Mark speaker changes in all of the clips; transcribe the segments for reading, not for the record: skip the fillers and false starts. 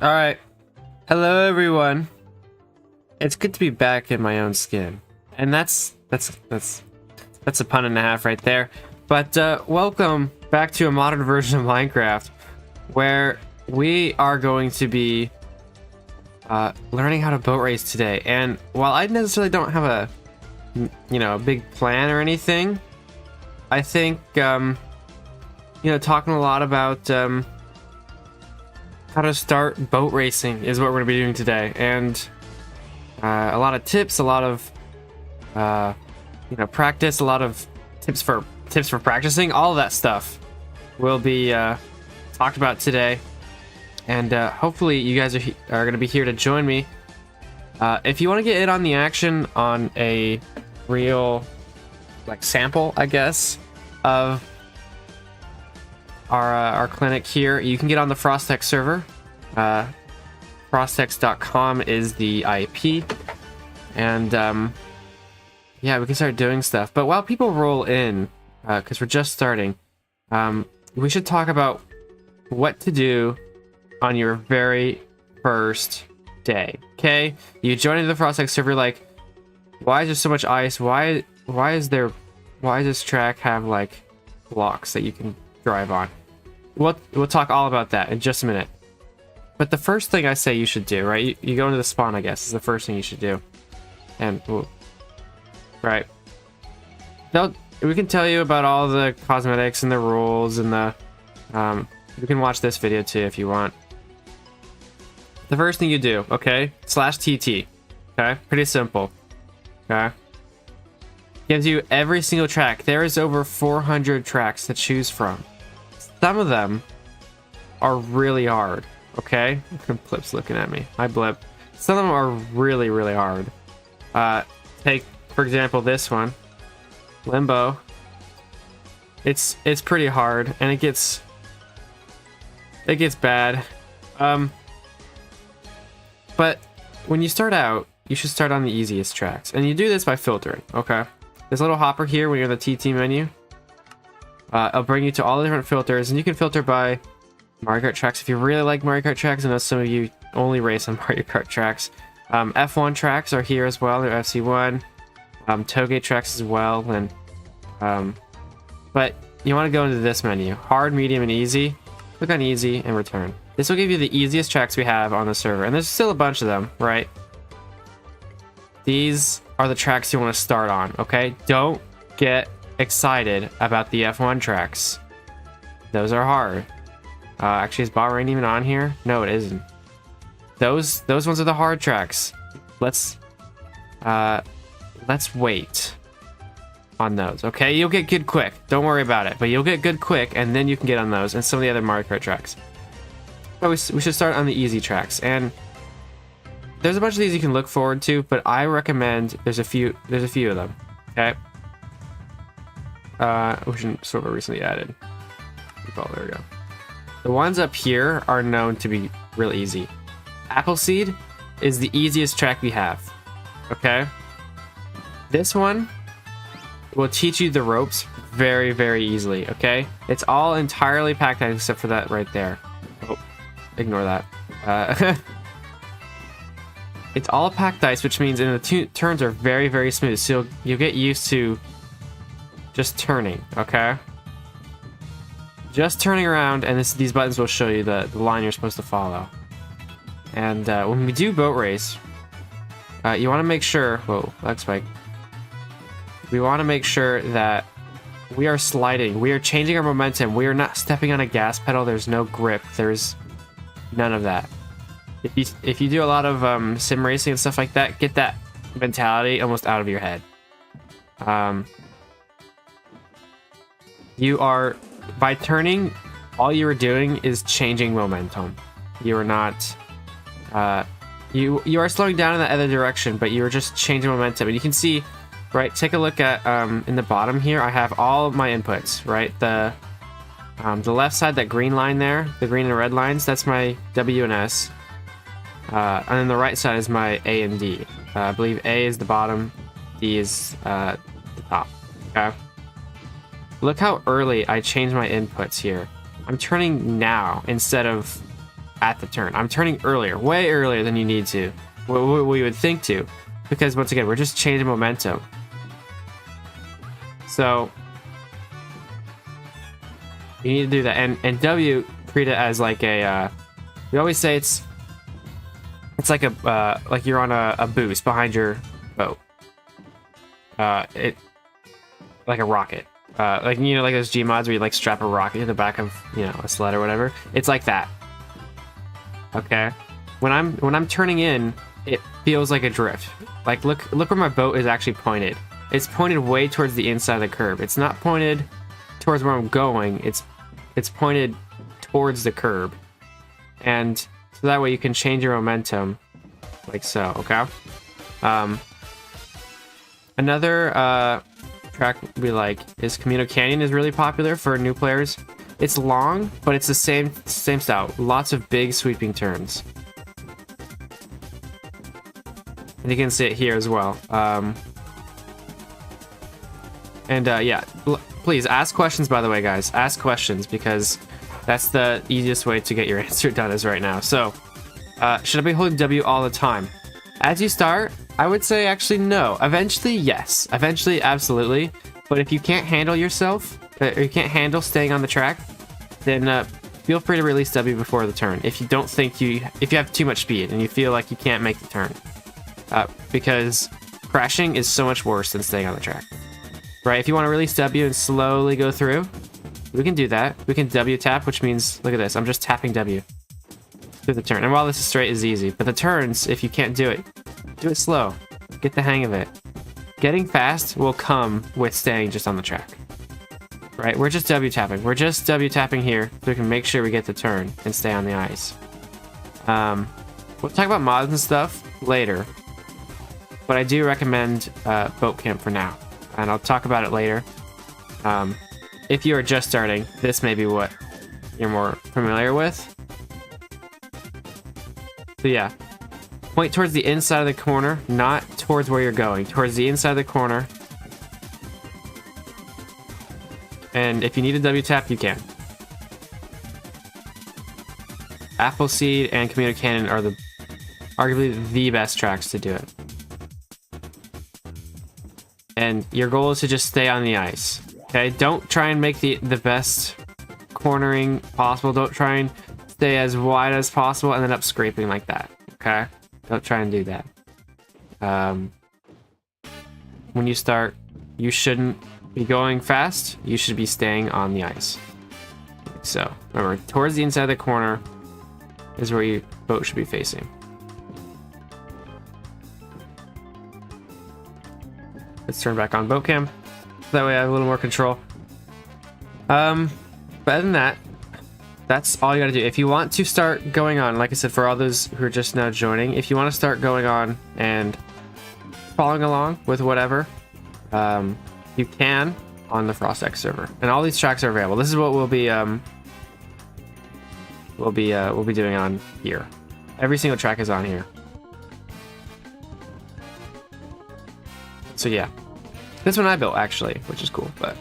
Speaker 1: All right. Hello, everyone. It's good to be back in my own skin, and that's a pun and a half right there. But welcome back to a modern version of Minecraft, where we are going to be learning how to boat race today. And while I necessarily don't have a big plan or anything, I think talking a lot about how to start boat racing is what we're going to be doing today, and a lot of tips, a lot of practice, a lot of tips for practicing. All of that stuff will be talked about today, and hopefully you guys are going to be here to join me. If you want to get in on the action on a real sample, I guess, of our clinic here, you can get on the Frosthex server. Frosthex.com is the IP, and yeah, we can start doing stuff. But while people roll in, because we're just starting, we should talk about what to do on your very first day. Okay, you join into the Frosthex server, like, why is there so much ice? Why does this track have blocks that you can drive on? We'll talk all about that in just a minute. But the first thing I say you should do, right? You go into the spawn, I guess, is the first thing you should do. And right. We can tell you about all the cosmetics and the rules and the you can watch this video too if you want. The first thing you do, okay? /TT. Okay? Pretty simple. Okay? Gives you every single track. There is over 400 tracks to choose from. Some of them are really hard, okay? Blip's looking at me. Hi, Blip. Some of them are really, really hard. Take, for example, this one. Limbo. It's pretty hard, and it gets bad. But when you start out, you should start on the easiest tracks. And you do this by filtering, okay? This little hopper here, when you're in the TT menu, I'll bring you to all the different filters, and you can filter by Mario Kart tracks if you really like Mario Kart tracks. I know some of you only race on Mario Kart tracks. F1 tracks are here as well. They're FC1. Toge tracks as well. And but you want to go into this menu: hard, medium, and easy. Click on easy and return. This will give you the easiest tracks we have on the server, and there's still a bunch of them, right? These are the tracks you want to start on. Okay, don't get excited about the F1 tracks. Those are hard. Actually, is Bahrain even on here? No, it isn't. Those ones are the hard tracks. Let's wait on those. Okay, you'll get good quick. Don't worry about it. But you'll get good quick, and then you can get on those and some of the other Mario Kart tracks. But we should start on the easy tracks, and there's a bunch of these you can look forward to, but I recommend there's a few of them. Okay. Which sort of recently added. Oh, there we go. The ones up here are known to be real easy. Appleseed is the easiest track we have. Okay? This one will teach you the ropes very, very easily. Okay? It's all entirely packed ice except for that right there. Oh, ignore that. It's all packed ice, which means the turns are very, very smooth. So you'll get used to just turning, okay? Just turning around, and these buttons will show you the line you're supposed to follow. And when we do boat race, you want to make sure... Whoa, lag spike. We want to make sure that we are sliding. We are changing our momentum. We are not stepping on a gas pedal. There's no grip. There's none of that. If you do a lot of sim racing and stuff like that, get that mentality almost out of your head. You are, by turning, all you are doing is changing momentum. You are not, you are slowing down in the other direction, but you are just changing momentum. And you can see, right, take a look at, in the bottom here, I have all of my inputs, right? The left side, that green line there, the green and red lines, that's my W and S. And then the right side is my A and D. I believe A is the bottom, D is the top, okay? Look how early I changed my inputs here. I'm turning now instead of at the turn. I'm turning earlier, way earlier than you need to, what we would think to, because once again, we're just changing momentum. So you need to do that, and W, treat it as like a. We always say it's like a like you're on a boost behind your boat. It like a rocket. Like, you know, like those G mods where you like strap a rocket to the back of, you know, a sled or whatever. It's like that. Okay. When I'm turning in, it feels like a drift. Like look where my boat is actually pointed. It's pointed way towards the inside of the curb. It's not pointed towards where I'm going. It's pointed towards the curb. And so that way you can change your momentum like so, okay? Another track we like is Camino Canyon is really popular for new players. It's long, but it's the same style. Lots of big sweeping turns. And you can see it here as well. Yeah, please ask questions, by the way, guys. Ask questions, because that's the easiest way to get your answer done is right now. So, should I be holding W all the time? As you start, I would say actually no. Eventually, yes. Eventually, absolutely. But if you can't handle yourself, or you can't handle staying on the track, then feel free to release W before the turn. If you don't think if you have too much speed and you feel like you can't make the turn. Because crashing is so much worse than staying on the track. Right? If you want to release W and slowly go through, we can do that. We can W tap, which means, look at this, I'm just tapping W through the turn. And while this is straight is easy, but the turns, if you can't do it slow. Get the hang of it. Getting fast will come with staying just on the track. Right? We're just W tapping. We're just W tapping here so we can make sure we get the turn and stay on the ice. We'll talk about mods and stuff later, but I do recommend Boat Camp for now, and I'll talk about it later. If you are just starting, this may be what you're more familiar with. So yeah, point towards the inside of the corner, not towards where you're going, towards the inside of the corner. And if you need a W tap, you can. Appleseed and Camino Canyon are arguably the best tracks to do it. And your goal is to just stay on the ice. Okay, don't try and make the best cornering possible. Don't try and stay as wide as possible and end up scraping like that. Okay, don't try and do that. When you start, you shouldn't be going fast. You should be staying on the ice. So remember, towards the inside of the corner is where your boat should be facing. Let's turn back on boat cam. That way I have a little more control. But other than that, that's all you gotta do. If you want to start going on, like I said, for all those who are just now joining, if you want to start going on and following along with whatever, you can on the Frosthex server. And all these tracks are available. This is what we'll be doing on here. Every single track is on here. So yeah, this one I built actually, which is cool. But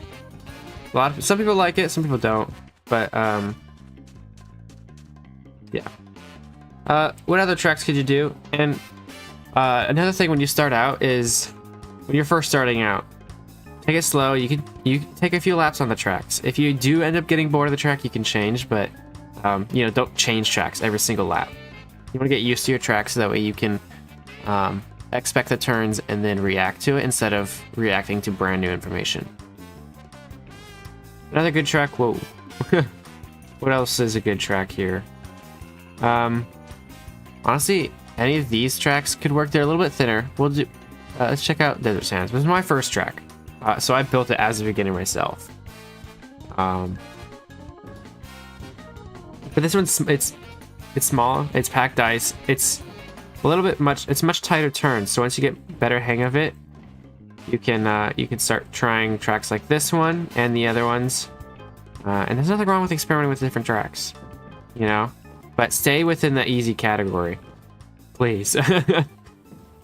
Speaker 1: some people like it, some people don't. But yeah. What other tracks could you do? And another thing when you start out is when you're first starting out, take it slow. You can take a few laps on the tracks. If you do end up getting bored of the track, you can change, but you know, don't change tracks every single lap. You want to get used to your track so that way you can expect the turns and then react to it instead of reacting to brand new information. Another good track. Whoa. What else is a good track here? Honestly, any of these tracks could work. They're a little bit thinner. We'll do. Let's check out Desert Sands. This is my first track, so I built it as a beginner myself. But this one's it's small. It's packed ice. It's a little bit it's much tighter turns. So once you get better hang of it, you can start trying tracks like this one and the other ones. And there's nothing wrong with experimenting with different tracks, you know. But stay within the easy category, please.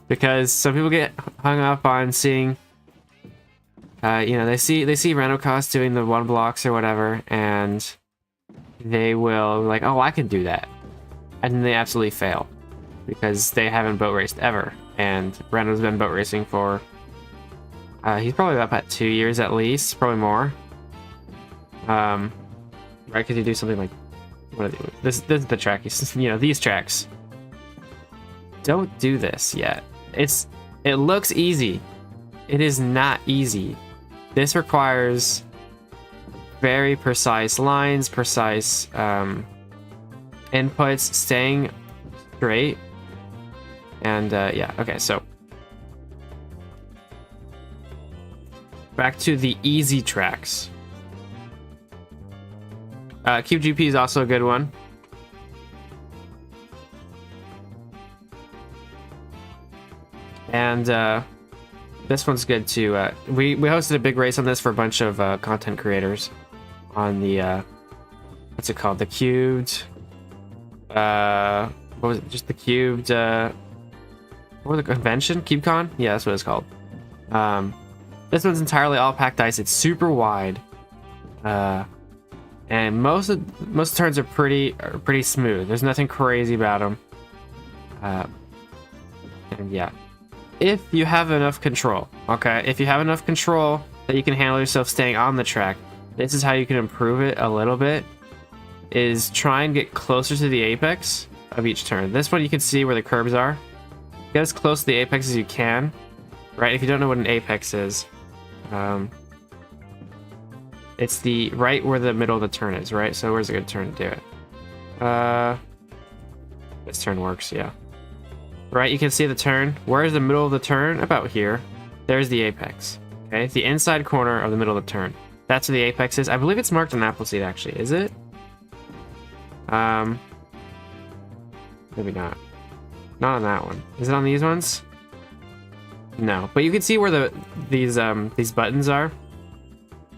Speaker 1: Because some people get hung up on seeing, you know, they see Reno Cost doing the one blocks or whatever, and they will like, oh, I can do that. and then they absolutely fail because they haven't boat raced ever. And Brando's been boat racing for he's probably about 2 years at least, probably more. Right? Because you do something like what are they, this is the track. You know, these tracks. Don't do this yet. It looks easy. It is not easy. This requires very precise lines, precise inputs, staying straight, and yeah. Okay, so back to the easy tracks. Cube GP is also a good one. And this one's good too. We hosted a big race on this for a bunch of content creators on the what's it called? The cubed. What was it? Just the cubed. What was the convention? CubeCon? Yeah, that's what it's called. This one's entirely all packed ice. It's super wide. And most turns are pretty smooth. There's nothing crazy about them. And yeah, if you have enough control, okay, if you have enough control that you can handle yourself staying on the track, this is how you can improve it a little bit. Is try and get closer to the apex of each turn. This one you can see where the curbs are. Get as close to the apex as you can, right? If you don't know what an apex is, it's the right where the middle of the turn is, right? So where's a good turn to do it? This turn works, yeah. Right, you can see the turn. Where's the middle of the turn? About here. There's the apex. Okay, the inside corner of the middle of the turn. That's where the apex is. I believe it's marked on Appleseed, actually. Is it? Maybe not. Not on that one. Is it on these ones? No, but you can see where these buttons are.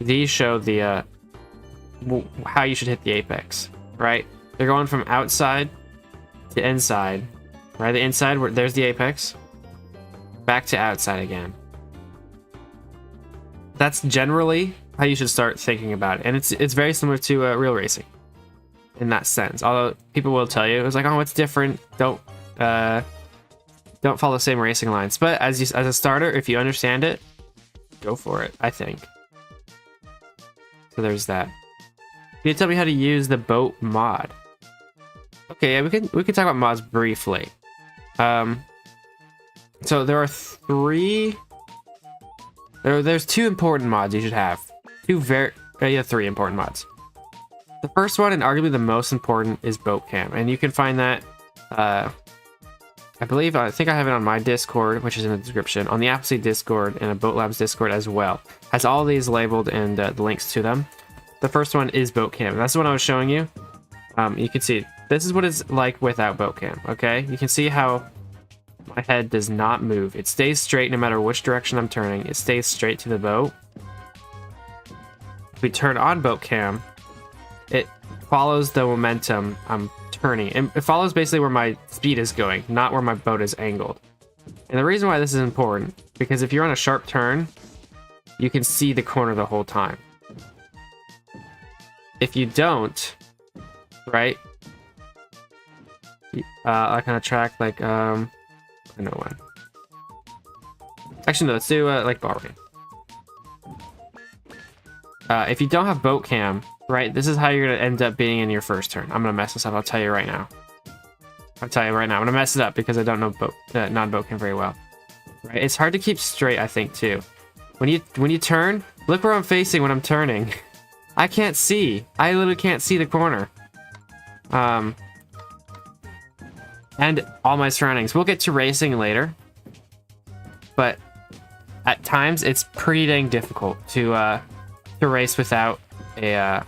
Speaker 1: These show the how you should hit the apex, right? They're going from outside to inside, right? The inside, where there's the apex, back to outside again. That's generally how you should start thinking about it, and it's very similar to real racing in that sense. Although people will tell you it's like, oh, it's different. Don't follow the same racing lines. But as a starter, if you understand it, go for it, I think. So there's that. Can you tell me how to use the boat mod? Okay, yeah, we can talk about mods briefly. So there are there's two important mods you should have. Three important mods. The first one, and arguably the most important, is boat cam, and you can find that I think I have it on my Discord, which is in the description, on the Appleseed Discord and a Boat Labs Discord as well. Has all these labeled and the links to them. The first one is boat cam. That's the one I was showing you. You can see this is what it's like without boat cam. Okay, you can see how my head does not move. It stays straight no matter which direction I'm turning. It stays straight to the boat. If we turn on boat cam, it follows the momentum I'm turning. And it follows basically where my speed is going, not where my boat is angled. And the reason why this is important, because if you're on a sharp turn, you can see the corner the whole time. If you don't, right? Like on a track, like I know one. Actually, no, let's do like Bahrain. If you don't have boat cam, right, this is how you're gonna end up being in your first turn. I'm gonna mess this up. I'll tell you right now. I'm gonna mess it up because I don't know non-boat cam very well. Right, it's hard to keep straight, I think, too. When you turn, look where I'm facing when I'm turning. I can't see. I literally can't see the corner. And all my surroundings. We'll get to racing later, but at times it's pretty dang difficult to race without a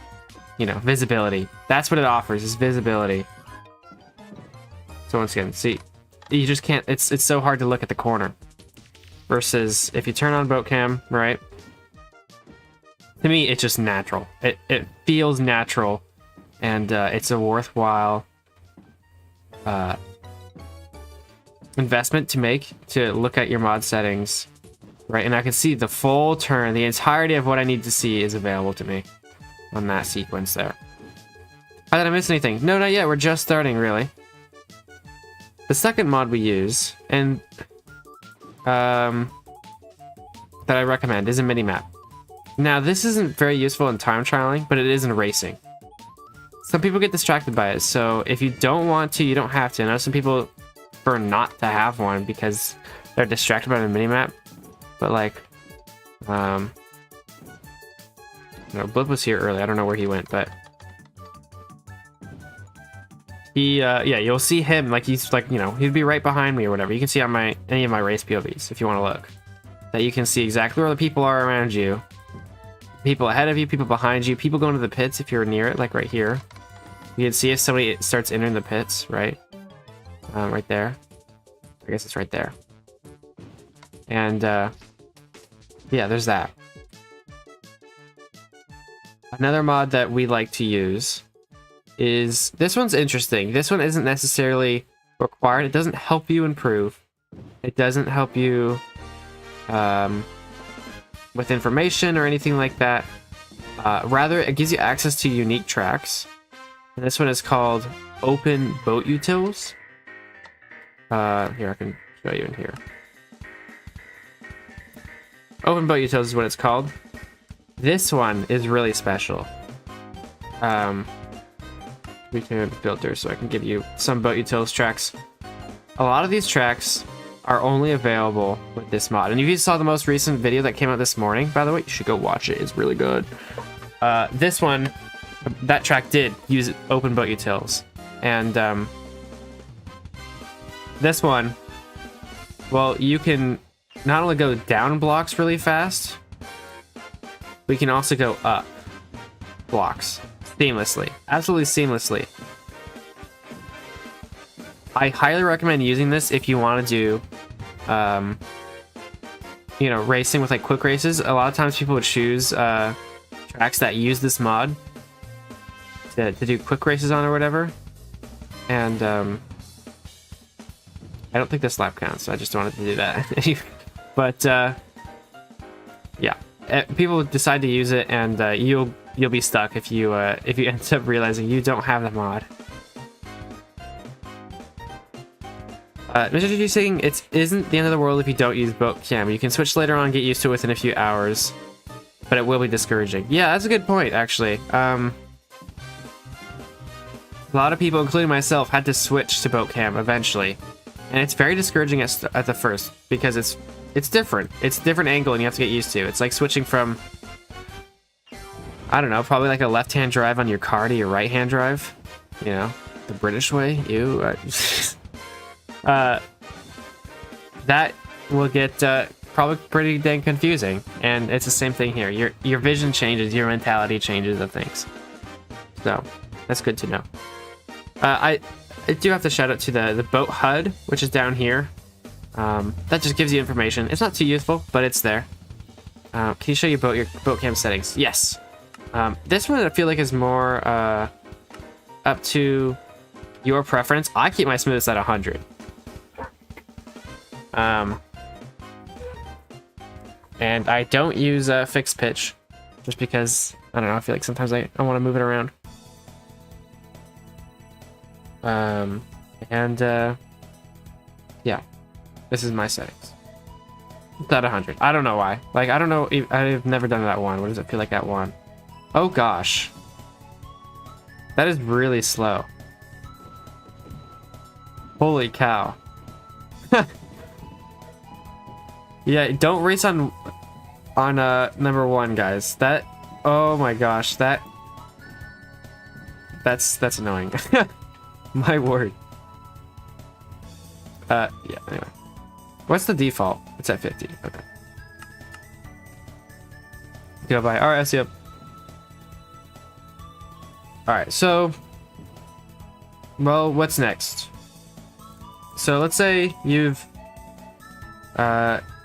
Speaker 1: visibility. That's what it offers, is visibility. So once again, see, you just can't. It's so hard to look at the corner. Versus if you turn on boat cam, right? To me, it's just natural. It feels natural, and it's a worthwhile investment to make to look at your mod settings, right? And I can see the full turn, the entirety of what I need to see is available to me on that sequence there. How did I miss anything? No, not yet. We're just starting, really. The second mod we use, and that I recommend, is a mini-map. Now, this isn't very useful in time trialing, but it is in racing. Some people get distracted by it, so if you don't want to, you don't have to. I know some people prefer not to have one because they're distracted by the mini-map, but like, you know, Blip was here early. I don't know where he went, but he, yeah, you'll see him, like, he's like, you know, he'd be right behind me or whatever. You can see on any of my race POVs if you want to look, that you can see exactly where the people are around you. People ahead of you, people behind you, people going to the pits if you're near it, like right here. You can see if somebody starts entering the pits, right? Right there. I guess it's right there. And, yeah, there's that. Another mod that we like to use is... This one's interesting. This one isn't necessarily required. It doesn't help you improve. It doesn't help you... with information or anything like that. Rather, it gives you access to unique tracks. And this one is called Open Boat Utils. Here, I can show you in here. Open Boat Utils is what it's called. This one is really special. We can filter so I can give you some Boat Utils tracks. A lot of these tracks are only available with this mod. And if you saw the most recent video that came out this morning, by the way, you should go watch it. It's really good. This one, that track did use Open Boat Utils. And this one, well, you can not only go down blocks really fast, we can also go up blocks seamlessly. Absolutely seamlessly. I highly recommend using this if you want to do, you know, racing with like quick races. A lot of times people would choose tracks that use this mod to do quick races on or whatever. And I don't think this lap counts, so I just wanted to do that. But yeah, people decide to use it, and you'll be stuck if you end up realizing you don't have the mod. Mr. GG saying it isn't the end of the world if you don't use boat cam. You can switch later on and get used to it within a few hours, but it will be discouraging. Yeah, that's a good point, actually. A lot of people, including myself, had to switch to boat cam eventually, and it's very discouraging at the first because it's different. It's a different angle, and you have to get used to. It's like switching from, I don't know, probably like a left-hand drive on your car to your right-hand drive. You know, the British way. That will get probably pretty dang confusing, and it's the same thing here. Your vision changes, your mentality changes of things. So that's good to know. I do have to shout out to the boat HUD, which is down here. That just gives you information. It's not too useful, but it's there. Can you show your boat cam settings? Yes. This one I feel like is more up to your preference. I keep my smoothest at 100. And I don't use fixed pitch, just because, I don't know, I feel like sometimes I want to move it around. Yeah, this is my settings. It's at 100. I don't know why. Like, I don't know, I've never done that one. What does it feel like at 1? Oh gosh. That is really slow. Holy cow. Yeah, don't race on number 1, guys. That, oh my gosh, that's annoying. My word. Yeah, anyway. What's the default? It's at 50. Okay. Go by RS, yep. Alright, so, well, what's next? So let's say you've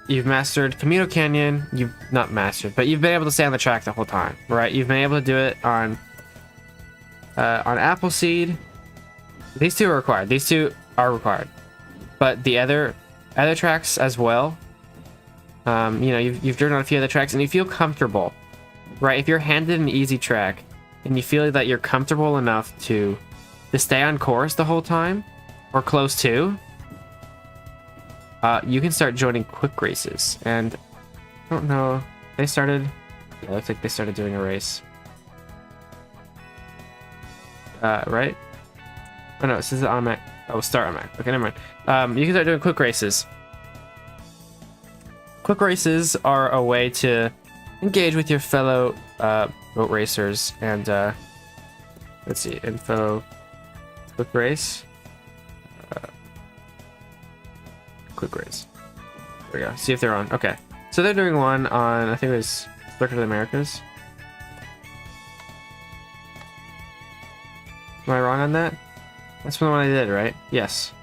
Speaker 1: mastered Camino Canyon. You've not mastered, but you've been able to stay on the track the whole time, right? You've been able to do it on Appleseed. These two are required. These two are required, but the other tracks as well. You know, you've driven on a few other tracks and you feel comfortable, right? If you're handed an easy track and you feel that you're comfortable enough to stay on course the whole time, or close to, you can start joining quick races. And I don't know, they started, yeah, it looks like they started doing a race. Right? Oh no, this is automatic. Oh, we'll start automatic. Okay, never mind. You can start doing quick races. Quick races are a way to engage with your fellow boat racers. And let's see, info, quick race, quick race. There we go. See if they're on. Okay, so they're doing one on, I think it was Circuit of the Americas. Am I wrong on that? That's the one I did, right? Yes.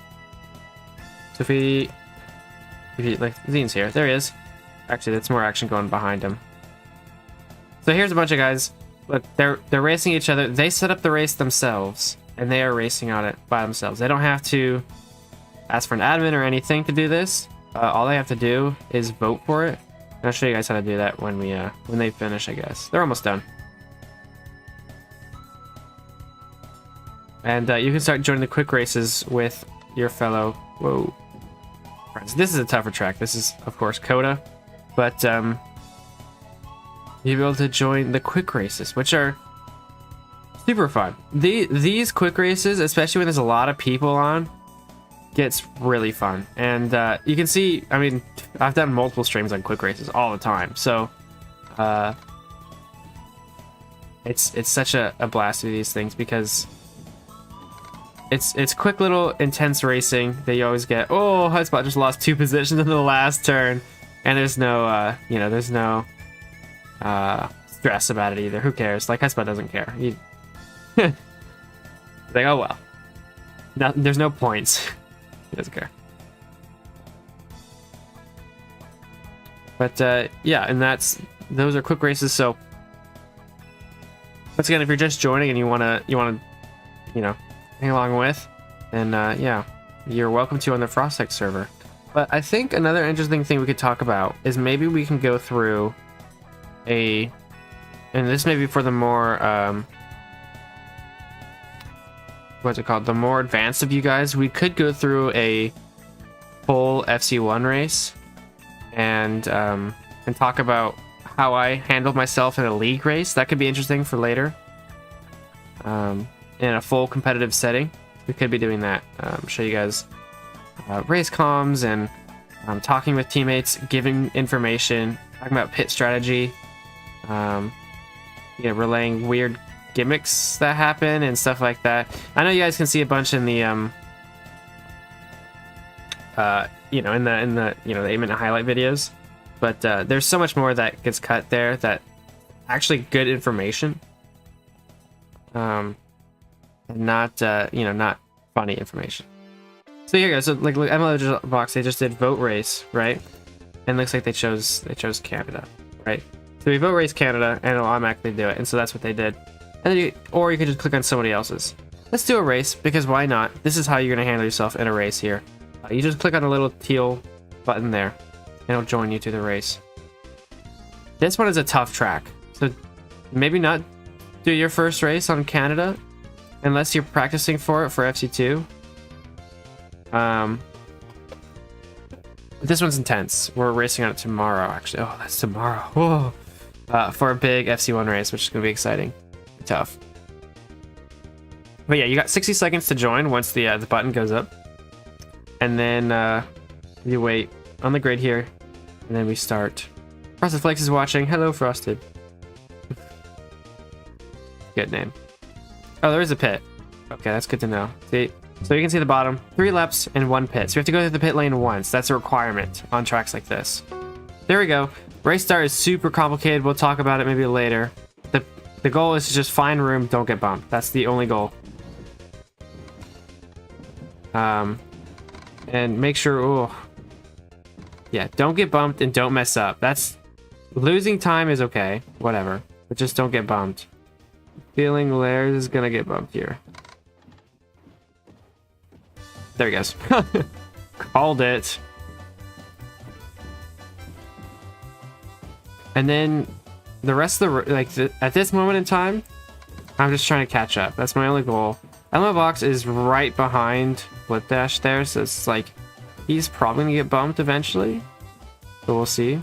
Speaker 1: So if you like, Zine's here. There he is. Actually, that's more action going behind him. So here's a bunch of guys. Look, they're racing each other. They set up the race themselves, and they are racing on it by themselves. They don't have to ask for an admin or anything to do this. All they have to do is vote for it. And I'll show you guys how to do that when they finish, I guess. They're almost done. And you can start joining the quick races with your fellow friends. This is a tougher track. This is, of course, Coda. But you'll be able to join the quick races, which are super fun. These quick races, especially when there's a lot of people on, gets really fun. And you can see, I mean, I've done multiple streams on quick races all the time. So it's such a blast to do these things because it's quick little intense racing that you always get. Oh, Hotspot just lost 2 positions in the last turn, and there's no there's no stress about it either. Who cares? Like, Hotspot doesn't care. He like, oh well. No, there's no points. He doesn't care. But yeah, and those are quick races. So once again, if you're just joining and you wanna hang along with, and yeah, you're welcome to on the Frosthex server. But I think another interesting thing we could talk about is maybe we can go through and this may be for the more what's it called, the more advanced of you guys. We could go through a full FC1 race and talk about how I handled myself in a league race. That could be interesting for later. In a full competitive setting, we could be doing that. Show you guys race comms and talking with teammates, giving information, talking about pit strategy, relaying weird gimmicks that happen and stuff like that. I know you guys can see a bunch in the in the 8-minute highlight videos, but there's so much more that gets cut there that actually good information. Not not funny information. So here you go. So like MLG box, they just did vote race, right? And it looks like they chose Canada, right? So we vote race Canada and it'll automatically do it. And so that's what they did. And then you could just click on somebody else's. Let's do a race, because why not? This is how you're gonna handle yourself in a race here. You just click on the little teal button there and it'll join you to the race. This one is a tough track, so maybe not do your first race on Canada unless you're practicing for it for FC2. This one's intense. We're racing on it tomorrow, actually. Oh, that's tomorrow. Whoa. For a big FC1 race, which is going to be exciting. Tough. But yeah, you got 60 seconds to join once the button goes up. And then you wait on the grid here. And then we start. Frosted Flakes is watching. Hello, Frosted. Good name. Oh, there is a pit. Okay, that's good to know. See, so you can see the bottom. 3 laps and 1 pit. So you have to go through the pit lane once. That's a requirement on tracks like this. There we go. Race start is super complicated. We'll talk about it maybe later. The goal is to just find room, don't get bumped. That's the only goal. And make sure, yeah, don't get bumped and don't mess up. That's, losing time is okay, whatever, but just don't get bumped. Feeling Lairs is gonna get bumped here. There he goes. Called it. And then the rest of at this moment in time, I'm just trying to catch up. That's my only goal. Emma Box is right behind Flip Dash there, so it's like he's probably gonna get bumped eventually, but we'll see.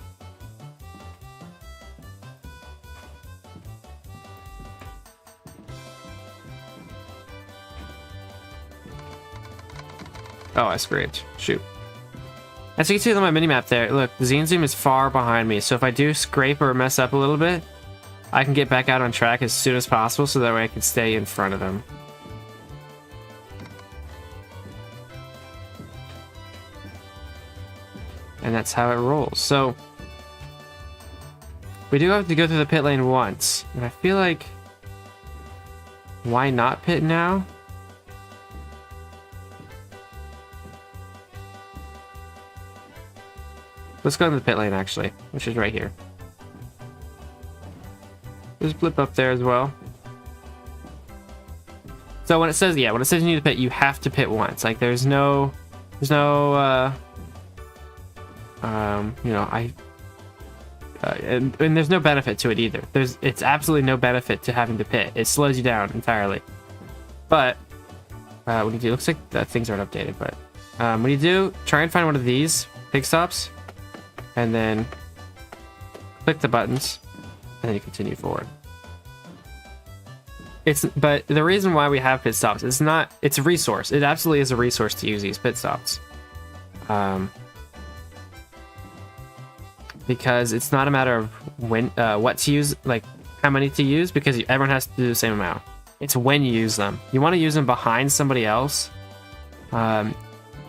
Speaker 1: Oh, I scraped. Shoot. As you can see on my mini-map there, look, the Zine Zoom is far behind me, so if I do scrape or mess up a little bit, I can get back out on track as soon as possible, so that way I can stay in front of him. And that's how it rolls. So, we do have to go through the pit lane once, and I feel like, why not pit now? Let's go into the pit lane, actually, which is right here. There's a blip up there as well. So when it says, yeah, when it says you need to pit, you have to pit once. Like, there's no, you know, and there's no benefit to it either. It's absolutely no benefit to having to pit. It slows you down entirely. But, when you do, looks like that things aren't updated, but, when you do, try and find one of these pit stops. And then click the buttons, and then you continue forward. But the reason why we have pit stops is it's a resource. It absolutely is a resource to use these pit stops. Because it's not a matter of when, what to use, like how many to use, because everyone has to do the same amount. It's when you use them. You want to use them behind somebody else,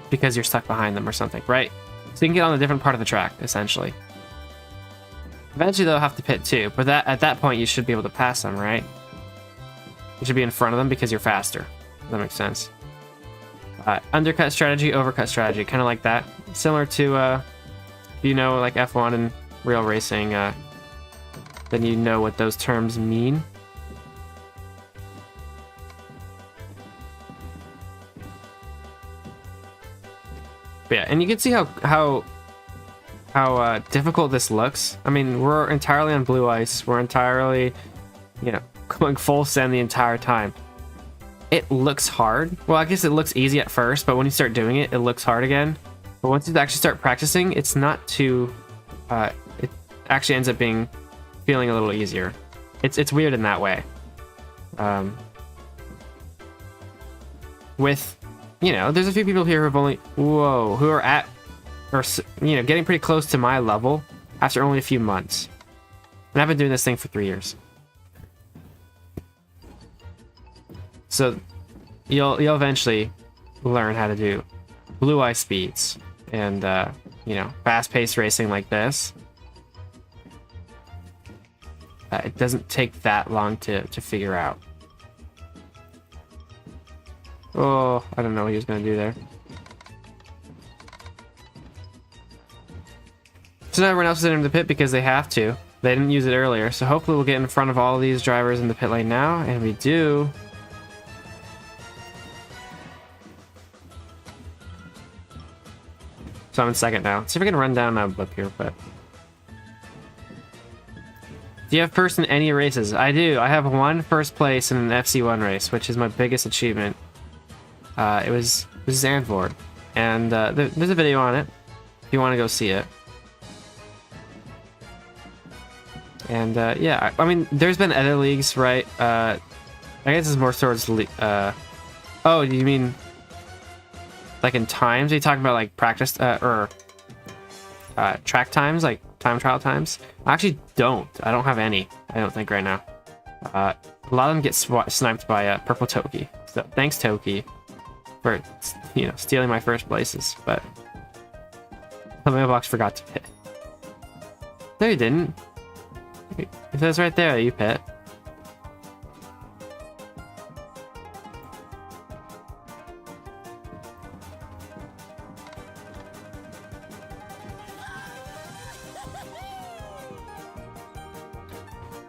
Speaker 1: because you're stuck behind them or something, right? So you can get on a different part of the track, essentially. Eventually, they'll have to pit too, but at that point, you should be able to pass them, right? You should be in front of them because you're faster. That makes sense. Undercut strategy, overcut strategy, kind of like that. Similar to, you know, like F1 and real racing, then you know what those terms mean. But yeah, and you can see how difficult this looks. I mean, we're entirely on blue ice. We're entirely, you know, going full send the entire time. It looks hard. Well, I guess it looks easy at first, but when you start doing it, it looks hard again. But once you actually start practicing, it's not too. It actually ends up feeling a little easier. It's weird in that way. With, you know, there's a few people here who are at, or, you know, getting pretty close to my level after only a few months. And I've been doing this thing for 3 years. So you'll eventually learn how to do blue ice speeds and, you know, fast-paced racing like this. It doesn't take that long to figure out. Oh, I don't know what he was going to do there. So now everyone else is in the pit because they have to. They didn't use it earlier, so hopefully we'll get in front of all these drivers in the pit lane now, and we do. So I'm in second now. Let's see if I can run down a blip here, but... Do you have first in any races? I do. I have one first place in an FC1 race, which is my biggest achievement. It was Zandvoort, and there's a video on it if you want to go see it. And yeah, I mean, there's been other leagues, right? I guess it's more towards oh, do you mean like in times? Are you talking about like practice or track times, like time trial times? I actually don't. I don't have any. I don't think right now. A lot of them get sniped by Purple Toki. So thanks, Toki, for, you know, stealing my first places. But the mailbox forgot to pit. No, you didn't. It says right there that you pit.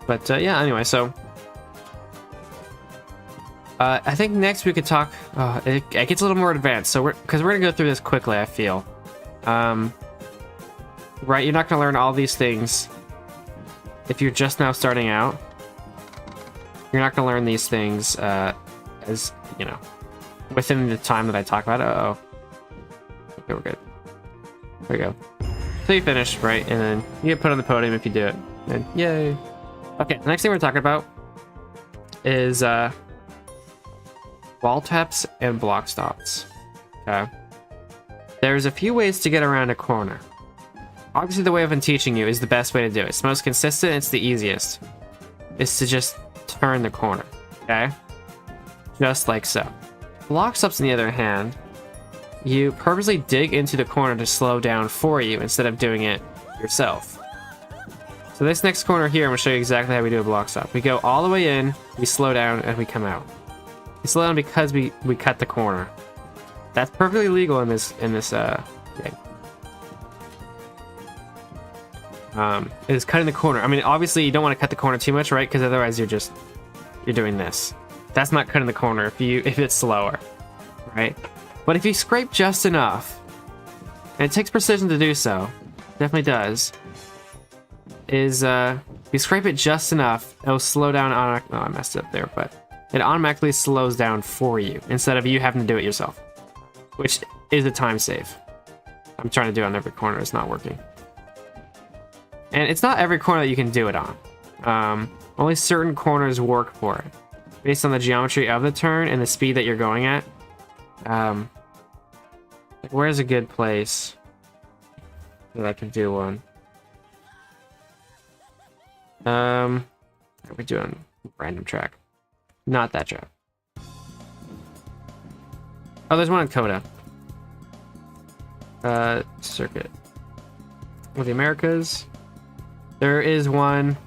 Speaker 1: But yeah, anyway, so I think next we could talk. It gets a little more advanced, so we're gonna go through this quickly. I feel, right? You're not gonna learn all these things if you're just now starting out. You're not gonna learn these things as, you know, within the time that I talk about it. Uh-oh. Okay, we're good. There we go. So you finish, right? And then you get put on the podium if you do it. And yay. Okay, the next thing we're talking about is wall taps and block stops. Okay. There's a few ways to get around a corner. Obviously, the way I've been teaching you is the best way to do it. It's the most consistent, it's the easiest. Is to just turn the corner, okay? Just like so. Block stops, on the other hand, you purposely dig into the corner to slow down for you instead of doing it yourself. So this next corner here, I'm going to show you exactly how we do a block stop. We go all the way in, we slow down, and we come out. We slow down because we cut the corner. That's perfectly legal in this game. Is cutting the corner. I mean, obviously you don't want to cut the corner too much, right? Because otherwise you're doing this. That's not cutting the corner if it's slower, right? But if you scrape just enough, and it takes precision to do so, definitely does, is if you scrape it just enough, it'll slow down on. Oh, I messed it up there, but it automatically slows down for you instead of you having to do it yourself, which is a time save. I'm trying to do it on every corner, it's not working. And it's not every corner that you can do it on. Only certain corners work for it, based on the geometry of the turn and the speed that you're going at. Like where's a good place that I can do one? Are we doing random track? Not that track. Oh, there's one in Coda. Circuit. Well, the Americas. There is one.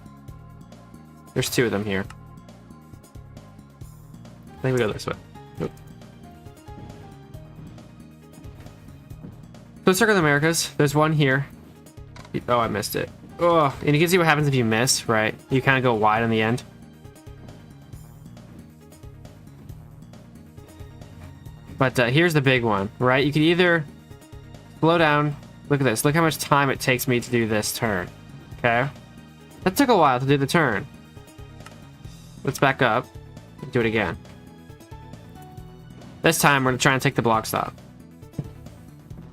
Speaker 1: There's two of them here. I think we go this way. Nope. So Circle of the Americas. There's one here. Oh, I missed it. Oh, and you can see what happens if you miss, right? You kind of go wide on the end. But here's the big one, right? You can either slow down. Look at this. Look how much time it takes me to do this turn. Okay? That took a while to do the turn. Let's back up and do it again. This time, we're going to try and take the block stop.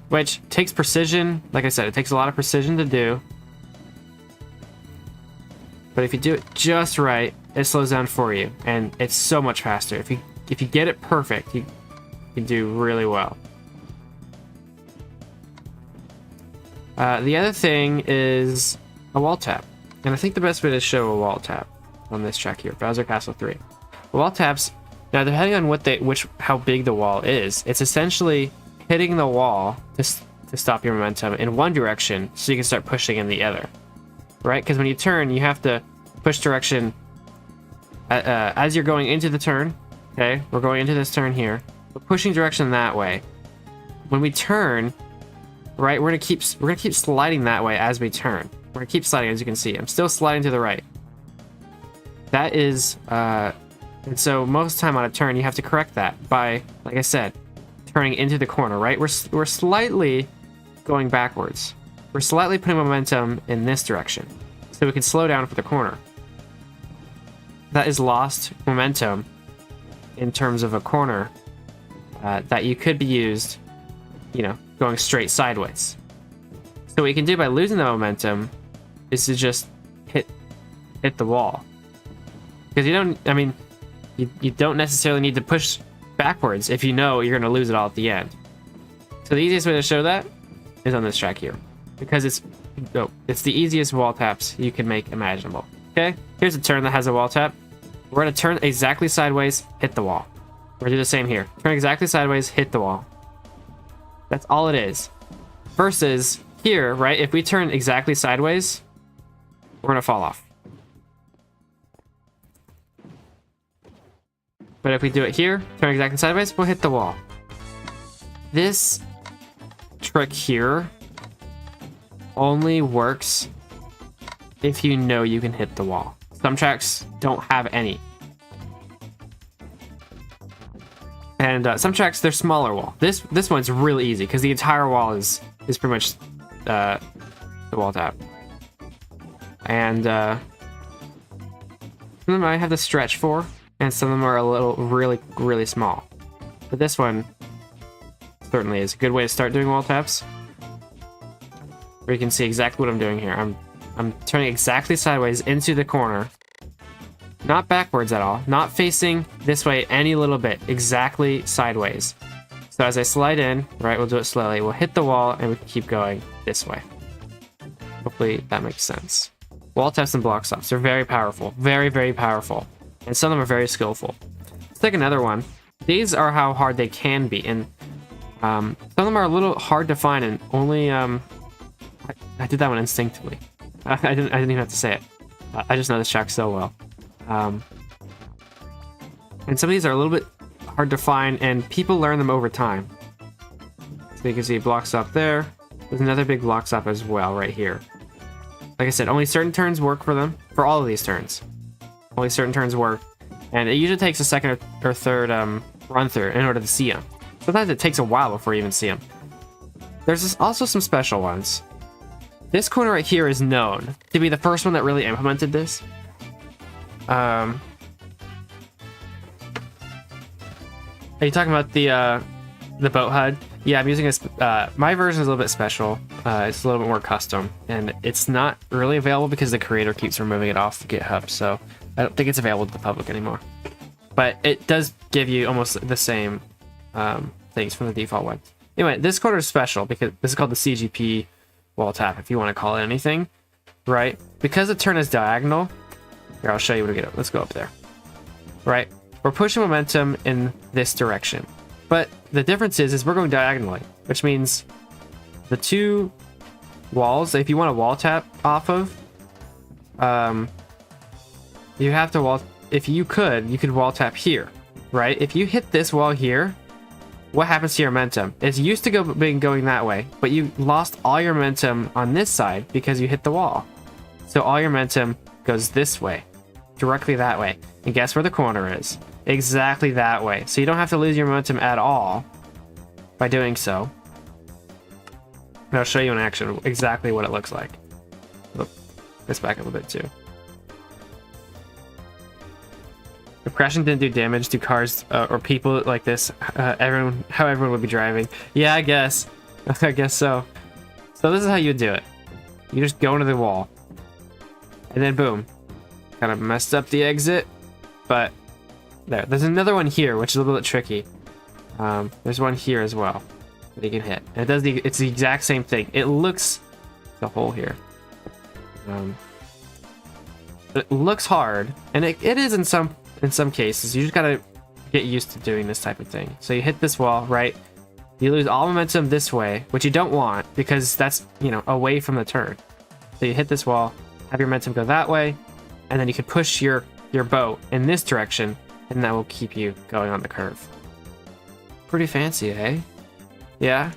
Speaker 1: Which takes precision. Like I said, it takes a lot of precision to do. But if you do it just right, it slows down for you. And it's so much faster. If you get it perfect, you can do really well. The other thing is a wall tap. And I think the best way to show a wall tap on this track here, Bowser Castle 3. Wall taps, now depending on how big the wall is, it's essentially hitting the wall to stop your momentum in one direction so you can start pushing in the other. Right? Because when you turn, you have to push direction as you're going into the turn. Okay? We're going into this turn here. We're pushing direction that way. When we turn, right, we're gonna keep sliding that way as we turn. We're gonna keep sliding, as you can see. I'm still sliding to the right. That is, and so most of the time on a turn, you have to correct that by, like I said, turning into the corner, right? We're slightly going backwards. We're slightly putting momentum in this direction, so we can slow down for the corner. That is lost momentum in terms of a corner that you could be used, you know, going straight sideways. So what you can do by losing the momentum is to just hit the wall. Because you don't necessarily need to push backwards if you know you're going to lose it all at the end. So the easiest way to show that is on this track here. Because it's the easiest wall taps you can make imaginable. Okay, here's a turn that has a wall tap. We're going to turn exactly sideways, hit the wall. We're going to do the same here. Turn exactly sideways, hit the wall. That's all it is. Versus here, right, if we turn exactly sideways, we're going to fall off. But if we do it here, turn exactly sideways, we'll hit the wall. This trick here only works if you know you can hit the wall. Some tracks don't have any. And some tracks, they're smaller wall. This one's really easy because the entire wall is pretty much the wall tap. And some of them I have to stretch for, and some of them are a little really small. But this one certainly is a good way to start doing wall taps. where you can see exactly what I'm doing here. I'm turning exactly sideways into the corner. Not backwards at all. Not facing this way any little bit. Exactly sideways. So as I slide in, right, we'll do it slowly. We'll hit the wall and we can keep going this way. Hopefully that makes sense. Wall taps and block stops. They're very powerful. Very, very powerful. And some of them are very skillful. Let's take another one. These are how hard they can be. And some of them are a little hard to find and only... I did that one instinctively. I didn't even have to say it. I just know this track so well. And some of these are a little bit hard to find, and people learn them over time. So you can see block stop there. There's another big block stop as well right here. Like I said, only certain turns work for them. For all of these turns. Only certain turns work. And it usually takes a second or third run through in order to see them. Sometimes it takes a while before you even see them. There's also some special ones. This corner right here is known to be the first one that really implemented this. Are you talking about the boat HUD? Yeah, I'm using a my version is a little bit special. It's a little bit more custom, and it's not really available because the creator keeps removing it off GitHub, so I don't think it's available to the public anymore. But it does give you almost the same things from the default one. Anyway, this corner is special because this is called the CGP wall tap, if you want to call it anything, right? Because the turn is diagonal. Here, I'll show you what we get. Let's go up there. Right? We're pushing momentum in this direction. But the difference is we're going diagonally, which means the two walls, if you want a wall tap off of, you have to wall, if you could wall tap here, right? If you hit this wall here, what happens to your momentum? It's used to being going that way, but you lost all your momentum on this side because you hit the wall. So all your momentum goes this way, directly that way. And guess where the corner is? Exactly that way. So you don't have to lose your momentum at all by doing so. And I'll show you in action exactly what it looks like. Look, this back up a bit too. If crashing didn't do damage to cars or people like this, how everyone would be driving. Yeah, I guess. I guess so. So this is how you do it. You just go into the wall. And then boom. Kind of messed up the exit. But there's another one here, which is a little bit tricky. There's one here as well that you can hit. And it's the exact same thing. It looks the hole here. It looks hard, and it is in some cases. You just gotta get used to doing this type of thing. So you hit this wall, right? You lose all momentum this way, which you don't want because that's, you know, away from the turn. So you hit this wall, have your momentum go that way, and then you can push your boat in this direction, and that will keep you going on the curve. Pretty fancy, eh? Yeah.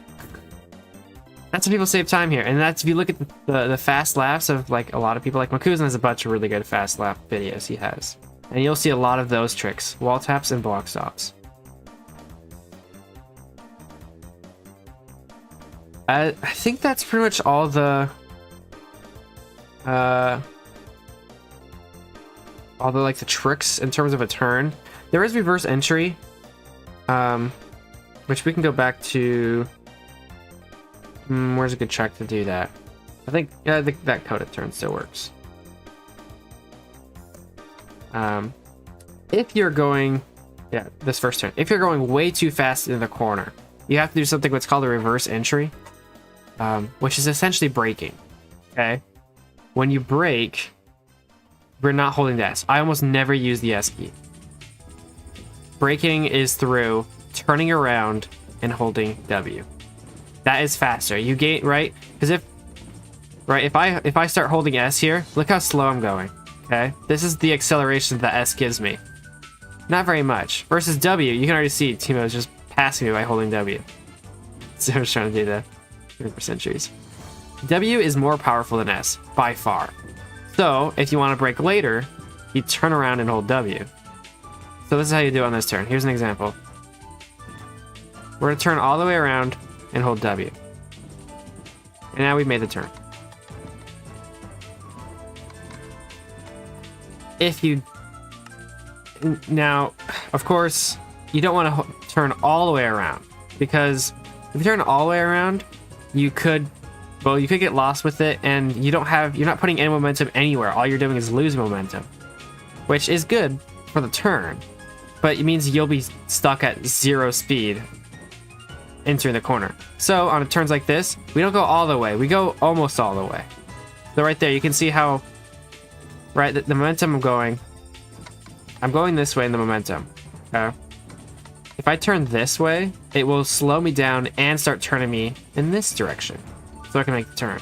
Speaker 1: That's when people save time here, and that's if you look at the fast laps of like a lot of people. Like Makuzan has a bunch of really good fast lap videos he has. And you'll see a lot of those tricks. Wall taps and block stops. I think that's pretty much all the... like the tricks in terms of a turn. There is reverse entry. Which we can go back to... where's a good track to do that? I think that coded turn still works. If you're going, this first turn, if you're going way too fast in the corner, you have to do something what's called a reverse entry, which is essentially braking. Okay, when you brake, we're not holding the S. I almost never use the S key. Braking is through turning around and holding W. That is faster. You gain, right? Because if I start holding S here, look how slow I'm going. Okay, this is the acceleration that S gives me. Not very much. Versus W, you can already see Timo is just passing me by holding W. So I'm just trying to do the reverse entries. W is more powerful than S, by far. So, if you want to brake later, you turn around and hold W. So this is how you do it on this turn. Here's an example. We're going to turn all the way around and hold W. And now we've made the turn. If you... Now, of course, you don't want to turn all the way around. Because if you turn all the way around, you could well, you could get lost with it, and you're not putting any momentum anywhere. All you're doing is losing momentum, which is good for the turn, but it means you'll be stuck at 0 speed entering the corner. So on turns like this, we don't go all the way. We go almost all the way. So right there, you can see how, right, the momentum I'm going this way in the momentum. Okay. If I turn this way, it will slow me down and start turning me in this direction, so I can make the turn.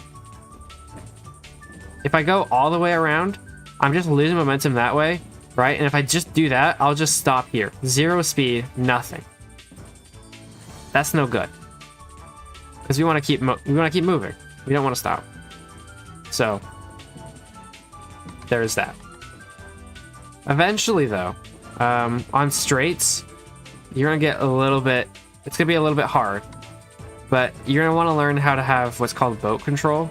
Speaker 1: If I go all the way around, I'm just losing momentum that way, right? And if I just do that, I'll just stop here. 0 speed, nothing. That's no good, because we want to keep moving. We don't want to stop. So there's that. Eventually, though, on straights, you're gonna get a little bit. It's gonna be a little bit hard, but you're gonna want to learn how to have what's called boat control,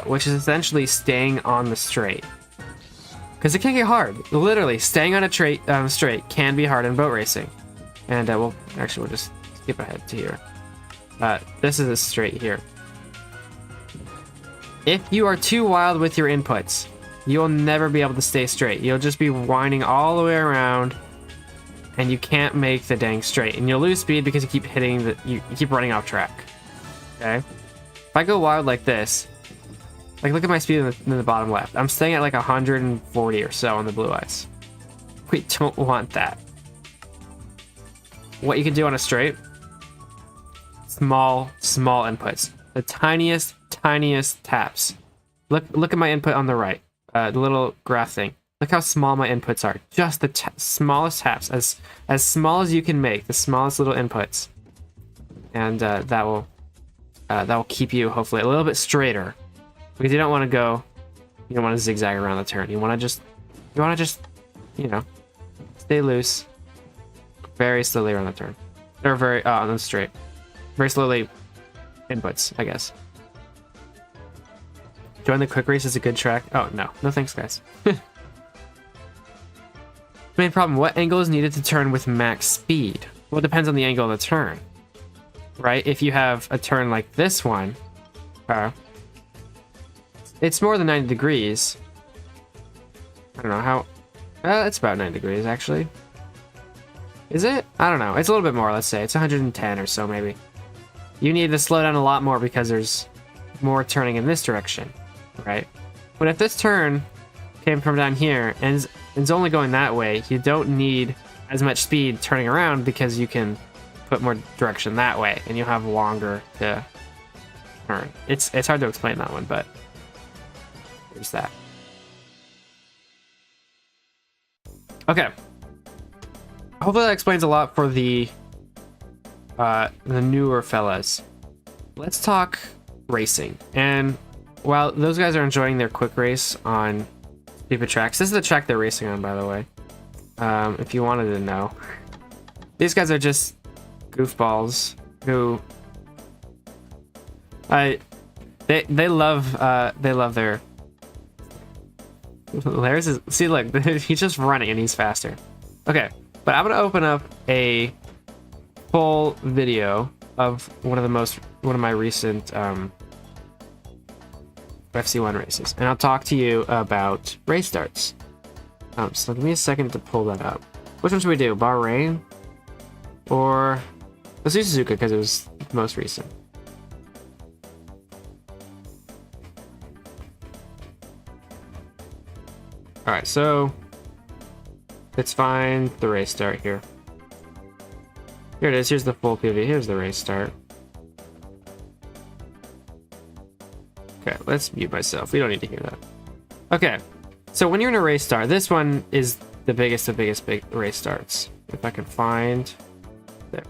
Speaker 1: which is essentially staying on the straight. Because it can get hard. Literally, staying on a straight can be hard in boat racing. And we'll just skip ahead to here. This is a straight here. If you are too wild with your inputs, you'll never be able to stay straight. You'll just be winding all the way around, and you can't make the dang straight. And you'll lose speed because you keep hitting you keep running off track. Okay? If I go wild like this, like look at my speed in the bottom left. I'm staying at like 140 or so on the blue ice. We don't want that. What you can do on a straight, small inputs. The tiniest taps. Look at my input on the right. The little graph thing. Look how small my inputs are. Just the smallest taps, as small as you can make, the smallest little inputs, and that will keep you hopefully a little bit straighter, because you don't want to zigzag around the turn. You want to just stay loose, very slowly around the turn, or very on the straight, very slowly inputs, I guess. Join the quick race is a good track. Oh no thanks, guys. Main problem, what angle is needed to turn with max speed? Well, it depends on the angle of the turn, right? If you have a turn like this one, it's more than 90 degrees. I don't know how, it's about 90 degrees actually. Is it? I don't know. It's a little bit more, let's say. It's 110 or so maybe. You need to slow down a lot more because there's more turning in this direction, right? But if this turn came from down here and it's only going that way, you don't need as much speed turning around because you can put more direction that way and you'll have longer to turn. It's hard to explain that one, but there's that. Okay. Hopefully that explains a lot for the newer fellas. Let's talk racing. And while those guys are enjoying their quick race on stupid tracks, this is the track they're racing on, by the way. If you wanted to know, these guys are just goofballs who they love their Lairs is, see, look, he's just running and he's faster. Okay, but I'm gonna open up a full video of one of my recent FC1 races, and I'll talk to you about race starts. So give me a second to pull that up. Which one should we do? Bahrain? Or let's do Suzuka because it was the most recent. Alright, so let's find the race start here. Here it is. Here's the full PV. Here's the race start. Okay, let's mute myself. We don't need to hear that. Okay, so when you're in a race start, this one is the biggest of big race starts. If I can find there.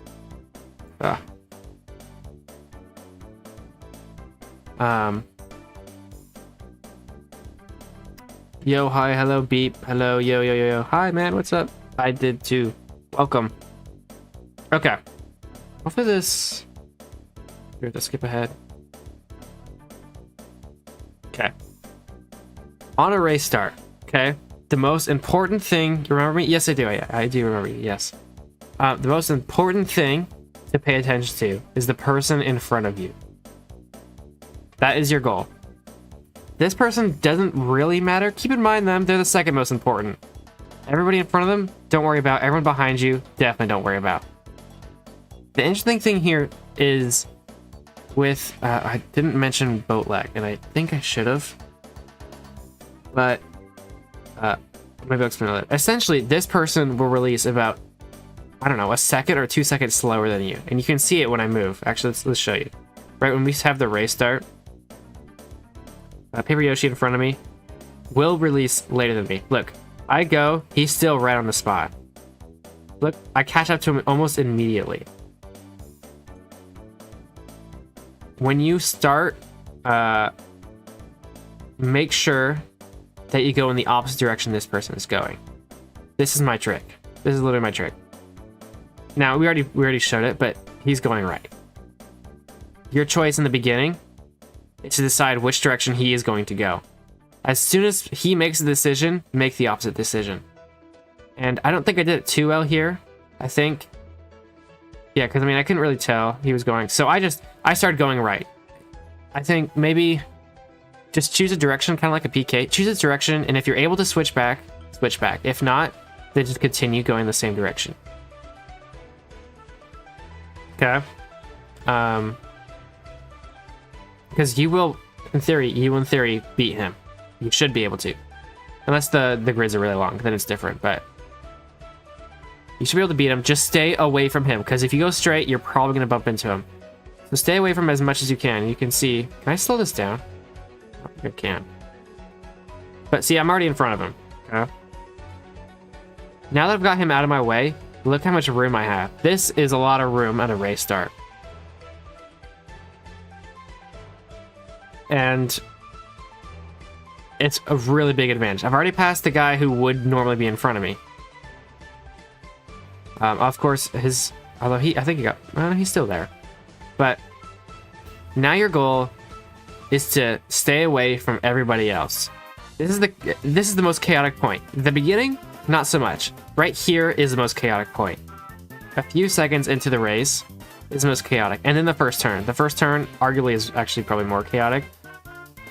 Speaker 1: Yo, hi, hello, beep, hello, yo. Hi, man, what's up? I did too. Welcome. Okay. Hopefully this... Here, let's skip ahead. Okay. On a race start, okay? The most important thing... You remember me? Yes, I do. I do remember you, yes. The most important thing to pay attention to is the person in front of you. That is your goal. This person doesn't really matter. Keep in mind them. They're the second most important. Everybody in front of them, don't worry about. Everyone behind you, definitely don't worry about. The interesting thing here is with... I didn't mention boat lag, and I think I should have. But... maybe I'll explain later. Essentially, this person will release about, I don't know, a second or 2 seconds slower than you. And you can see it when I move. Actually, let's show you. Right when we have the race start, Paper Yoshi in front of me will release later than me. Look, I go, he's still right on the spot. Look, I catch up to him almost immediately. When you start, make sure that you go in the opposite direction this person is going. This is my trick. This is literally my trick. Now, we already showed it, but he's going right. Your choice in the beginning is to decide which direction he is going to go. As soon as he makes a decision, make the opposite decision. And I don't think I did it too well here. I think... Yeah, because I mean, I couldn't really tell he was going. So I started going right. I think maybe just choose a direction, kind of like a PK. Choose a direction, and if you're able to switch back, switch back. If not, then just continue going the same direction. Okay. Because you will, in theory, beat him. You should be able to. Unless the grids are really long, then it's different, but... You should be able to beat him. Just stay away from him, because if you go straight, you're probably going to bump into him. So stay away from him as much as you can. You can see... Can I slow this down? I don't think I can. But see, I'm already in front of him. Okay? Now that I've got him out of my way, look how much room I have. This is a lot of room at a race start. And... it's a really big advantage. I've already passed the guy who would normally be in front of me. Of course, although I think he got, he's still there. But now your goal is to stay away from everybody else. This is the most chaotic point. The beginning, not so much. Right here is the most chaotic point. A few seconds into the race is the most chaotic, and then the first turn. The first turn, arguably, is actually probably more chaotic.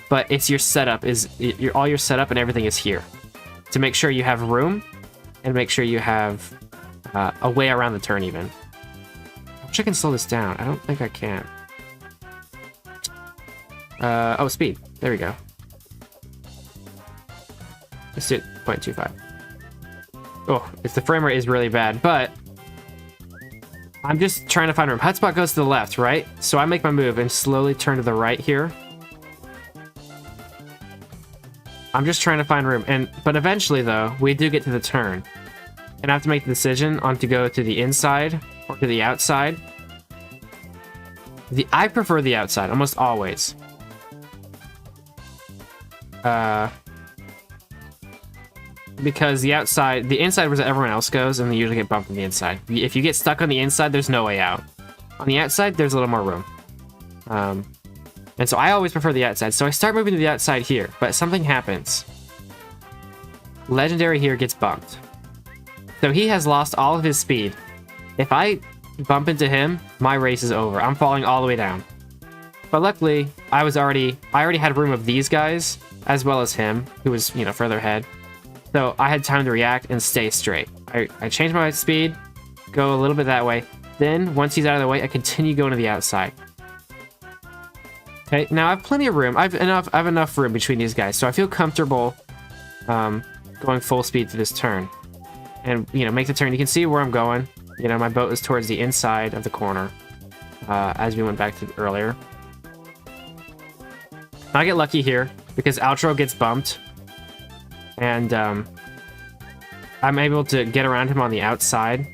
Speaker 1: But it's your setup all your setup and everything is here to make sure you have room and make sure you have a way around the turn even. I wish I can slow this down. I don't think I can. Oh, speed. There we go. Let's do it 0.25. Oh, the frame rate is really bad, but I'm just trying to find room. Hotspot goes to the left, right? So I make my move and slowly turn to the right here. I'm just trying to find room, but eventually, though, we do get to the turn. And I have to make the decision on to go to the inside or to the outside. I prefer the outside, almost always. Because the inside was where everyone else goes, and they usually get bumped on the inside. If you get stuck on the inside, there's no way out. On the outside, there's a little more room. And so I always prefer the outside. So I start moving to the outside here, but something happens. Legendary here gets bumped. So he has lost all of his speed. If I bump into him, my race is over. I'm falling all the way down. But luckily, I already had room of these guys, as well as him, who was, further ahead. So I had time to react and stay straight. I changed my speed, go a little bit that way. Then, once he's out of the way, I continue going to the outside. Okay, now I have plenty of room. I have enough room between these guys, so I feel comfortable going full speed to this turn. And, make the turn. You can see where I'm going. My boat is towards the inside of the corner, as we went back to earlier. I get lucky here, because Outro gets bumped. And, I'm able to get around him on the outside.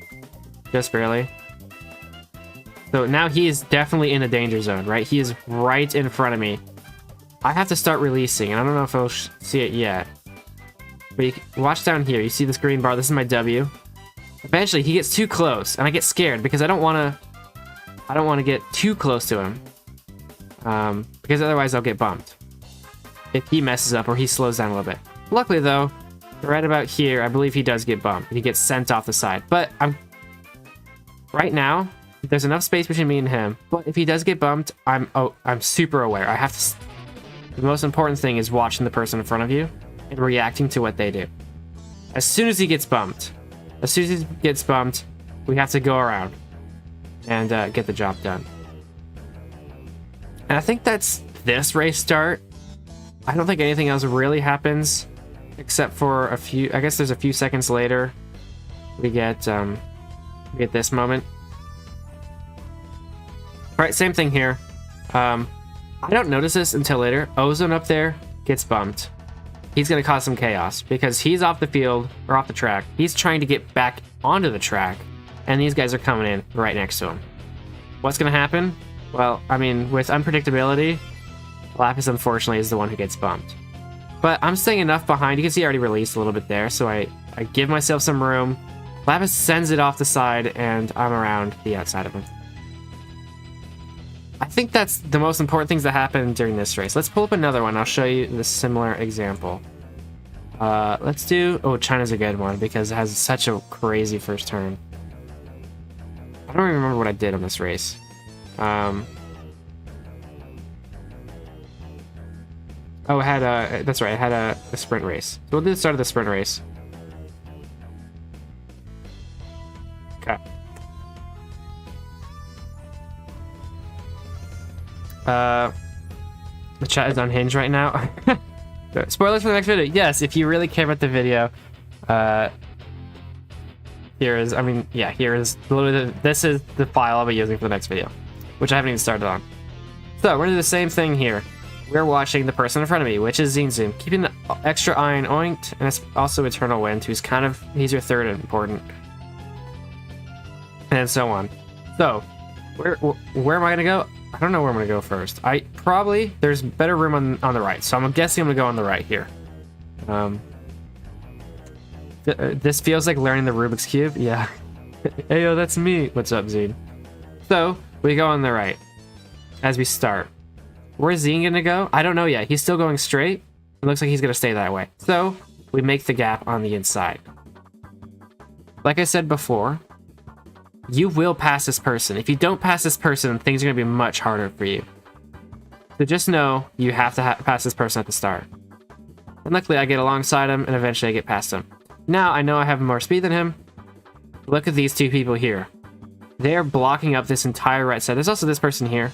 Speaker 1: Just barely. So now he is definitely in the danger zone, right? He is right in front of me. I have to start releasing, and I don't know if I'll see it yet. But you can watch down here. You see this green bar? This is my W. Eventually, he gets too close, and I get scared because I don't want to get too close to him. Because otherwise I'll get bumped. If he messes up or he slows down a little bit. Luckily, though, right about here, I believe he does get bumped. He gets sent off the side. But right now, there's enough space between me and him. But if he does get bumped, I'm super aware. I have to The most important thing is watching the person in front of you and reacting to what they do. As soon as he gets bumped, we have to go around and get the job done. And I think that's this race start. I don't think anything else really happens except for a few. I guess there's a few seconds later we get this moment. All right, same thing here. I don't notice this until later. Ozone up there gets bumped. He's going to cause some chaos because he's off the field or off the track. He's trying to get back onto the track, and these guys are coming in right next to him. What's going to happen? Well, I mean, with unpredictability, Lapis unfortunately is the one who gets bumped. But I'm staying enough behind. You can see I already released a little bit there, so I give myself some room. Lapis sends it off the side, and I'm around the outside of him. I think that's the most important things that happen during this race. Let's pull up another one. I'll show you the similar example. Let's do... Oh, China's a good one because it has such a crazy first turn. I don't even remember what I did on this race. Oh, it had a... That's right, it had a sprint race. So we'll do the start of the sprint race. Okay. The chat is unhinged right now. Spoilers for the next video. Yes, if you really care about the video, here is literally this is the file I'll be using for the next video, which I haven't even started on. So we're gonna do the same thing here. We're watching the person in front of me, which is Zine Zoom, keeping the extra eye on Oinked, and it's also Eternal Wind, who's he's your third important, and so on. So where am I gonna go? I don't know where I'm gonna go first. There's better room on the right, so I'm guessing I'm gonna go on the right here. This feels like learning the Rubik's Cube. Yeah. Hey, yo, that's me. What's up, Zine? So we go on the right as we start. Where's Zine gonna go? I don't know yet. He's still going straight. It looks like he's gonna stay that way. So we make the gap on the inside. Like I said before, you will pass this person. If you don't pass this person, things are going to be much harder for you. So just know you have to pass this person at the start. And luckily I get alongside him and eventually I get past him. Now I know I have more speed than him. Look at these two people here. They're blocking up this entire right side. There's also this person here.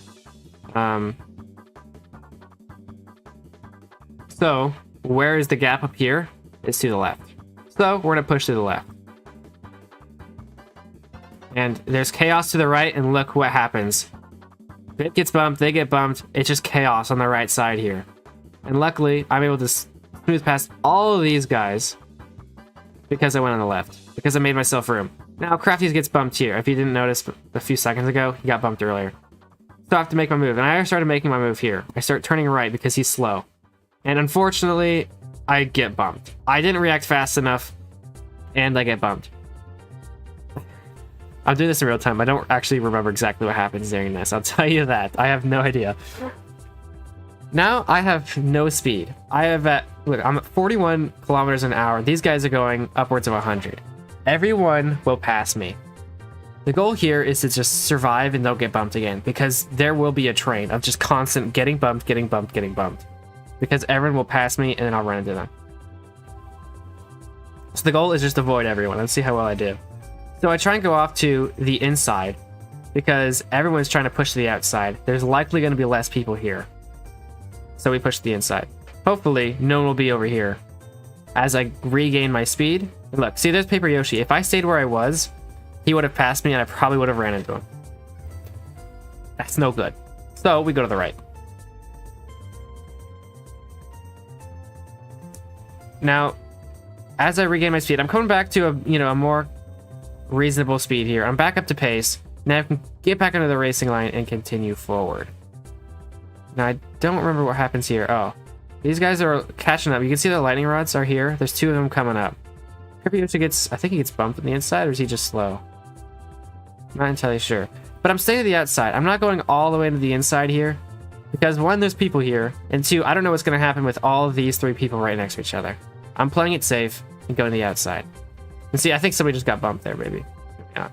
Speaker 1: So where is the gap up here? It's to the left. So we're going to push to the left. And there's chaos to the right, and look what happens. It gets bumped, they get bumped. It's just chaos on the right side here. And luckily, I'm able to smooth past all of these guys because I went on the left, because I made myself room. Now, Crafties gets bumped here. If you didn't notice a few seconds ago, he got bumped earlier. So I have to make my move, and I started making my move here. I start turning right because he's slow. And unfortunately, I get bumped. I didn't react fast enough, and I get bumped. I'm doing this in real time. I don't actually remember exactly what happens during this. I'll tell you that. I have no idea. Now I have no speed. I'm at 41 kilometers an hour. These guys are going upwards of 100. Everyone will pass me. The goal here is to just survive and don't get bumped again, because there will be a train of just constant getting bumped, getting bumped, getting bumped. Because everyone will pass me and then I'll run into them. So the goal is just avoid everyone. Let's see how well I do. So I try and go off to the inside because everyone's trying to push to the outside. There's likely going to be less people here. So we push to the inside. Hopefully, no one will be over here. As I regain my speed, look, see, there's Paper Yoshi. If I stayed where I was, he would have passed me and I probably would have ran into him. That's no good. So we go to the right. Now, as I regain my speed, I'm coming back to a more reasonable speed here. I'm back up to pace. Now I can get back into the racing line and continue forward. Now I don't remember what happens here. Oh, these guys are catching up. You can see the lightning rods are here. There's two of them coming up. I think he gets bumped on the inside, or is he just slow? Not entirely sure. But I'm staying to the outside. I'm not going all the way to the inside here. Because one, there's people here. And two, I don't know what's going to happen with all of these three people right next to each other. I'm playing it safe and going to the outside. And see, I think somebody just got bumped there, maybe. Yeah.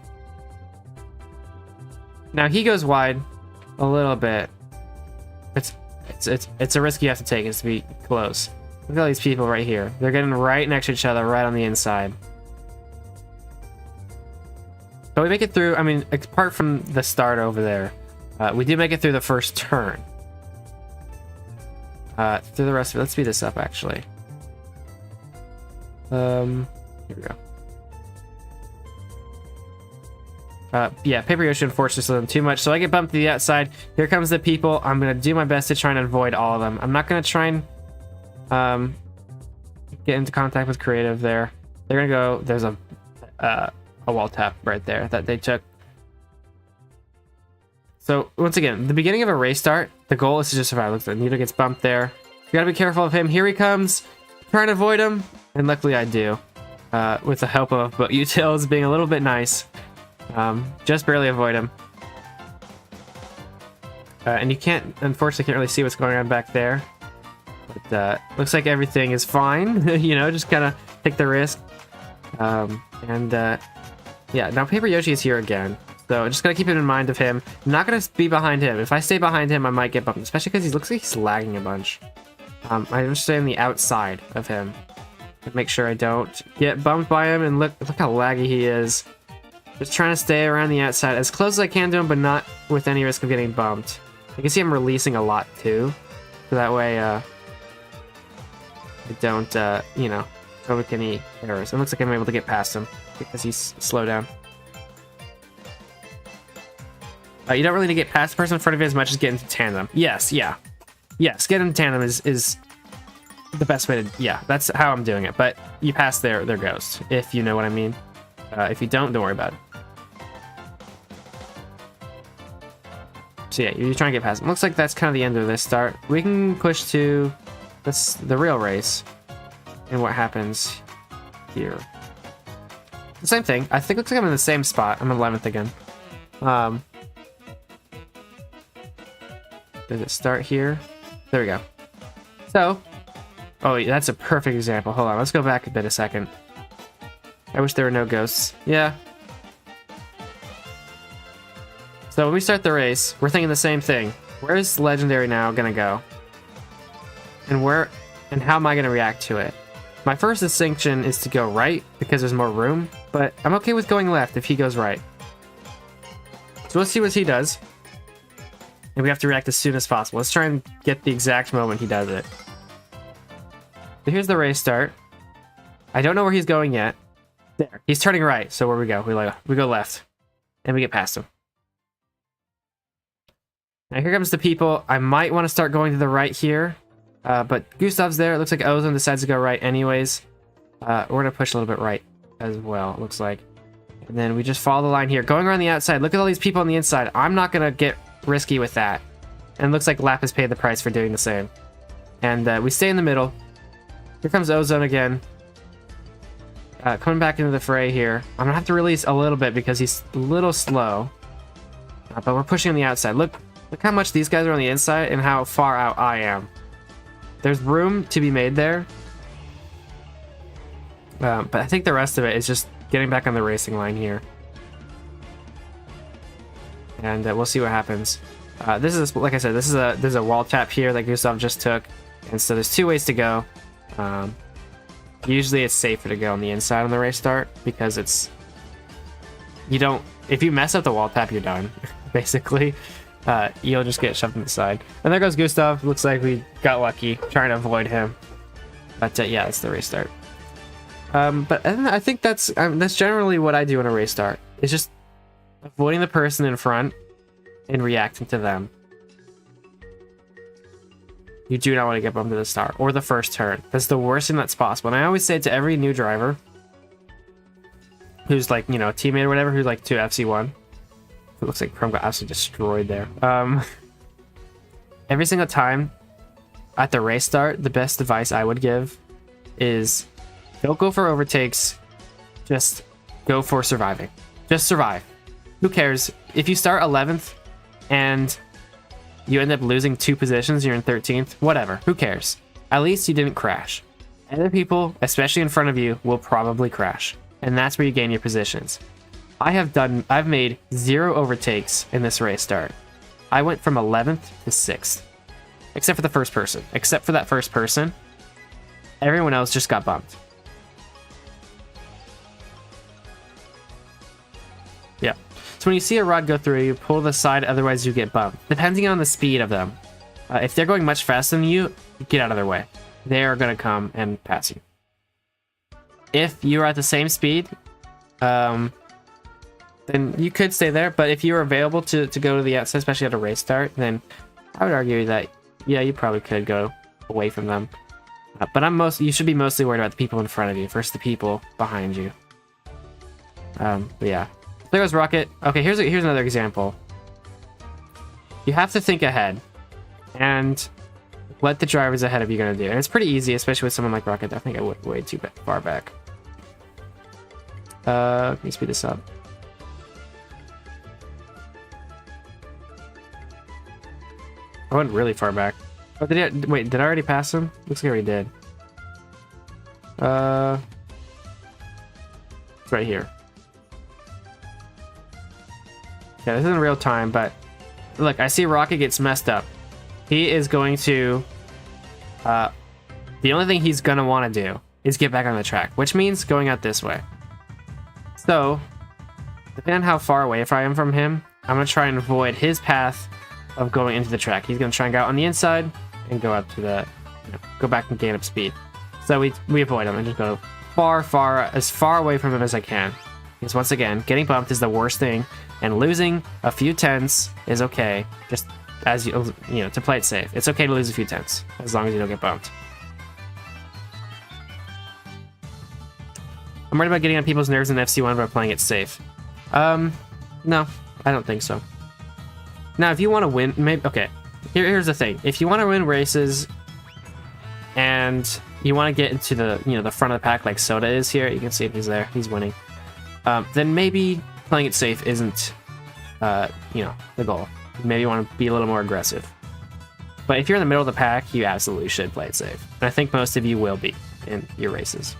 Speaker 1: Now he goes wide a little bit. It's a risk you have to take, is to be close. Look at all these people right here. They're getting right next to each other, right on the inside. But we make it through. I mean, apart from the start over there, we do make it through the first turn. Through the rest of it, let's speed this up actually. Here we go. Yeah, Paper Yoshi unfortunately them too much, so I get bumped to the outside. Here comes the people. I'm gonna do my best to try and avoid all of them. I'm not gonna try and get into contact with creative there. They're gonna go. There's a wall tap right there that they took. So once again, the beginning of a race start, the goal is to just survive. Look, Nito gets bumped there. You gotta be careful of him. Here he comes. Trying to avoid him, and luckily I do, with the help of boat utils being a little bit nice. Just barely avoid him. And you unfortunately can't really see what's going on back there. But looks like everything is fine. You know, just kind of take the risk. Yeah, now Paper Yoshi is here again. So just gotta keep it in mind of him. I'm not gonna be behind him. If I stay behind him, I might get bumped, especially because he looks like he's lagging a bunch. I just stay on the outside of him to make sure I don't get bumped by him. And look how laggy he is. Just trying to stay around the outside as close as I can to him, but not with any risk of getting bumped. You can see I'm releasing a lot too, so that way I don't, you know, provoke any errors. It looks like I'm able to get past him because he's slow down. You don't really need to get past the person in front of you as much as get into tandem. Yes, yeah. Yes, get into tandem is the best way to... Yeah, that's how I'm doing it. But you pass their ghost, if you know what I mean. If you don't worry about it. So yeah, you try and get past them. Looks like that's kind of the end of this start. We can push to the real race. And what happens here. The same thing. I think it looks like I'm in the same spot. I'm 11th again. Does it start here? There we go. So, oh, that's a perfect example. Hold on, let's go back a second. I wish there were no ghosts. Yeah. So when we start the race, we're thinking the same thing. Where's Legendary now gonna go? And how am I gonna react to it? My first distinction is to go right because there's more room, but I'm okay with going left if he goes right. So let's see what he does. And we have to react as soon as possible. Let's try and get the exact moment he does it. So here's the race start. I don't know where he's going yet. There. He's turning right, so where we go? We go left. And we get past him. Now here comes the people. I might want to start going to the right here. But Gustav's there. It looks like Ozone decides to go right anyways. We're going to push a little bit right as well, it looks like. And then we just follow the line here. Going around the outside. Look at all these people on the inside. I'm not going to get risky with that. And it looks like Lap has paid the price for doing the same. And we stay in the middle. Here comes Ozone again. Coming back into the fray here. I'm gonna have to release a little bit because he's a little slow. But we're pushing on the outside. Look how much these guys are on the inside and how far out I am. There's room to be made there. But I think the rest of it is just getting back on the racing line here. And we'll see what happens. This is, like I said, there's a wall tap here that Gustav just took. And so there's two ways to go. Usually it's safer to go on the inside on the race start because it's... If you mess up the wall tap, you're done, basically. You'll just get shoved in the side. And there goes Gustav. Looks like we got lucky trying to avoid him. But yeah, that's the race start. But I think that's generally what I do in a race start. It's just avoiding the person in front and reacting to them. You do not want to get bumped to the start or the first turn. That's the worst thing that's possible. And I always say to every new driver who's like, you know, a teammate or whatever, who's like to FC1. It looks like Chrome got absolutely destroyed there. Every single time at the race start, the best advice I would give is don't go for overtakes. Just go for surviving. Just survive. Who cares? If you start 11th and you end up losing 2 positions, you're in 13th, whatever. Who cares? At least you didn't crash. Other people, especially in front of you, will probably crash. And that's where you gain your positions. I've made 0 overtakes in this race start. I went from 11th to 6th. except for the first person. Except for that first person, everyone else just got bumped. Yeah. So when you see a rod go through, you pull the side, otherwise you get bumped. Depending on the speed of them. If they're going much faster than you, get out of their way. They are going to come and pass you. If you're at the same speed, then you could stay there. But if you're available to go to the outside, especially at a race start, then I would argue that, yeah, you probably could go away from them. But you should be mostly worried about the people in front of you versus the people behind you. But yeah. There goes Rocket. Okay, here's another example. You have to think ahead and what the drivers ahead of you are going to do. And it's pretty easy, especially with someone like Rocket. I think I went way too far back. Let me speed this up. I went really far back. Oh, wait, did I already pass him? Looks like I already did. It's right here. Yeah, this isn't real time, but look, I see Rocket gets messed up. He is going to... the only thing he's going to want to do is get back on the track, which means going out this way. So, depending on how far away I am from him, I'm going to try and avoid his path of going into the track. He's going to try and go out on the inside and go up to the... go back and gain up speed. So we avoid him and just go as far away from him as I can. Because once again, getting bumped is the worst thing, and losing a few tenths is okay. Just as you know, to play it safe. It's okay to lose a few tenths as long as you don't get bumped. I'm worried about getting on people's nerves in FC1 by playing it safe. No, I don't think so. Now, if you want to win, maybe okay. Here's the thing: if you want to win races, and you want to get into the the front of the pack like Soda is here, you can see if he's there, he's winning. Then maybe playing it safe isn't, the goal. Maybe you want to be a little more aggressive. But if you're in the middle of the pack, you absolutely should play it safe. And I think most of you will be in your races.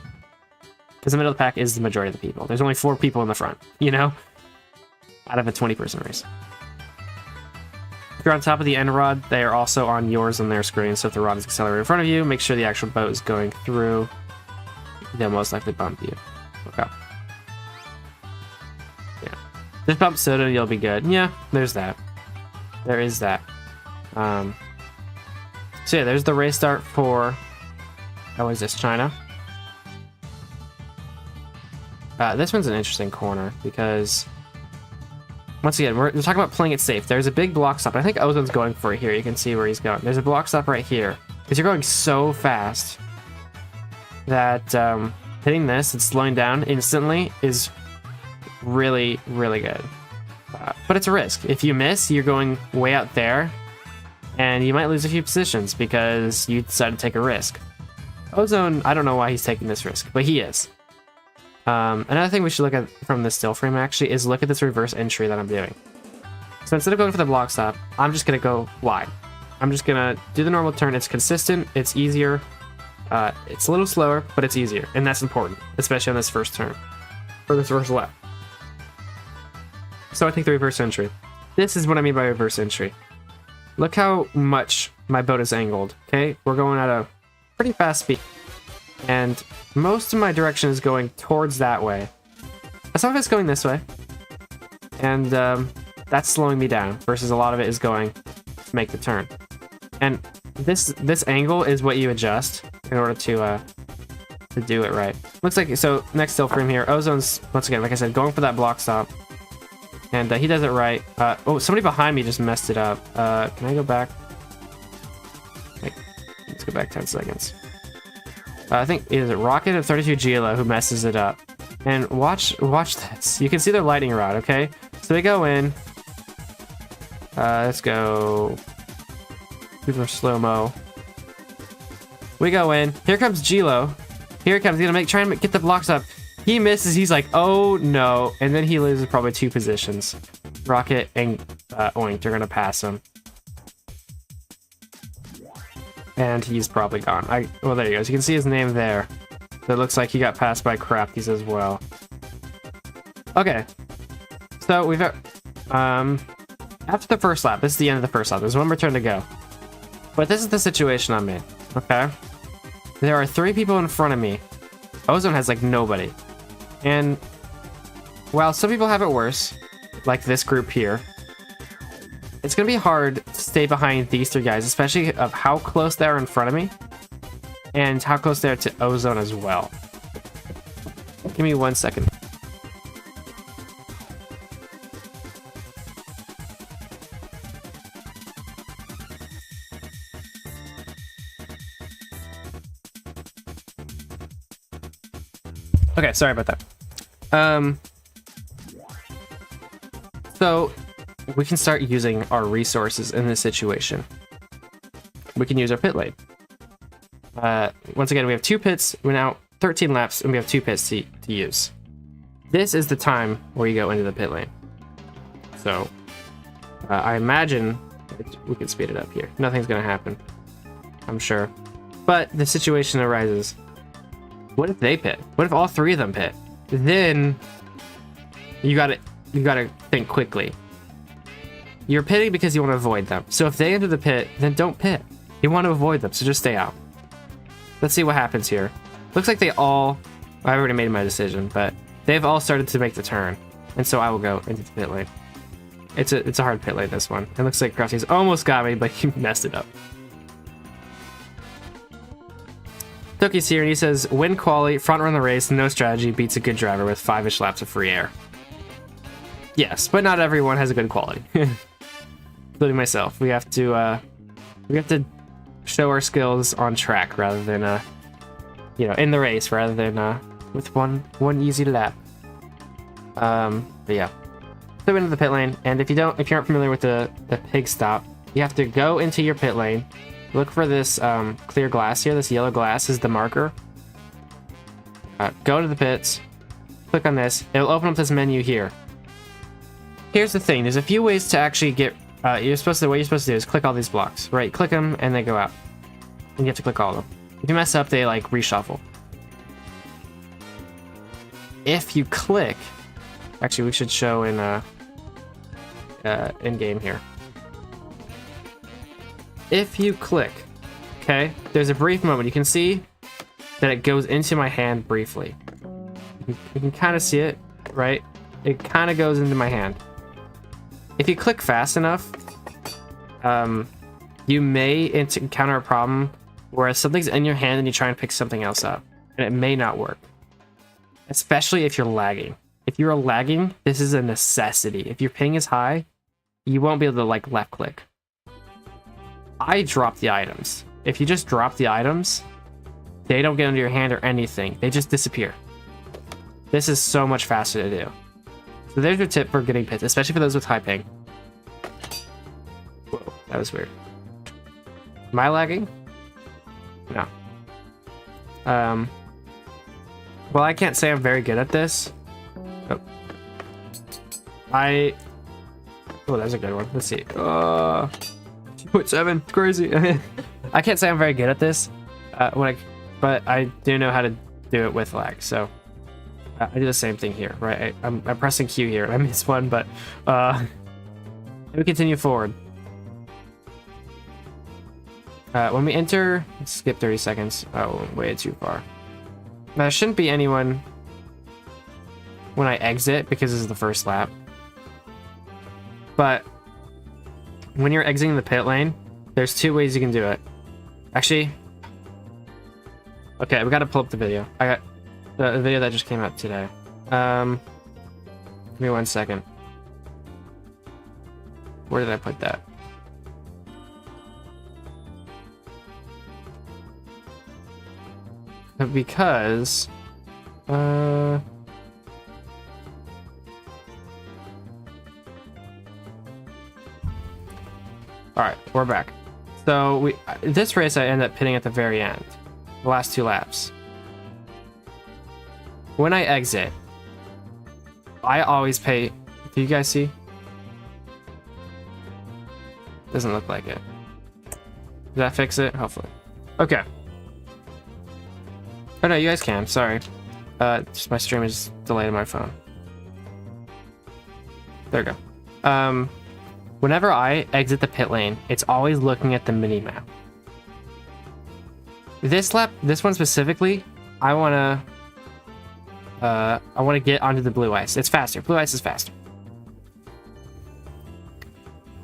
Speaker 1: Because the middle of the pack is the majority of the people. There's only 4 people in the front, out of a 20-person race. If you're on top of the end rod, they are also on yours on their screen. So if the rod is accelerating in front of you, make sure the actual boat is going through. They'll most likely bump you. Okay. Yeah. Just bump Soda, you'll be good. Yeah, there's that. There is that. So yeah, there's the race start for... what is this, China? This one's an interesting corner because... once again, we're talking about playing it safe. There's a big block stop. I think Ozone's going for it here. You can see where he's going. There's a block stop right here. Because you're going so fast that hitting this and slowing down instantly is really, really good. But it's a risk. If you miss, you're going way out there, and you might lose a few positions because you decided to take a risk. Ozone, I don't know why he's taking this risk, but he is. Another thing we should look at from this still frame actually is look at this reverse entry that I'm doing. So instead of going for the block stop, I'm just going to go wide. I'm just going to do the normal turn. It's consistent, it's easier, it's a little slower, but it's easier, and that's important, especially on this first turn, or this first lap. So I take the reverse entry. This is what I mean by reverse entry. Look how much my boat is angled, okay? We're going at a pretty fast speed. And most of my direction is going towards that way. Some of it's going this way. And that's slowing me down, versus a lot of it is going to make the turn. And this angle is what you adjust in order to do it right. Looks like, so next still frame here, Ozone's, once again, like I said, going for that block stop. And he does it right. Oh, somebody behind me just messed it up. Can I go back? Wait, let's go back 10 seconds. I think, is it Rocket or 32 Gila who messes it up? And watch this. You can see their lightning rod, okay? So they go in. Let's go super slow-mo. We go in. Here comes Gilo. Here he comes. He's gonna try and get the blocks up. He misses. He's like, oh no. And then he loses probably 2 positions. Rocket and Oink are going to pass him. And he's probably gone. Well, there he goes. You can see his name there. It looks like he got passed by Crafties as well. Okay. So we've got... after the first lap, this is the end of the first lap. There's one more turn to go. But this is the situation I'm in, okay? There are 3 people in front of me. Ozone has, like, nobody. And while some people have it worse, like this group here, it's gonna be hard to stay behind these 3 guys, especially of how close they are in front of me and how close they are to Ozone as well. Give me 1 second. Okay, sorry about that. So we can start using our resources in this situation. We can use our pit lane. Once again, we have 2 pits. We're now 13 laps, and we have 2 pits to use. This is the time where you go into the pit lane. So I imagine we can speed it up here. Nothing's gonna happen, I'm sure. But the situation arises. What if they pit? What if all 3 of them pit? Then you gotta think quickly. You're pitting because you want to avoid them. So if they enter the pit, then don't pit. You want to avoid them, so just stay out. Let's see what happens here. Looks like they all... I've already made my decision, but they've all started to make the turn. And so I will go into the pit lane. It's a hard pit lane, this one. It looks like Krusty's almost got me, but he messed it up. Tookie's here, and he says, win quali, front run the race, no strategy, beats a good driver with 5-ish laps of free air. Yes, but not everyone has a good quality. Including myself. We have to show our skills on track rather than you know, in the race rather than with one easy lap. But yeah. So into the pit lane, and if you aren't familiar with the pig stop, you have to go into your pit lane. Look for this clear glass here. This yellow glass is the marker. Go to the pits. Click on this. It'll open up this menu here. Here's the thing. There's a few ways to actually get... what you're supposed to do is click all these blocks. Right, click them, and they go out. And you have to click all of them. If you mess up, they, like, reshuffle. If you click... Actually, we should show in game here. If you click, okay, there's a brief moment. You can see that it goes into my hand briefly. You can kind of see it, right? It kind of goes into my hand. If you click fast enough, you may encounter a problem where something's in your hand and you try and pick something else up, and it may not work. Especially if you're lagging. If you're lagging, this is a necessity. If your ping is high, you won't be able to, like, left click. I drop the items. If you just drop the items, they don't get into your hand or anything. They just disappear. This is so much faster to do. So there's your tip for getting pits, especially for those with high ping. Whoa, that was weird. Am I lagging? No. Well, I can't say I'm very good at this. Oh. Oh, that's a good one. Let's see. 2.7. It's crazy. I can't say I'm very good at this, but I do know how to do it with lag. So I do the same thing here, right? I'm pressing Q here, and I missed one, but let me continue forward. When we enter, let's skip 30 seconds. Oh, way too far. There shouldn't be anyone when I exit because this is the first lap. But when you're exiting the pit lane, there's 2 ways you can do it. Actually, okay, we gotta pull up the video. I got the video that just came out today. Give me 1 second. Where did I put that? Because alright, we're back. So this race I ended up pitting at the very end. The last 2 laps. When I exit, I always pay... Do you guys see? Doesn't look like it. Did that fix it? Hopefully. Okay. Oh no, you guys can. Sorry. Just my stream is delayed on my phone. There we go. Whenever I exit the pit lane, it's always looking at the mini-map. this lap, this one specifically, I want to get onto the blue ice. It's faster. Blue ice is faster.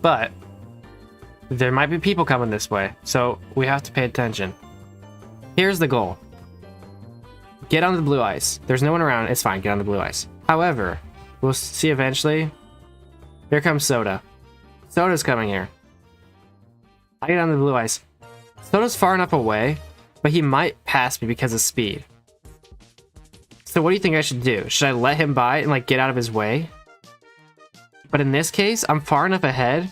Speaker 1: But there might be people coming this way, so we have to pay attention. Here's the goal. Get on the blue ice. There's no one around. It's fine. Get on the blue ice. However, we'll see eventually. Here comes Soda. Soda's coming here. I get on the blue ice. Soda's far enough away, but he might pass me because of speed. So what do you think I should do? Should I let him by and like get out of his way? But in this case, I'm far enough ahead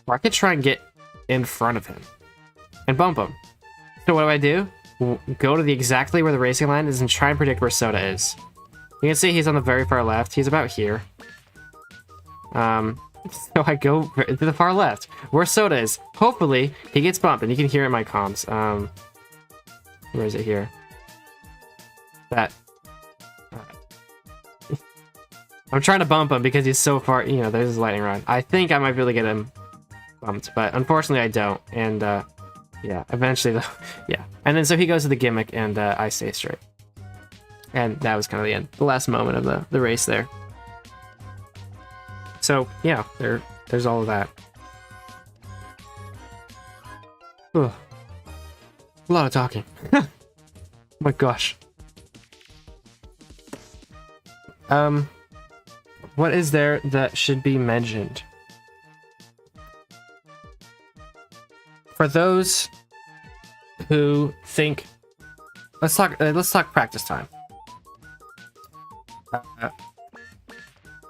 Speaker 1: where I could try and get in front of him and bump him. So what do? Go to exactly where the racing line is and try and predict where Soda is. You can see he's on the very far left. He's about here. So I go to the far left where Soda is. Hopefully he gets bumped, and you can hear it in my comms. Where is it here? That. I'm trying to bump him because he's so far. You know, there's his lightning rod. I think I might be able to get him bumped, but unfortunately I don't. And yeah, eventually yeah. And then so he goes to the gimmick, and I stay straight. And that was kind of the end, the last moment of the race there. So yeah, there's all of that. Ugh. A lot of talking. Oh my gosh. What is there that should be mentioned? For those who think, let's talk practice time.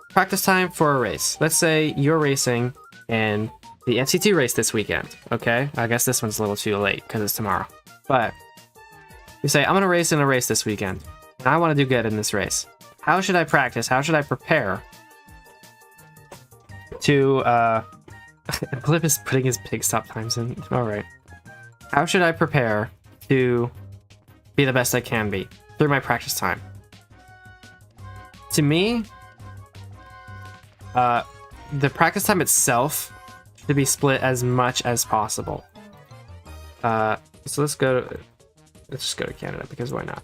Speaker 1: Practice time for a race. Let's say you're racing in the NCT race this weekend. Okay, I guess this one's a little too late because it's tomorrow. But you say, I'm gonna race in a race this weekend, and I want to do good in this race. How should I practice? How should I prepare to Blip is putting his pig stop times in. Alright. How should I prepare to be the best I can be through my practice time? To me, the practice time itself should be split as much as possible. So let's just go to Canada, because why not?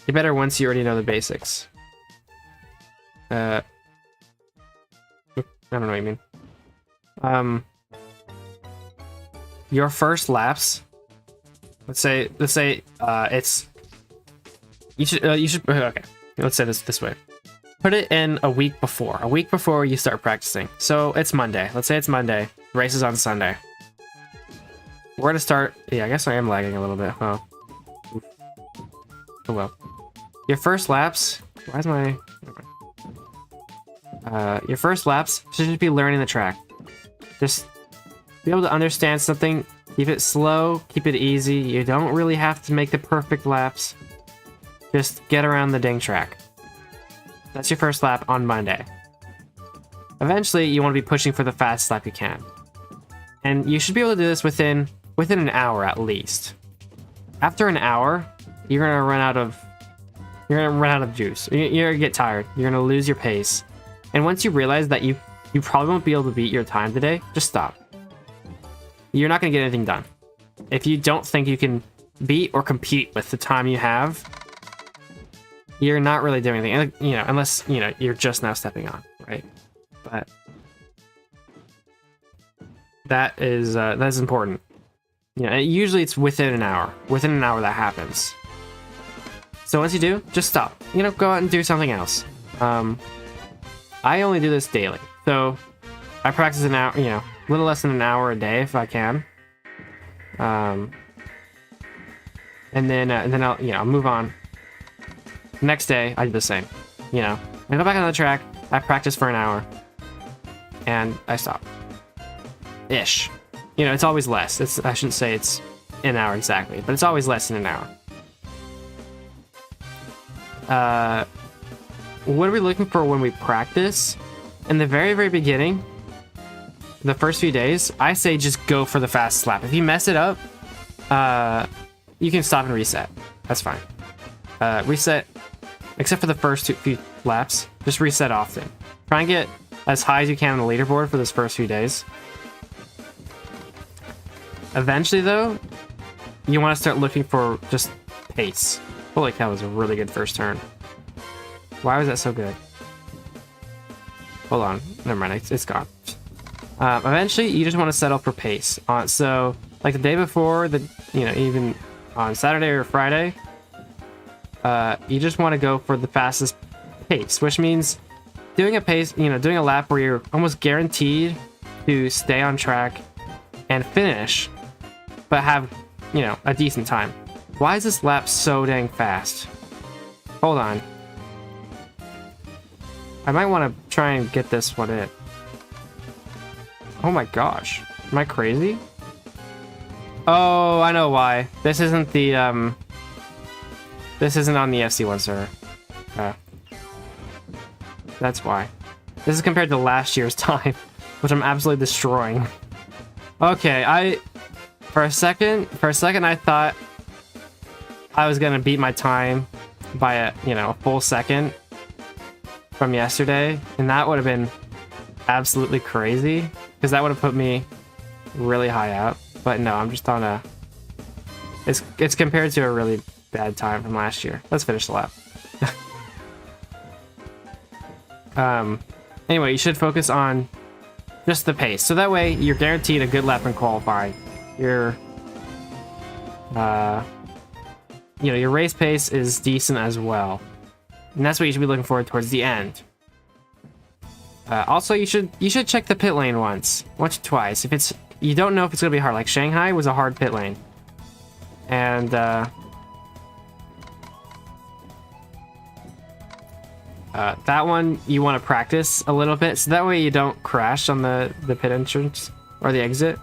Speaker 1: You better once you already know the basics. I don't know what you mean. Your first laps. Let's say it's you should okay. Let's say this way. Put it in a week before you start practicing. So it's Monday. Let's say it's Monday. Race is on Sunday. We're gonna start. Yeah, I guess I am lagging a little bit. Huh? Oh well. Your first laps. Why is my? Your first laps should just be learning the track. Just be able to understand something. Keep it slow. Keep it easy. You don't really have to make the perfect laps. Just get around the dang track. That's your first lap on Monday. Eventually, you want to be pushing for the fastest lap you can. And you should be able to do this within an hour at least. After an hour, you're gonna run out of juice. You're gonna get tired. You're gonna lose your pace. And once you realize that you probably won't be able to beat your time today, just stop. You're not gonna get anything done. If you don't think you can beat or compete with the time you have, you're not really doing anything. You know, unless you're just now stepping on, right? But that is important. Usually it's within an hour. Within an hour that happens. So once you do, just stop. Go out and do something else. I only do this daily, so I practice an hour. A little less than an hour a day if I can. And then I'll move on. Next day I do the same. I go back on the track. I practice for an hour, and I stop. Ish. It's always less. I shouldn't say it's an hour exactly, but it's always less than an hour. What are we looking for when we practice? In the very, very beginning, the first few days, I say just go for the fastest lap. If you mess it up, you can stop and reset. That's fine. Reset, except for the first few laps, just reset often. Try and get as high as you can on the leaderboard for those first few days. Eventually, though, you want to start looking for just pace. Holy cow, that was a really good first turn. Why was that so good? Hold on. Never mind. It's gone. Eventually, you just want to settle for pace. So, like the day before, even on Saturday or Friday, you just want to go for the fastest pace, which means doing a lap where you're almost guaranteed to stay on track and finish, but have, a decent time. Why is this lap so dang fast? Hold on. I might want to try and get this one in. Oh my gosh. Am I crazy? Oh, I know why. This isn't the, this isn't on the FC1 server. That's why. This is compared to last year's time, which I'm absolutely destroying. Okay, for a second I thought I was gonna beat my time by a full second from yesterday, and that would have been absolutely crazy because that would have put me really high up. But no, I'm just on a. It's compared to a really bad time from last year. Let's finish the lap. Anyway, you should focus on just the pace, so that way you're guaranteed a good lap in qualifying. Your your race pace is decent as well, and that's what you should be looking for towards the end. Also, you should check the pit lane once or twice if you don't know if it's gonna be hard. Like Shanghai was a hard pit lane, and that one you want to practice a little bit, so that way you don't crash on the pit entrance or the exit.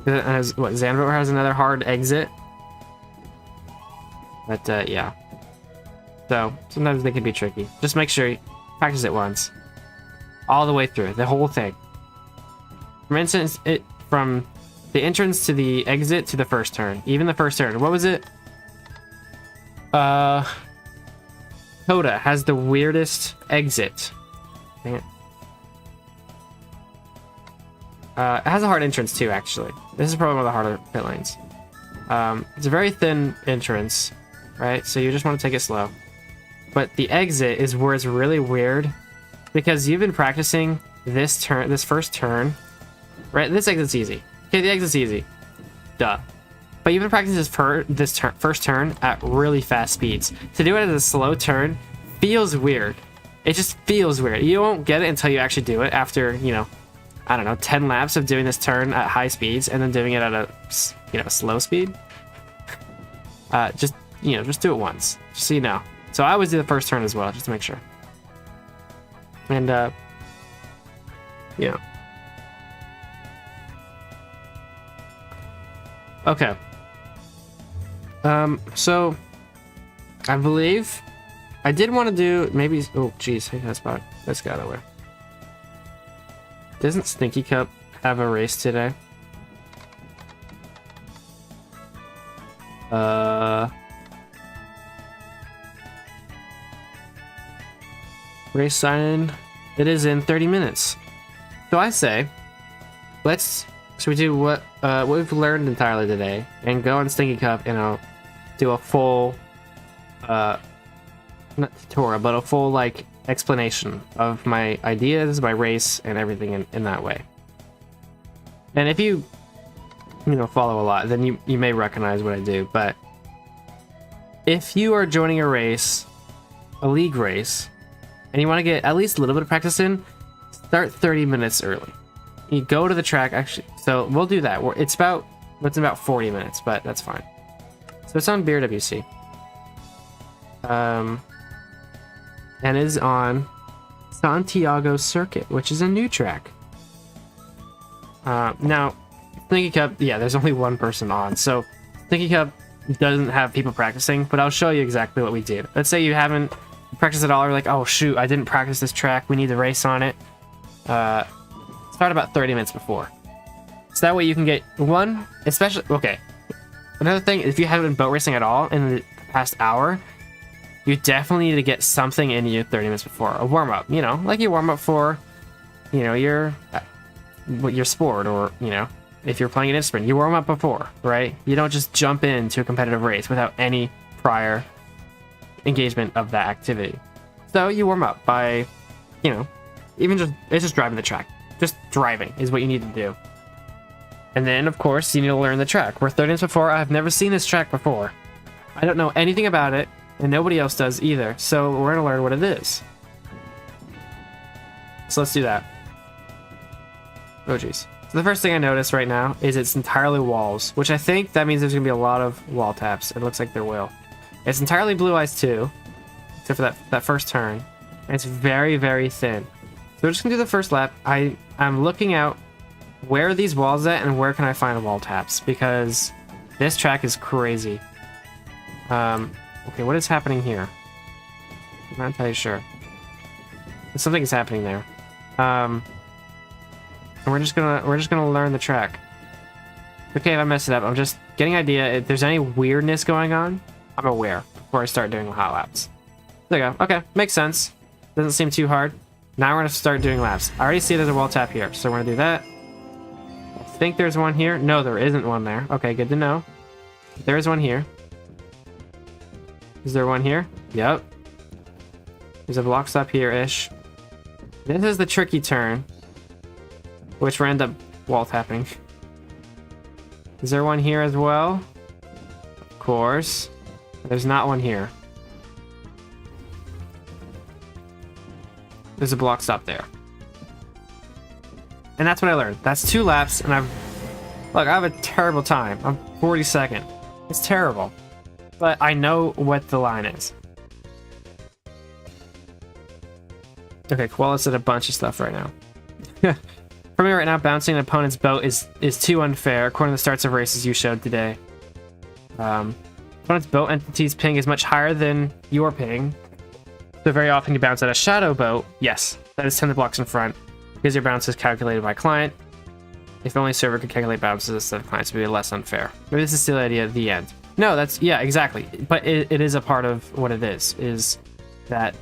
Speaker 1: Zandvoort has another hard exit, but yeah. So sometimes they can be tricky. Just make sure you practice it once, all the way through the whole thing. For instance, from the entrance to the exit to the first turn, even the first turn. What was it? Coda has the weirdest exit. Dang it. It has a hard entrance too, actually. This is probably one of the harder pit lanes. It's a very thin entrance, right? So you just want to take it slow. But the exit is where it's really weird, because you've been practicing this first turn, right? This exit's easy. Okay, the exit's easy. Duh. But you've been practicing this first turn at really fast speeds. To do it as a slow turn feels weird. It just feels weird. You won't get it until you actually do it after, I don't know, 10 laps of doing this turn at high speeds and then doing it at a, slow speed. Just do it once, just so you know. So I always do the first turn as well, just to make sure. And, yeah. Okay. So I believe I did want to do maybe. Oh, geez, hey, that's about. Let's get out of the way. Doesn't Stinky Cup have a race today? Race sign-in. It is in 30 minutes. So I say, should we do what we've learned entirely today and go on Stinky Cup and do a full, not tutorial, but a full explanation of my ideas, my race, and everything in that way. And if you follow a lot, then you may recognize what I do. But if you are joining a race, a league race, and you want to get at least a little bit of practice in, start 30 minutes early. You go to the track, actually. So we'll do that. It's about 40 minutes, but that's fine. So it's on Beer WC. And is on Santiago Circuit, which is a new track. Now, Stinky Cup, yeah, there's only one person on, so Stinky Cup doesn't have people practicing, but I'll show you exactly what we did. Let's say you haven't practiced at all, or oh shoot, I didn't practice this track, we need to race on it. Start about 30 minutes before. So that way you can get one, especially, okay. Another thing, if you haven't been boat racing at all in the past hour, you definitely need to get something in you 30 minutes before. A warm-up, like you warm up for, your sport, or, if you're playing an sprint, you warm up before, right? You don't just jump into a competitive race without any prior engagement of that activity. So you warm up by, you know, it's just driving the track. Just driving is what you need to do. And then, of course, you need to learn the track. We're 30 minutes before. I've never seen this track before. I don't know anything about it, and nobody else does either. So we're going to learn what it is. So let's do that. Oh, geez. So the first thing I notice right now is it's entirely walls, which I think that means there's going to be a lot of wall taps. It looks like there will. It's entirely blue ice too, except for that first turn. And it's very, very thin. So we're just going to do the first lap. I'm looking out where are these walls at and where can I find wall taps, because this track is crazy. Okay, what is happening here? I'm not entirely sure. Something is happening there. And we're just gonna learn the track. Okay, if I mess it up, I'm just getting an idea. If there's any weirdness going on, I'm aware before I start doing hot laps. There you go. Okay, makes sense. Doesn't seem too hard. Now we're gonna start doing laps. I already see there's a wall tap here, so we're gonna do that. I think there's one here. No, there isn't one there. Okay, good to know. There is one here. Is there one here? Yep. There's a block stop here-ish. This is the tricky turn, which will end up wall tapping. Is there one here as well? Of course. There's not one here. There's a block stop there. And that's what I learned. That's 2 laps, and I have a terrible time. I'm 42nd. It's terrible. But I know what the line is. Okay, Koala's did a bunch of stuff right now. For me right now, bouncing an opponent's boat is too unfair, according to the starts of races you showed today. Opponent's boat entity's ping is much higher than your ping. So very often you bounce at a shadow boat. Yes, that is 10 blocks in front, because your bounce is calculated by client. If only server could calculate bounces instead of clients, it would be less unfair. Maybe this is still the idea at the end. No, that's, yeah, exactly. But it is a part of what it is that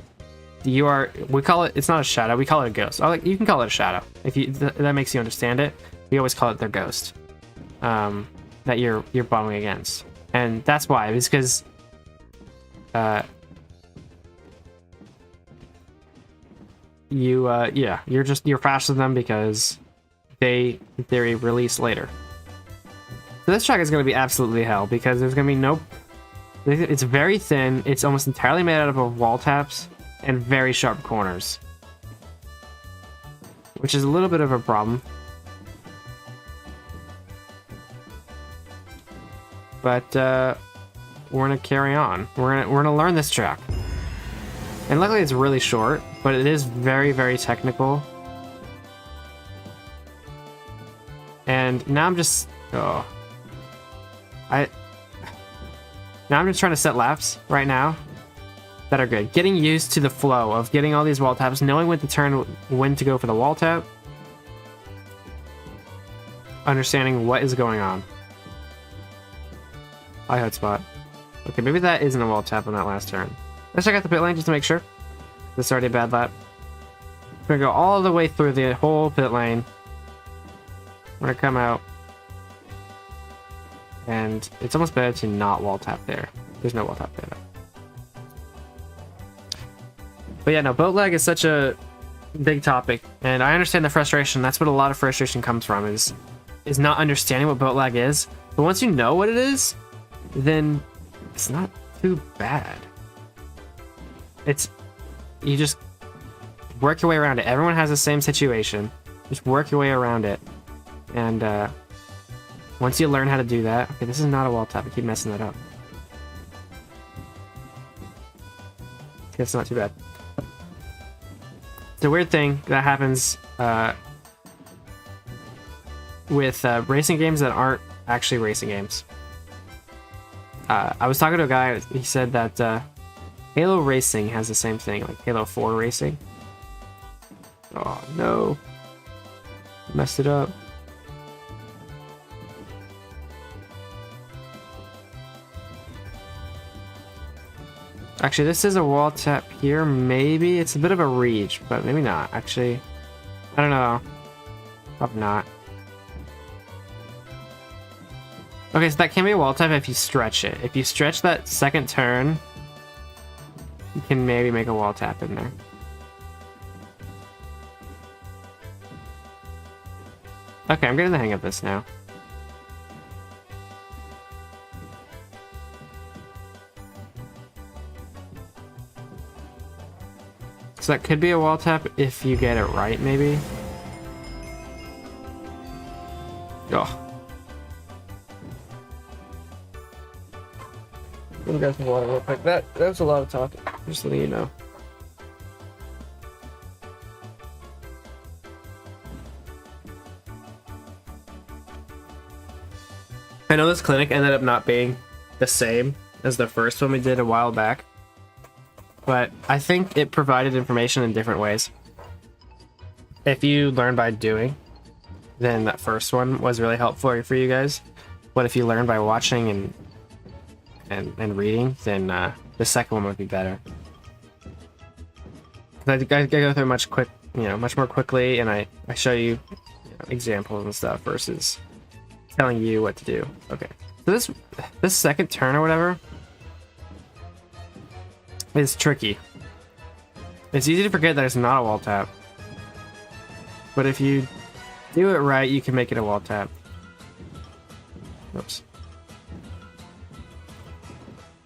Speaker 1: you are, we call it, it's not a shadow, we call it a ghost. You can call it a shadow if you that makes you understand it. We always call it their ghost that you're bombing against, and that's why. It's because you're faster than them because they in theory release later. So this track is going to be absolutely hell because there's going to be no, it's very thin, it's almost entirely made out of wall taps and very sharp corners, which is a little bit of a problem. But we're gonna carry on. We're gonna learn this track, and luckily it's really short, but it is very, very technical. And now I'm just now I'm just trying to set laps right now that are good. Getting used to the flow of getting all these wall taps, knowing when to turn, when to go for the wall tap, understanding what is going on. High HUD spot. Okay, maybe that isn't a wall tap on that last turn. Let's check out the pit lane just to make sure. This is already a bad lap. We're gonna go all the way through the whole pit lane. We're gonna come out. And it's almost better to not wall tap there. There's no wall tap there though. But yeah, no, boat lag is such a big topic, and I understand the frustration. That's what a lot of frustration comes from, is not understanding what boat lag is. But once you know what it is, then it's not too bad. You just work your way around it. Everyone has the same situation. Just work your way around it. And once you learn how to do that, okay, this is not a wall tap. I keep messing that up. Okay, it's not too bad. It's a weird thing that happens with racing games that aren't actually racing games. I was talking to a guy, he said that Halo Racing has the same thing, like Halo 4 Racing. Oh no. Messed it up. Actually, this is a wall tap here. Maybe it's a bit of a reach, but maybe not. Actually, I don't know. Probably not. Okay, so that can be a wall tap if you stretch it. If you stretch that second turn, you can maybe make a wall tap in there. Okay, I'm getting the hang of this now. So that could be a wall tap if you get it right, maybe. Oh. Let me grab some water real quick. That was a lot of talking. Just letting you know. I know this clinic ended up not being the same as the first one we did a while back, but I think it provided information in different ways. If you learn by doing, then that first one was really helpful for you guys. But if you learn by watching and reading, then the second one would be better. I go through much more quickly, and I show you, examples and stuff versus telling you what to do. Okay, so this second turn or whatever is tricky. It's easy to forget that it's not a wall tap, but if you do it right, you can make it a wall tap. Oops.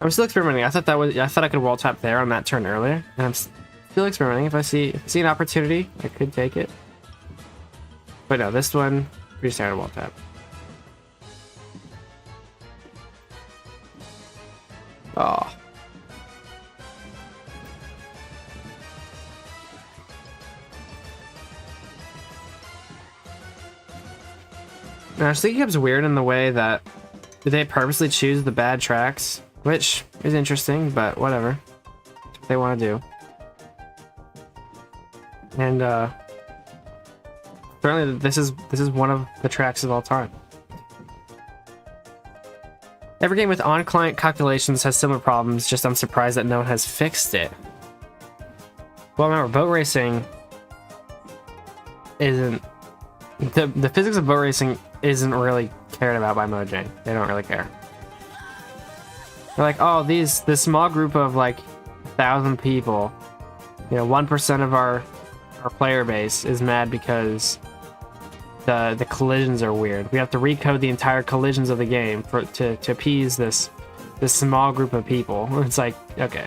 Speaker 1: I'm still experimenting. I thought I could wall tap there on that turn earlier, and I'm still experimenting. If I see an opportunity, I could take it. But no, this one, pretty standard wall tap. Oh. Now, I just think it becomes weird in the way that they purposely choose the bad tracks, which is interesting, but whatever. That's what they want to do. And certainly this is one of the tracks of all time. Every game with on-client calculations has similar problems, just I'm surprised that no one has fixed it. Well, remember, boat racing isn't... The physics of boat racing isn't really cared about by Mojang. They don't really care. They're like, oh, this small group of like 1,000 people, 1% of our player base is mad because the collisions are weird. We have to recode the entire collisions of the game to appease this small group of people. It's like, okay.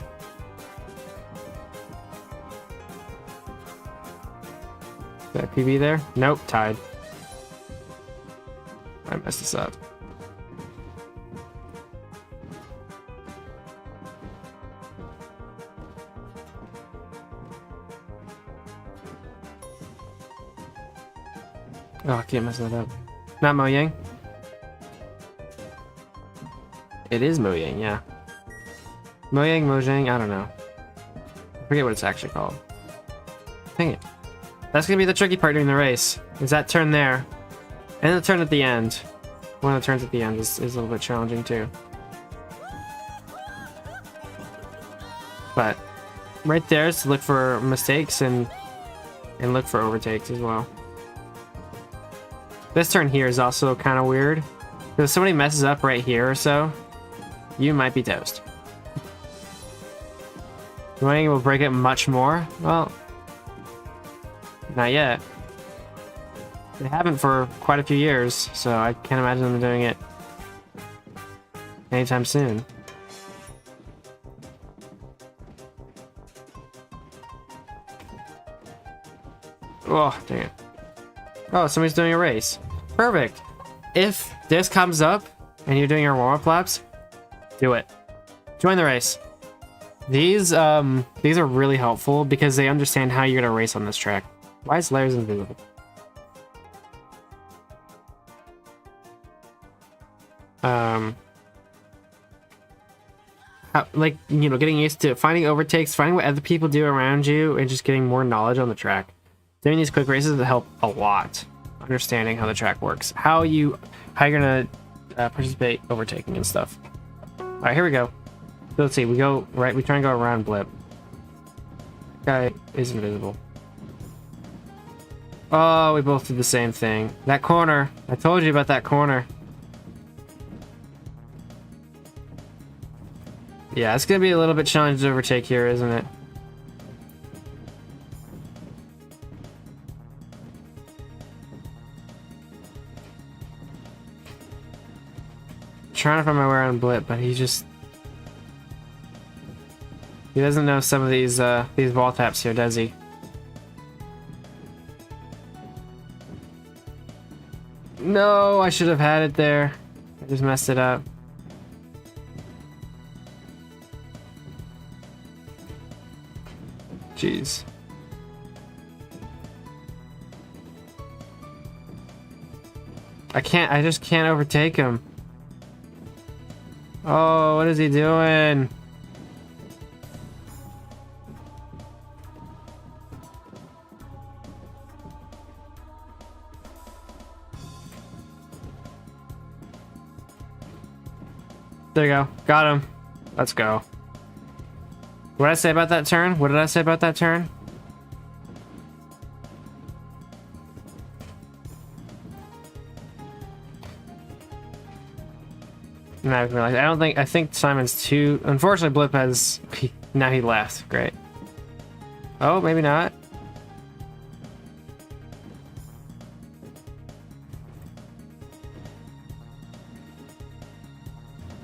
Speaker 1: Is that PB there? Nope, tied. I messed this up. Oh, I can't mess that up. Not Mojang? It is Mojang, yeah. Mojang, I don't know. I forget what it's actually called. Dang it. That's gonna be the tricky part during the race. Is that turn there. And the turn at the end. One of the turns at the end is a little bit challenging too. But right there is to look for mistakes and look for overtakes as well. This turn here is also kind of weird. If somebody messes up right here or so, you might be toast. You think it will break it much more? Well, not yet. They haven't for quite a few years, so I can't imagine them doing it anytime soon. Oh, dang it. Oh, somebody's doing a race. Perfect. If this comes up and you're doing your warm-up laps, do it. Join the race. These are really helpful because they understand how you're gonna race on this track. Why is layers invisible? Getting used to finding overtakes, finding what other people do around you, and just getting more knowledge on the track. Doing these quick races will help a lot. Understanding how the track works, how you're gonna participate overtaking and stuff. All right, here we go. So let's see. We go right. We try and go around blip. Guy is invisible. Oh, we both did the same thing. That corner. I told you about that corner. Yeah, it's gonna be a little bit challenging to overtake here, isn't it? Trying to find my way around Blip, but he doesn't know some of these wall taps here, does he? No, I should have had it there. I just messed it up. Jeez. I just can't overtake him. Oh, what is he doing? There you go. Got him. Let's go. What did I say about that turn? What did I say about that turn? Now I realize. I think Simon's too. Unfortunately, Blip has. Now he left. Great. Oh, maybe not.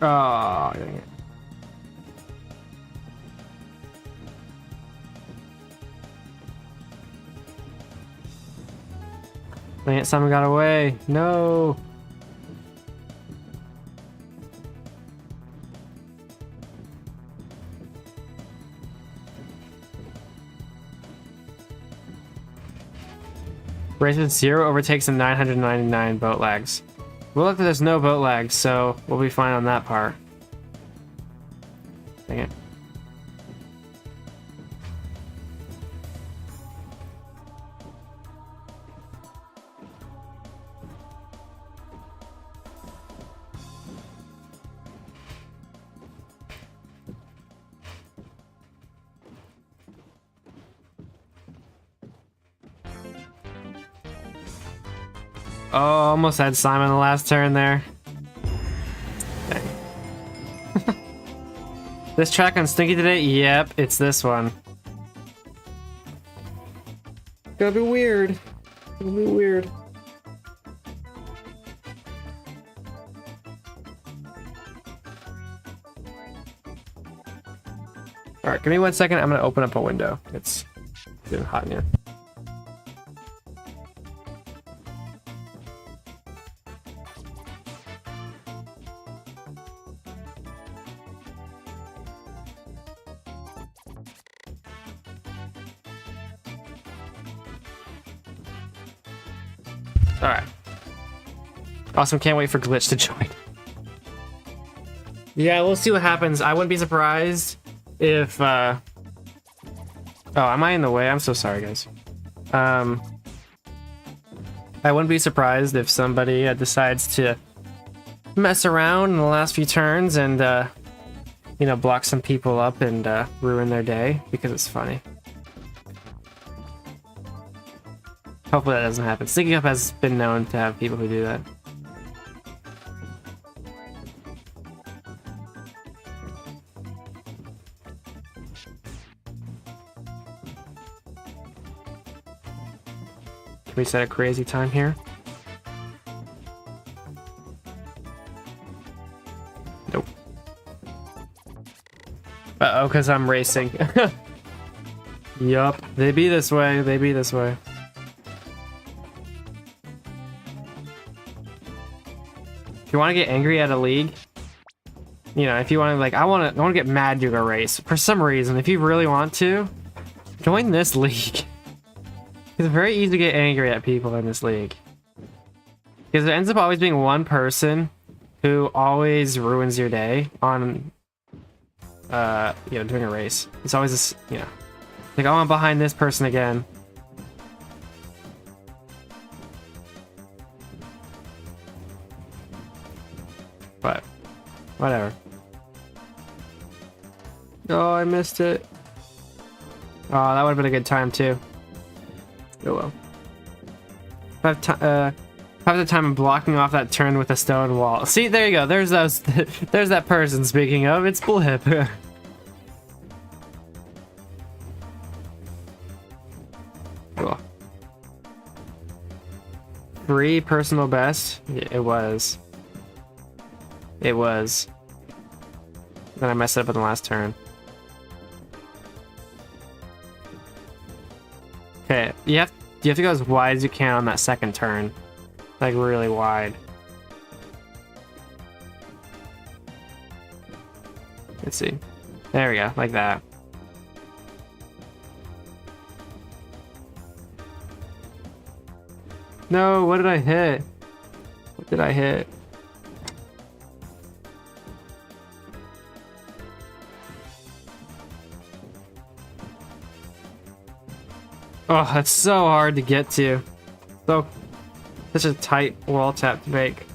Speaker 1: Oh, dang it. Dang it, Simon got away. No. Races 0 overtakes and 999 boat lags. Well, look, there's no boat lag, so we'll be fine on that part. Dang it. Oh, almost had Simon the last turn there. Dang. This track on Stinky today? Yep, it's this one. Gonna be weird. Gonna be weird. Alright, give me 1 second. I'm gonna open up a window. It's getting hot in here. Alright. Awesome, can't wait for Glitch to join. Yeah, we'll see what happens. I wouldn't be surprised if, Oh, am I in the way? I'm so sorry, guys. I wouldn't be surprised if somebody decides to mess around in the last few turns and, you know, block some people up and ruin their day because it's funny. Hopefully that doesn't happen. Sneaking up has been known to have people who do that. Can we set a crazy time here? Nope. Uh-oh, because I'm racing. Yup. They be this way. They be this way. If you want to get angry at a league, you know, if you want to, like, I want to get mad during a race for some reason. If you really want to, join this league. It's very easy to get angry at people in this league because there ends up always being one person who always ruins your day on, you know, doing a race. It's always this, you know, like, oh, I'm behind this person again. But whatever. Oh, I missed it. Oh, that would have been a good time too. Oh well. Have the time of blocking off that turn with a stone wall. See, there you go. There's those. There's that person. Speaking of, it's Blip. 3 personal best? Yeah, it was. It was. Then I messed it up in the last turn. Okay, you have to go as wide as you can on that second turn. Like really wide. Let's see. There we go, like that. No, what did I hit? What did I hit? Oh, that's so hard to get to. Such a tight wall tap to make.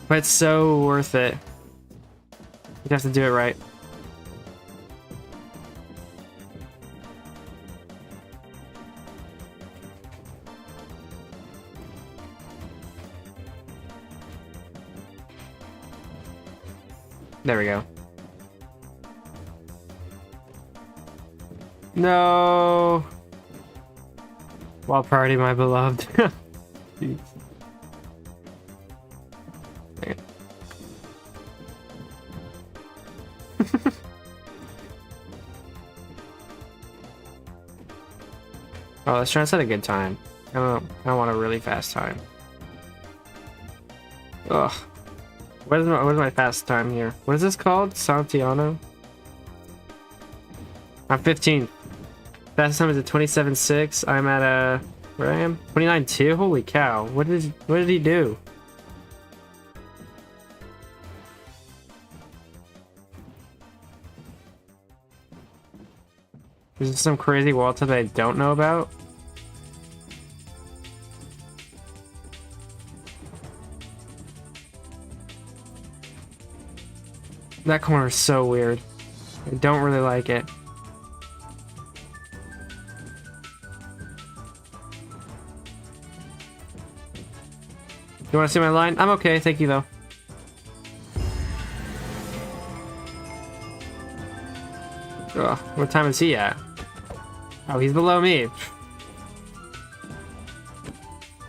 Speaker 1: But it's so worth it. You have to do it right. There we go. No. Wild party, my beloved. Jeez. Oh, let's try and set a good time. I don't want a really fast time. Ugh. What is my fast time here? What is this called? Santiano? I'm 15th. Fastest time is at 27.6. I'm at where I am? 29.2. Holy cow! What did he do? Is this some crazy wall tip that I don't know about? That corner is so weird. I don't really like it. You want to see my line? I'm okay, thank you though. Ugh, what time is he at? Oh, he's below me.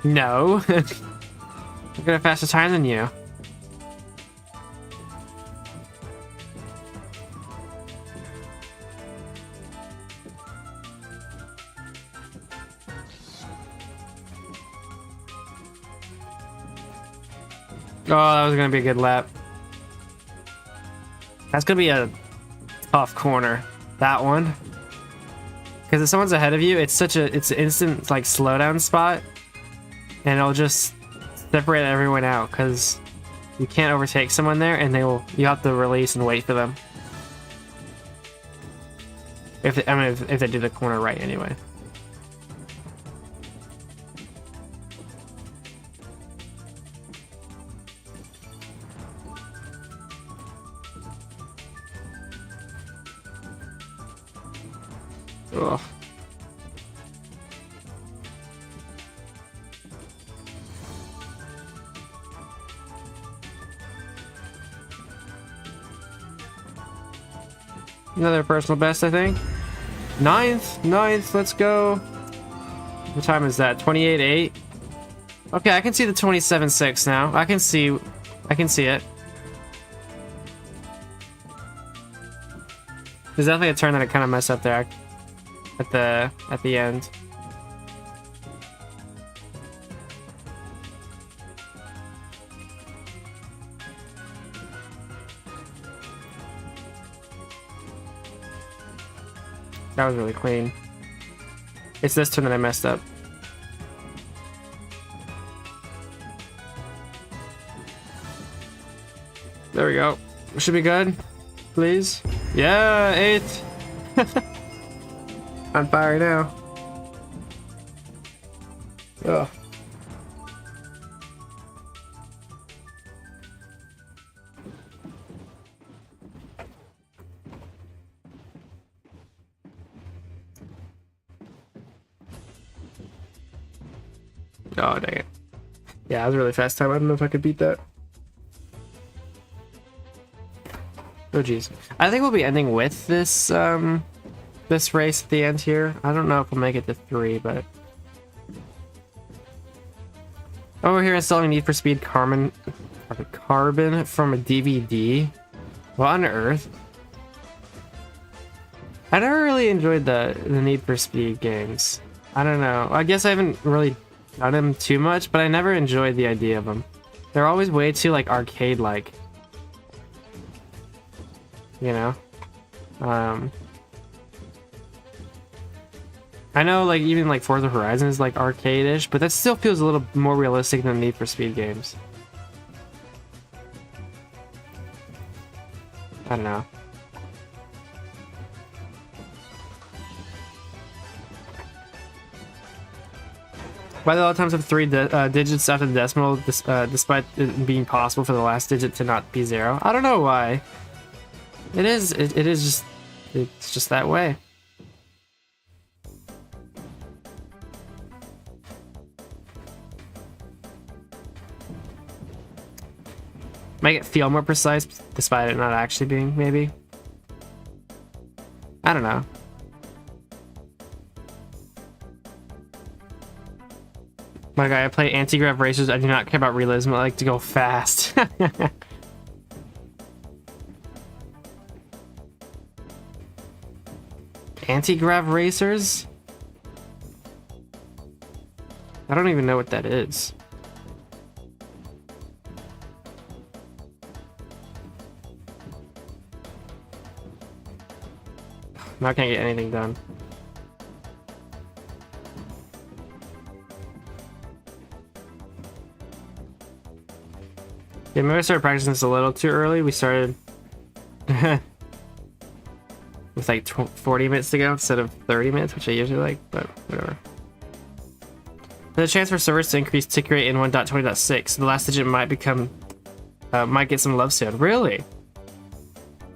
Speaker 1: No. I've got a faster time than you. Oh, that was gonna be a good lap. That's gonna be a tough corner. That one. Because if someone's ahead of you, it's an instant like slowdown spot. And it'll just separate everyone out because you can't overtake someone there and you have to release and wait for them. If they do the corner right anyway. Ugh. Another personal best, I think. Ninth, let's go. What time is that? 28.8. Okay, I can see the 27.6 now. I can see it. There's definitely a turn that I kind of messed up there at the end. That was really clean. It's this turn that I messed up. There we go. Should be good. Please. Yeah, 8th. On fire now. Ugh. Oh, dang it. Yeah, that was a really fast time. I don't know if I could beat that. Oh, geez. I think we'll be ending with this, this race at the end here. I don't know if we'll make it to 3, but... Over here installing Need for Speed Carbon from a DVD. What on earth? I never really enjoyed the Need for Speed games. I don't know. I guess I haven't really done them too much, but I never enjoyed the idea of them. They're always way too like arcade-like. You know? I know like even like Forza Horizon is like arcade-ish, but that still feels a little more realistic than Need for Speed games. I don't know. By the lot of times have 3 digits after the decimal, despite it being possible for the last digit to not be 0. I don't know why. It is just, it's just that way. Make it feel more precise, despite it not actually being, maybe. I don't know. My guy, I play anti-grav racers. I do not care about realism. I like to go fast. Anti-grav racers? I don't even know what that is. I'm not gonna get anything done. Yeah, maybe I started practicing this a little too early. We started with like 40 minutes to go instead of 30 minutes, which I usually like, but whatever. There's a chance for servers to increase tick rate in 1.20.6. The last digit might become, might get some love soon. Really?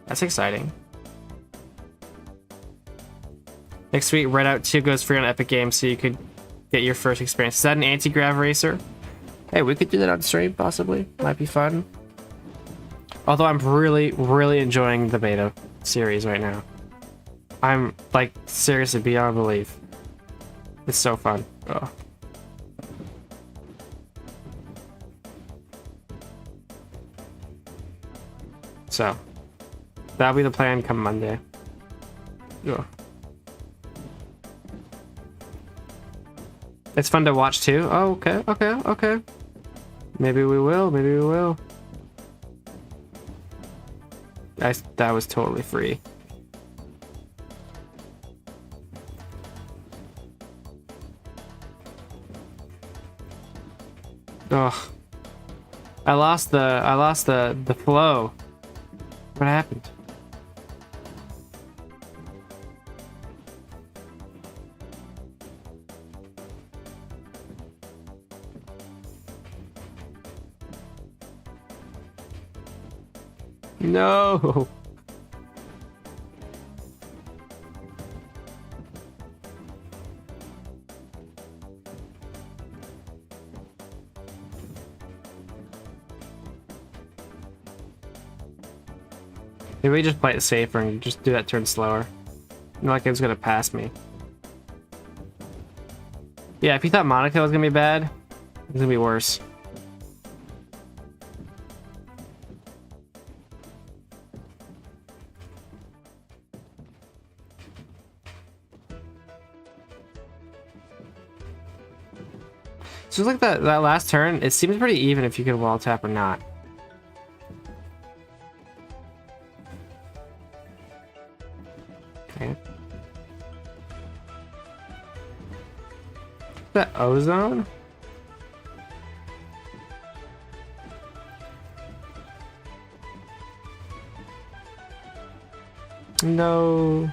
Speaker 1: That's exciting. Next week, Redout 2 goes free on Epic Games, so you could get your first experience. Is that an anti-grav racer? Hey, we could do that on stream, possibly. Might be fun. Although I'm really, really enjoying the beta series right now. I'm, like, seriously beyond belief. It's so fun. Oh. So, that'll be the plan come Monday. Ugh. It's fun to watch too. Oh, okay, okay, okay. Maybe we will, maybe we will. That was totally free. Ugh. I lost the flow. What happened? No. Maybe we just play it safer and just do that turn slower. Not like it was gonna pass me. Yeah, if you thought Monaco was gonna be bad, it's gonna be worse. So it's like that last turn, it seems pretty even if you could wall tap or not. Okay. Is that ozone? No.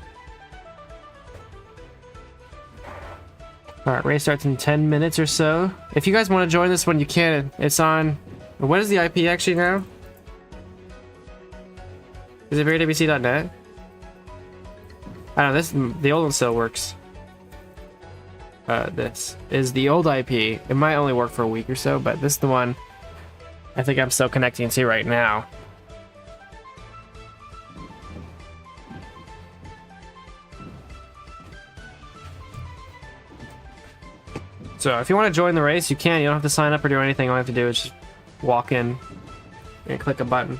Speaker 1: Alright, race starts in 10 minutes or so. If you guys want to join this one, you can. It's on... What is the IP actually now? Is it veryWC.net? I don't know, the old one still works. This is the old IP. It might only work for a week or so, but this is the one I think I'm still connecting to right now. So if you want to join the race, you can. You don't have to sign up or do anything. All you have to do is just walk in and click a button.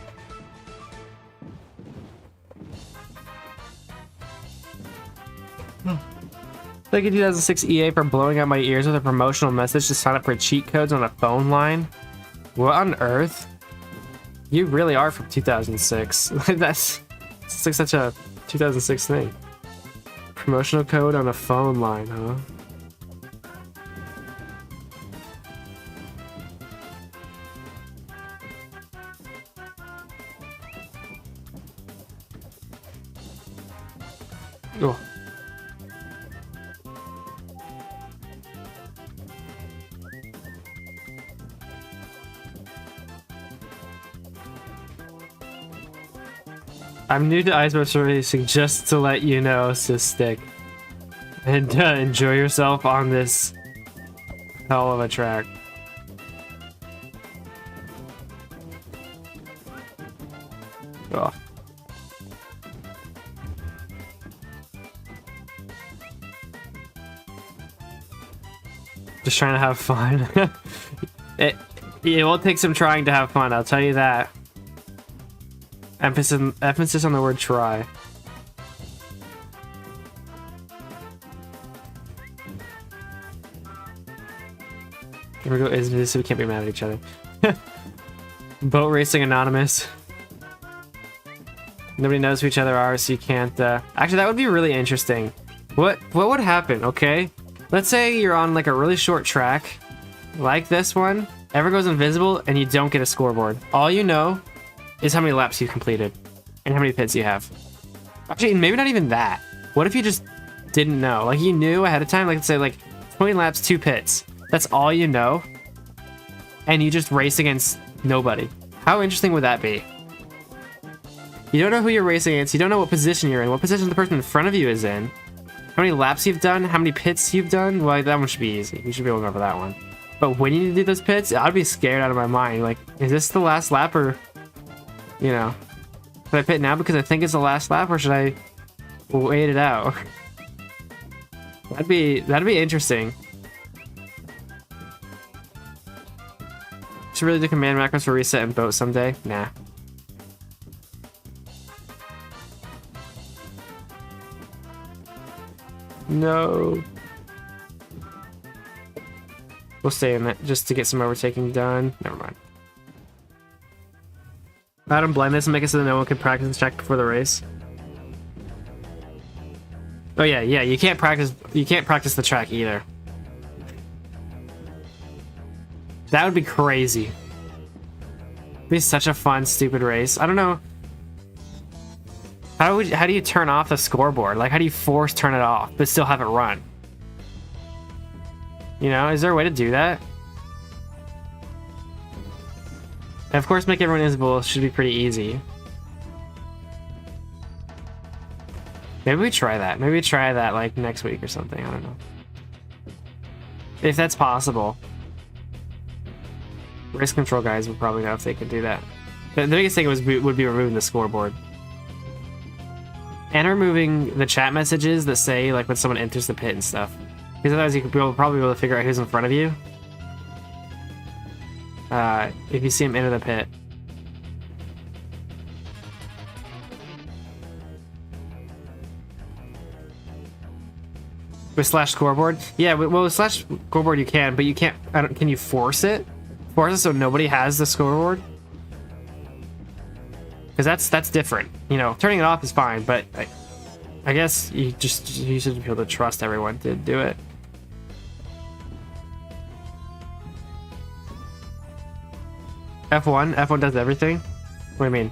Speaker 1: Thank you 2006 EA for blowing out my ears with a promotional message to sign up for cheat codes on a phone line. What on earth? You really are from 2006. That's like such a 2006 thing. Promotional code on a phone line, huh? Oh. I'm new to ice racing, just to let you know, says Stick. And enjoy yourself on this hell of a track. Oh. Just trying to have fun. it will take some trying to have fun, I'll tell you that. Emphasis on the word try. Here we go, isn't this so we can't be mad at each other. Boat Racing Anonymous. Nobody knows who each other are, so you can't actually that would be really interesting. What would happen, okay? Let's say you're on like a really short track, like this one, everyone goes invisible and you don't get a scoreboard. All you know is how many laps you've completed and how many pits you have. Actually, maybe not even that. What if you just didn't know? Like you knew ahead of time, like let's say like 20 laps, 2 pits. That's all you know. And you just race against nobody. How interesting would that be? You don't know who you're racing against, you don't know what position you're in, what position the person in front of you is in, how many laps you've done, how many pits you've done. Well, that one should be easy. You should be able to go for that one. But when you need to do those pits, I'd be scared out of my mind. Like, is this the last lap or, you know, should I pit now because I think it's the last lap or should I wait it out? That'd be interesting. Should really do command macros for reset and boat someday? Nah. No. We'll stay in that just to get some overtaking done. Never mind. Add blindness and make it so that no one can practice the track before the race. Oh yeah, you can't practice the track either. That would be crazy. It'd be such a fun, stupid race. I don't know. How do you turn off the scoreboard? Like, how do you force turn it off, but still have it run? You know, is there a way to do that? And of course, make everyone invisible should be pretty easy. Maybe we try that. Maybe we try that, like, next week or something. I don't know. If that's possible. Race control guys would probably know if they could do that. The biggest thing would be removing the scoreboard. And removing the chat messages that say, like, when someone enters the pit and stuff. Because otherwise you could probably be able to figure out who's in front of you. If you see him enter the pit. With slash scoreboard? Yeah, well, with slash scoreboard you can, but you can't... can you force it? Force it so nobody has the scoreboard? Because that's different. You know, turning it off is fine, but I guess you should be able to trust everyone to do it. F1 does everything? What do you mean?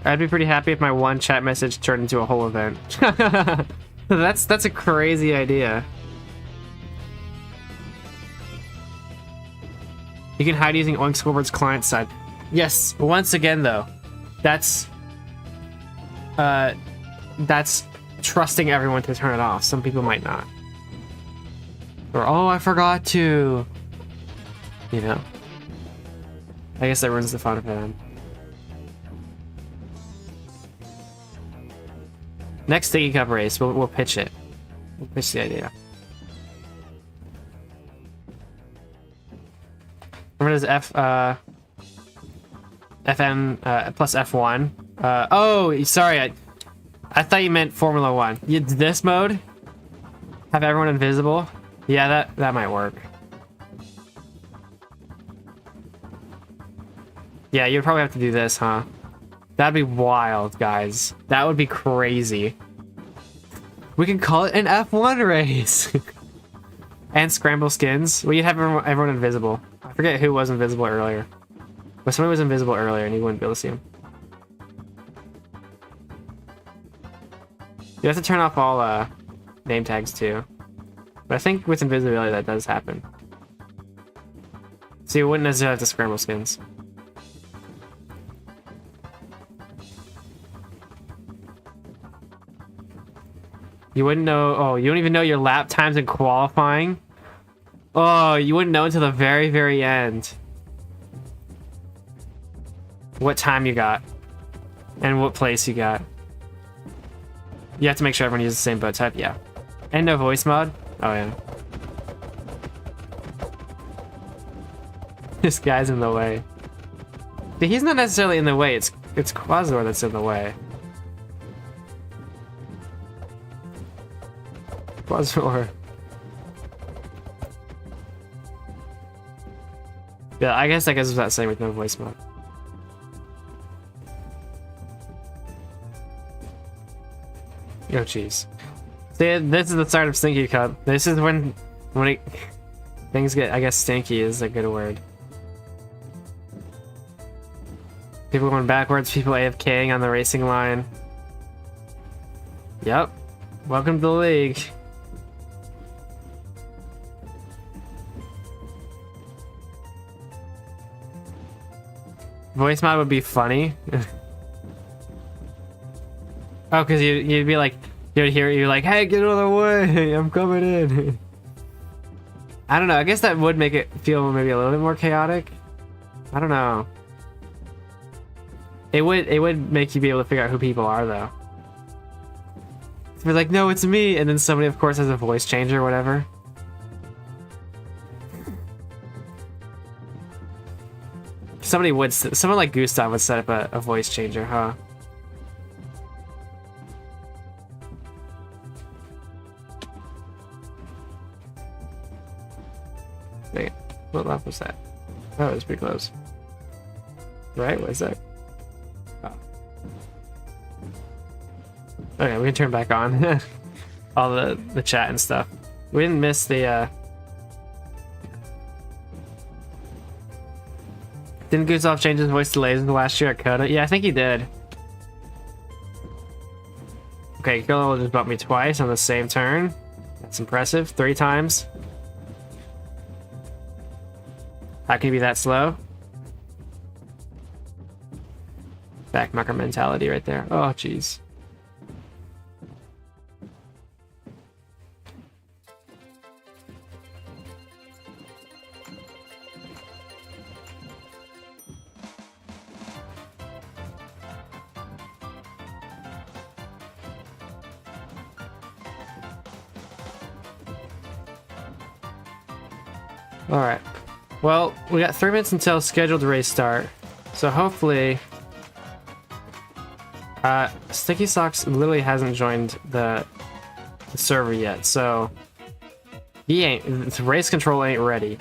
Speaker 1: I'd be pretty happy if my one chat message turned into a whole event. That's a crazy idea. You can hide using Oink Scoreboard's client side. Yes, once again though, that's trusting everyone to turn it off. Some people might not. Or, oh, I forgot to. You know. I guess that ruins the fun for them. Next Sticky Cup race, we'll pitch it. We'll pitch the idea. What is FM plus F1? Oh, sorry. I thought you meant Formula 1. This mode? Have everyone invisible? Yeah, that might work. Yeah, you'd probably have to do this, huh? That'd be wild, guys. That would be crazy. We can call it an F1 race. And scramble skins. Well, you'd have everyone invisible. I forget who was invisible earlier. But somebody was invisible earlier and you wouldn't be able to see him. You have to turn off all name tags too. But I think with invisibility that does happen. So you wouldn't necessarily have to scramble skins. You wouldn't know. Oh, you don't even know your lap times in qualifying? Oh, you wouldn't know until the very, very end. What time you got. And what place you got. You have to make sure everyone uses the same boat type, yeah. And no voice mod? Oh, yeah. This guy's in the way. But he's not necessarily in the way, it's Quasar that's in the way. Quasar. Yeah, I guess that goes without saying with no voice mod. Oh jeez. See, this is the start of Stinky Cup. This is when things get, I guess, stinky is a good word. People going backwards, people AFKing on the racing line. Yep. Welcome to the league. Voice mod would be funny. Oh, because you'd be like, you'd hear you like, hey, get out of the way, I'm coming in. I don't know, I guess that would make it feel maybe a little bit more chaotic. I don't know. It would make you be able to figure out who people are, though. Be like, no, it's me, and then somebody, of course, has a voice changer or whatever. Someone like Gustav would set up a voice changer, huh? Wait, what lap was that? Oh, it was pretty close. Right? What is that? Oh. Okay, we can turn back on all the chat and stuff. We didn't miss the Didn't Gustav change his voice to Laser last year at Coda? Yeah, I think he did. Okay, Killer just bumped me twice on the same turn. That's impressive. 3 times. How can you be that slow? Backmarker mentality right there. Oh, jeez. Alright. Well, we got 3 minutes until scheduled race start. So hopefully... Sticky Socks literally hasn't joined the server yet, so... Race control ain't ready.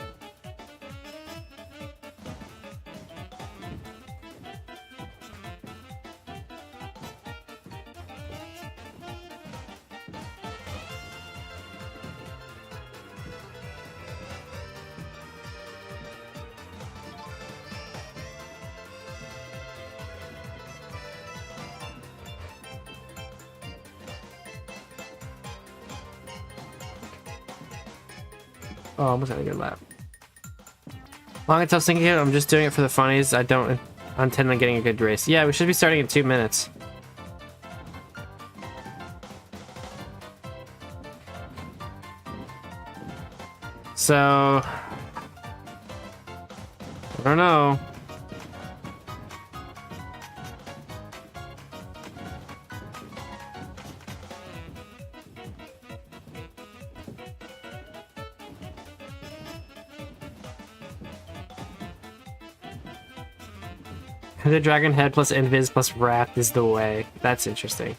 Speaker 1: Oh, almost had a good lap. Long until sinking it, I'm just doing it for the funnies. I don't intend on getting a good race. Yeah, we should be starting in 2 minutes. So... I don't know. The dragon head plus invis plus wrath is the way. That's interesting.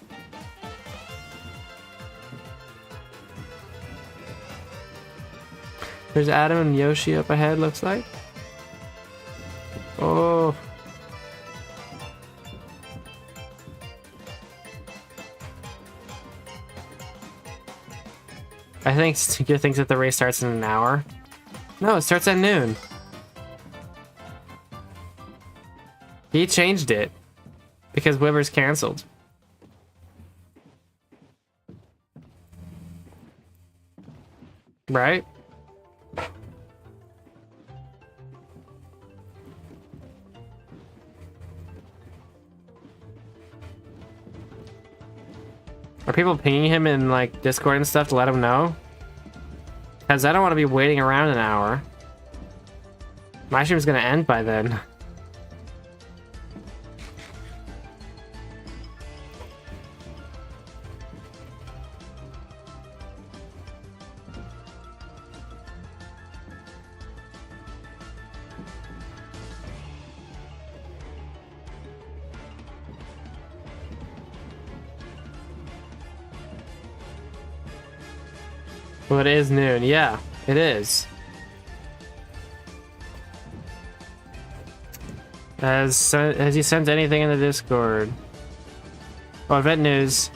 Speaker 1: There's Adam and Yoshi up ahead, looks like. Oh. I think Stinker thinks that the race starts in an hour. No, it starts at noon. He changed it because Wibber's canceled. Right? Are people pinging him in like Discord and stuff to let him know? Because I don't want to be waiting around an hour. My stream's gonna end by then. Well, it is noon. Yeah, it is. Has he sent anything in the Discord? Oh, event news.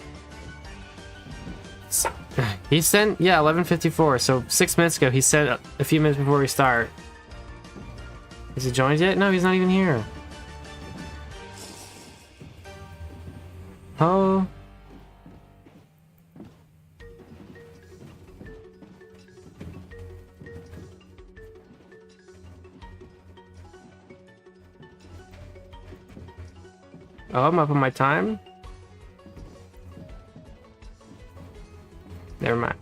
Speaker 1: He sent, yeah, 11:54. So 6 minutes ago, he sent a few minutes before we start. Has he joined yet? No, he's not even here. Oh. Oh, I'm up on my time? Never mind.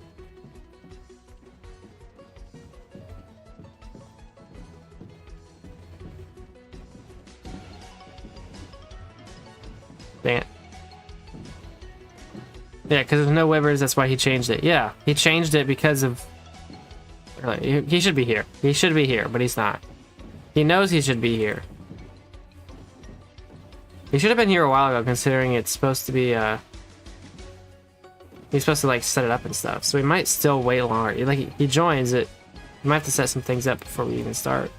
Speaker 1: Dang it. Yeah, because there's no Webers, that's why he changed it. Yeah, he changed it because of... He should be here. He should be here, but he's not. He knows he should be here. He should have been here a while ago, considering it's supposed to be, he's supposed to, like, set it up and stuff. So we might still wait longer. Like, he joins it. We might have to set some things up before we even start.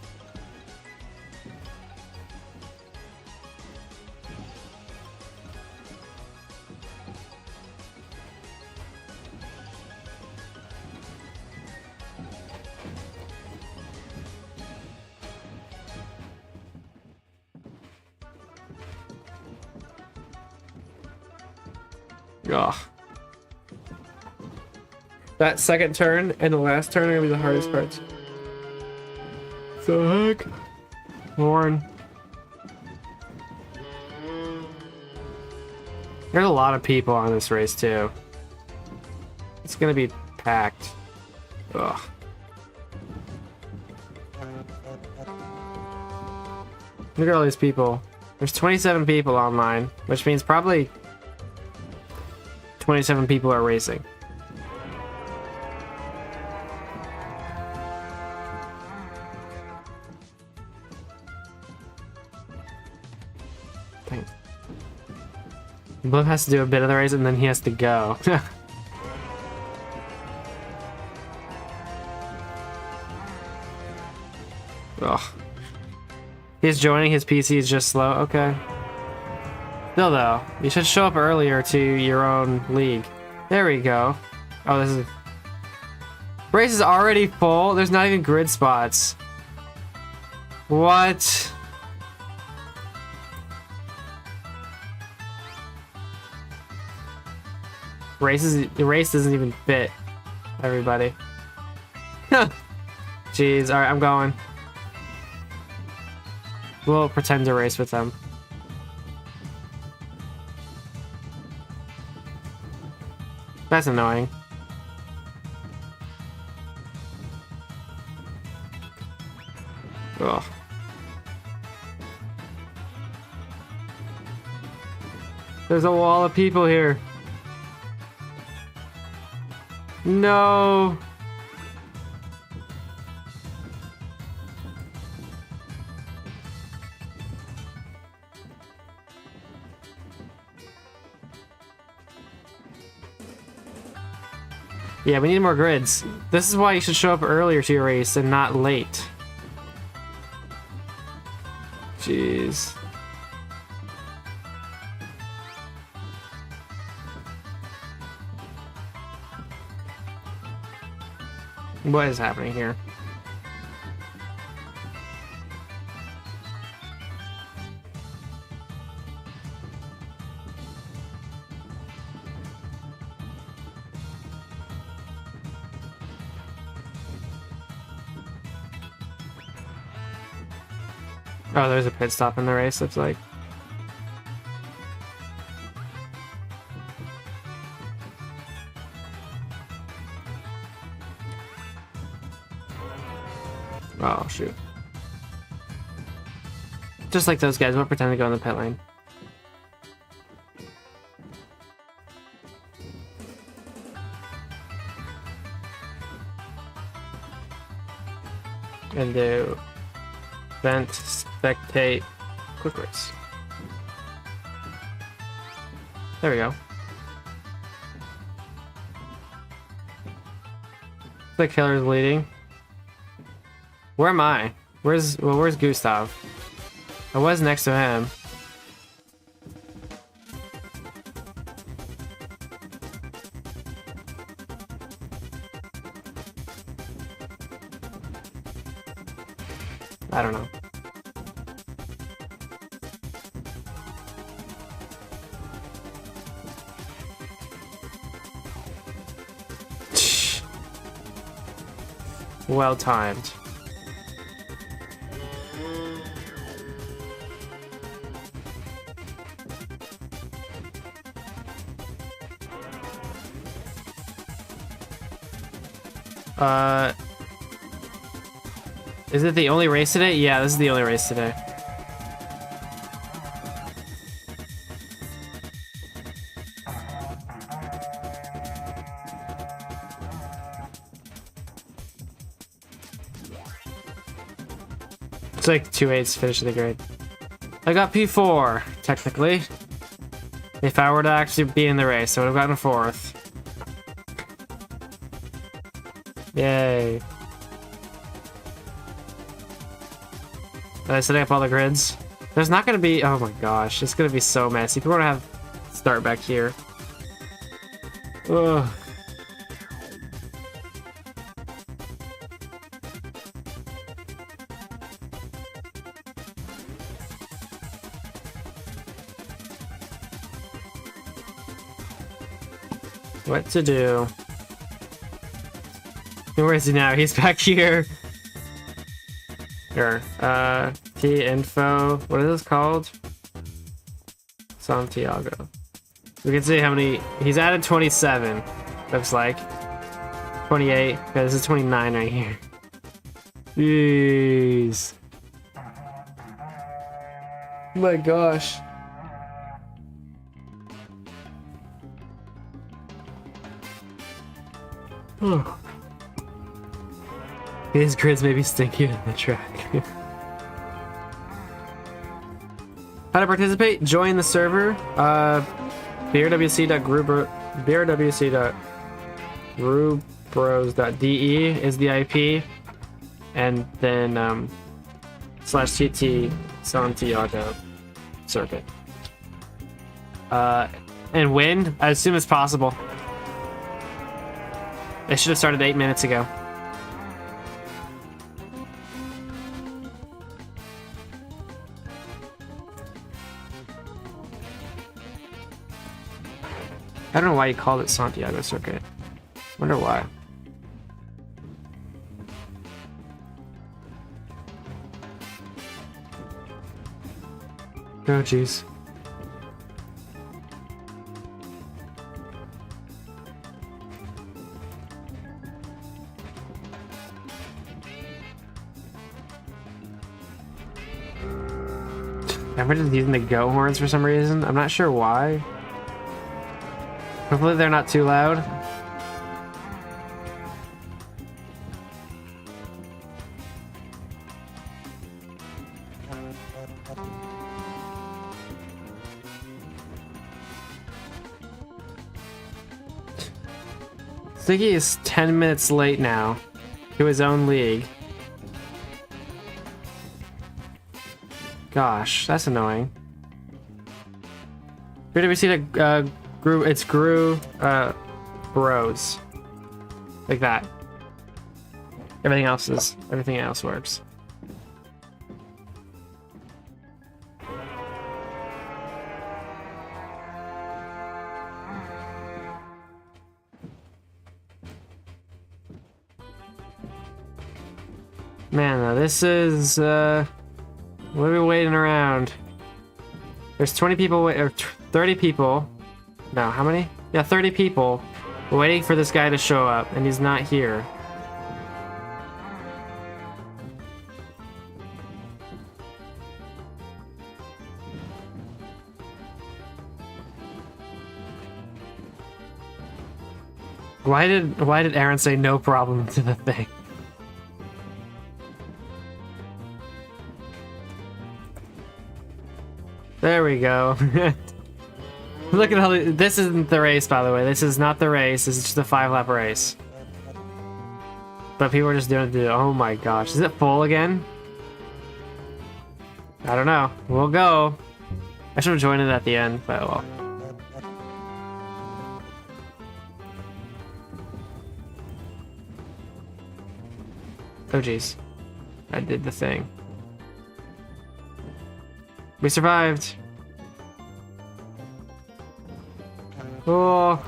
Speaker 1: Ugh. That second turn and the last turn are gonna be the hardest parts. So heck, Lauren. There's a lot of people on this race too. It's gonna be packed. Ugh. Look at all these people. There's 27 people online, which means probably 27 people are racing. Dang. Blue has to do a bit of the race and then he has to go. Ugh. He's joining, his PC is just slow. Okay. Still though, you should show up earlier to your own league. There we go. Oh, this is... Race is already full? There's not even grid spots. What? The race doesn't even fit everybody. Jeez, alright, I'm going. We'll pretend to race with them. That's annoying. Ugh. There's a wall of people here. No. Yeah, we need more grids. This is why you should show up earlier to your race and not late. Jeez. What is happening here? Oh, there's a pit stop in the race, looks like. Oh, shoot. Just like those guys, won't pretend to go in the pit lane. And do vent, spectate, quick race. There we go. The killer's leading. Where am I? Where's Gustav? I was next to him. I don't know. Well timed. Is it the only race today? Yeah, this is the only race today. It's like 2/8 finish of the grade. I got P4, technically. If I were to actually be in the race, I would have gotten 4th. Yay. Am I setting up all the grids? There's not gonna be, oh my gosh, it's gonna be so messy. People are gonna have start back here. Ugh. What to do? Where is he now? He's back here. Here, T info. What is this called? Santiago. We can see how many he's added. 27. Looks like 28. Okay, this is 29 right here. Jeez. Oh my gosh. These grids may be stinkier than the track. How to participate? Join the server. brwc.grubros.de is the IP, and then /TT Santiago circuit. And win as soon as possible. They should have started 8 minutes ago. I don't know why you called it Santiago Circuit. Wonder why. Oh jeez. We're just using the go horns for some reason. I'm not sure why. Hopefully they're not too loud. Stinky is 10 minutes late now to his own league. Gosh, that's annoying. Where did we see that grew bros. Like that. Everything else works. Man, though, this is, what are we waiting around? There's 20 people, or 30 people. No, how many? Yeah, 30 people waiting for this guy to show up, and he's not here. Why did Aaron say no problem to the thing? There we go. Look at how this isn't the race, by the way. This is not the race. This is just a 5-lap race. But people are just doing it. Oh my gosh, is it full again? I don't know. We'll go. I should have joined it at the end, but well. Oh jeez, I did the thing. We survived. Oh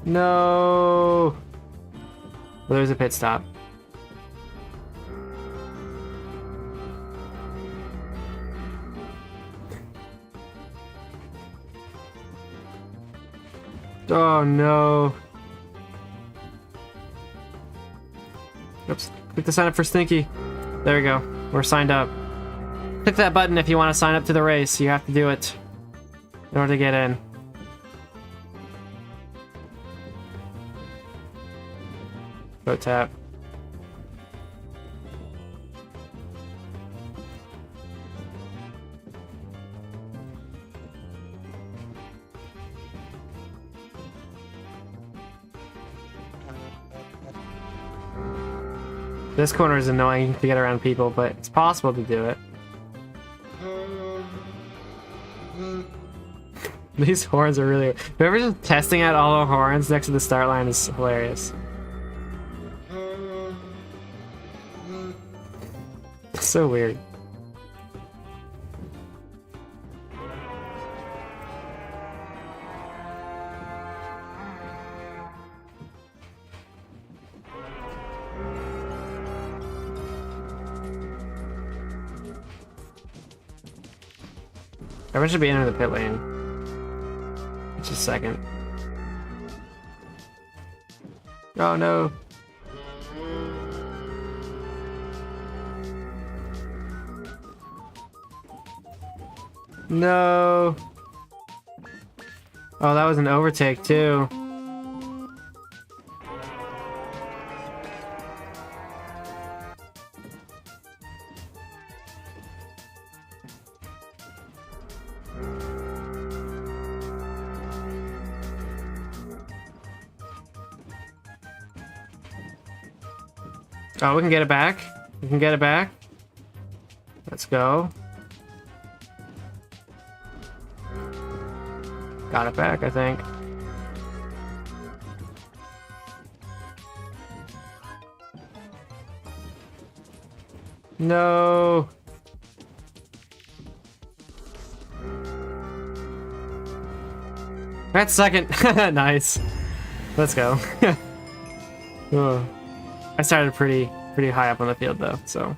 Speaker 1: no! Well, there's a pit stop. Oh no! Oops! Click to sign up for Stinky. There we go. We're signed up. Click that button if you want to sign up to the race. You have to do it in order to get in. Go tap. This corner is annoying to get around people, but it's possible to do it. These horns are really... Whoever's just testing out all the horns next to the start line is hilarious. It's so weird. Everyone should be entering the pit lane. Just a second. Oh no. No. Oh, that was an overtake too. Oh, we can get it back. We can get it back. Let's go. Got it back, I think. No. That's second. Nice. Let's go. Oh. I started pretty high up on the field though, so.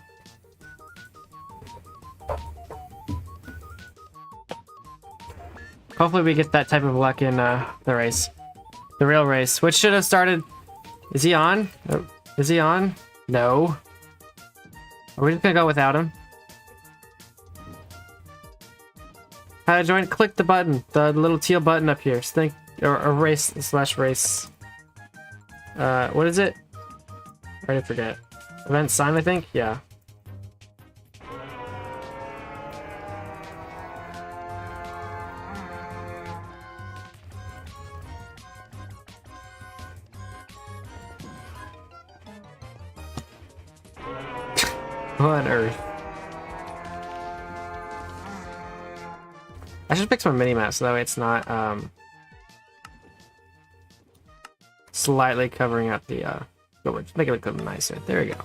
Speaker 1: Hopefully we get that type of luck in the race. The real race, which should have started... Is he on? Is he on? No. Are we just gonna go without him? How to join? Click the button, the little teal button up here. Think or race / race. What is it? I already forget. Event sign, I think? Yeah. What on earth? I should fix my mini-map so that way it's not slightly covering up the but just make it look nicer. There we go.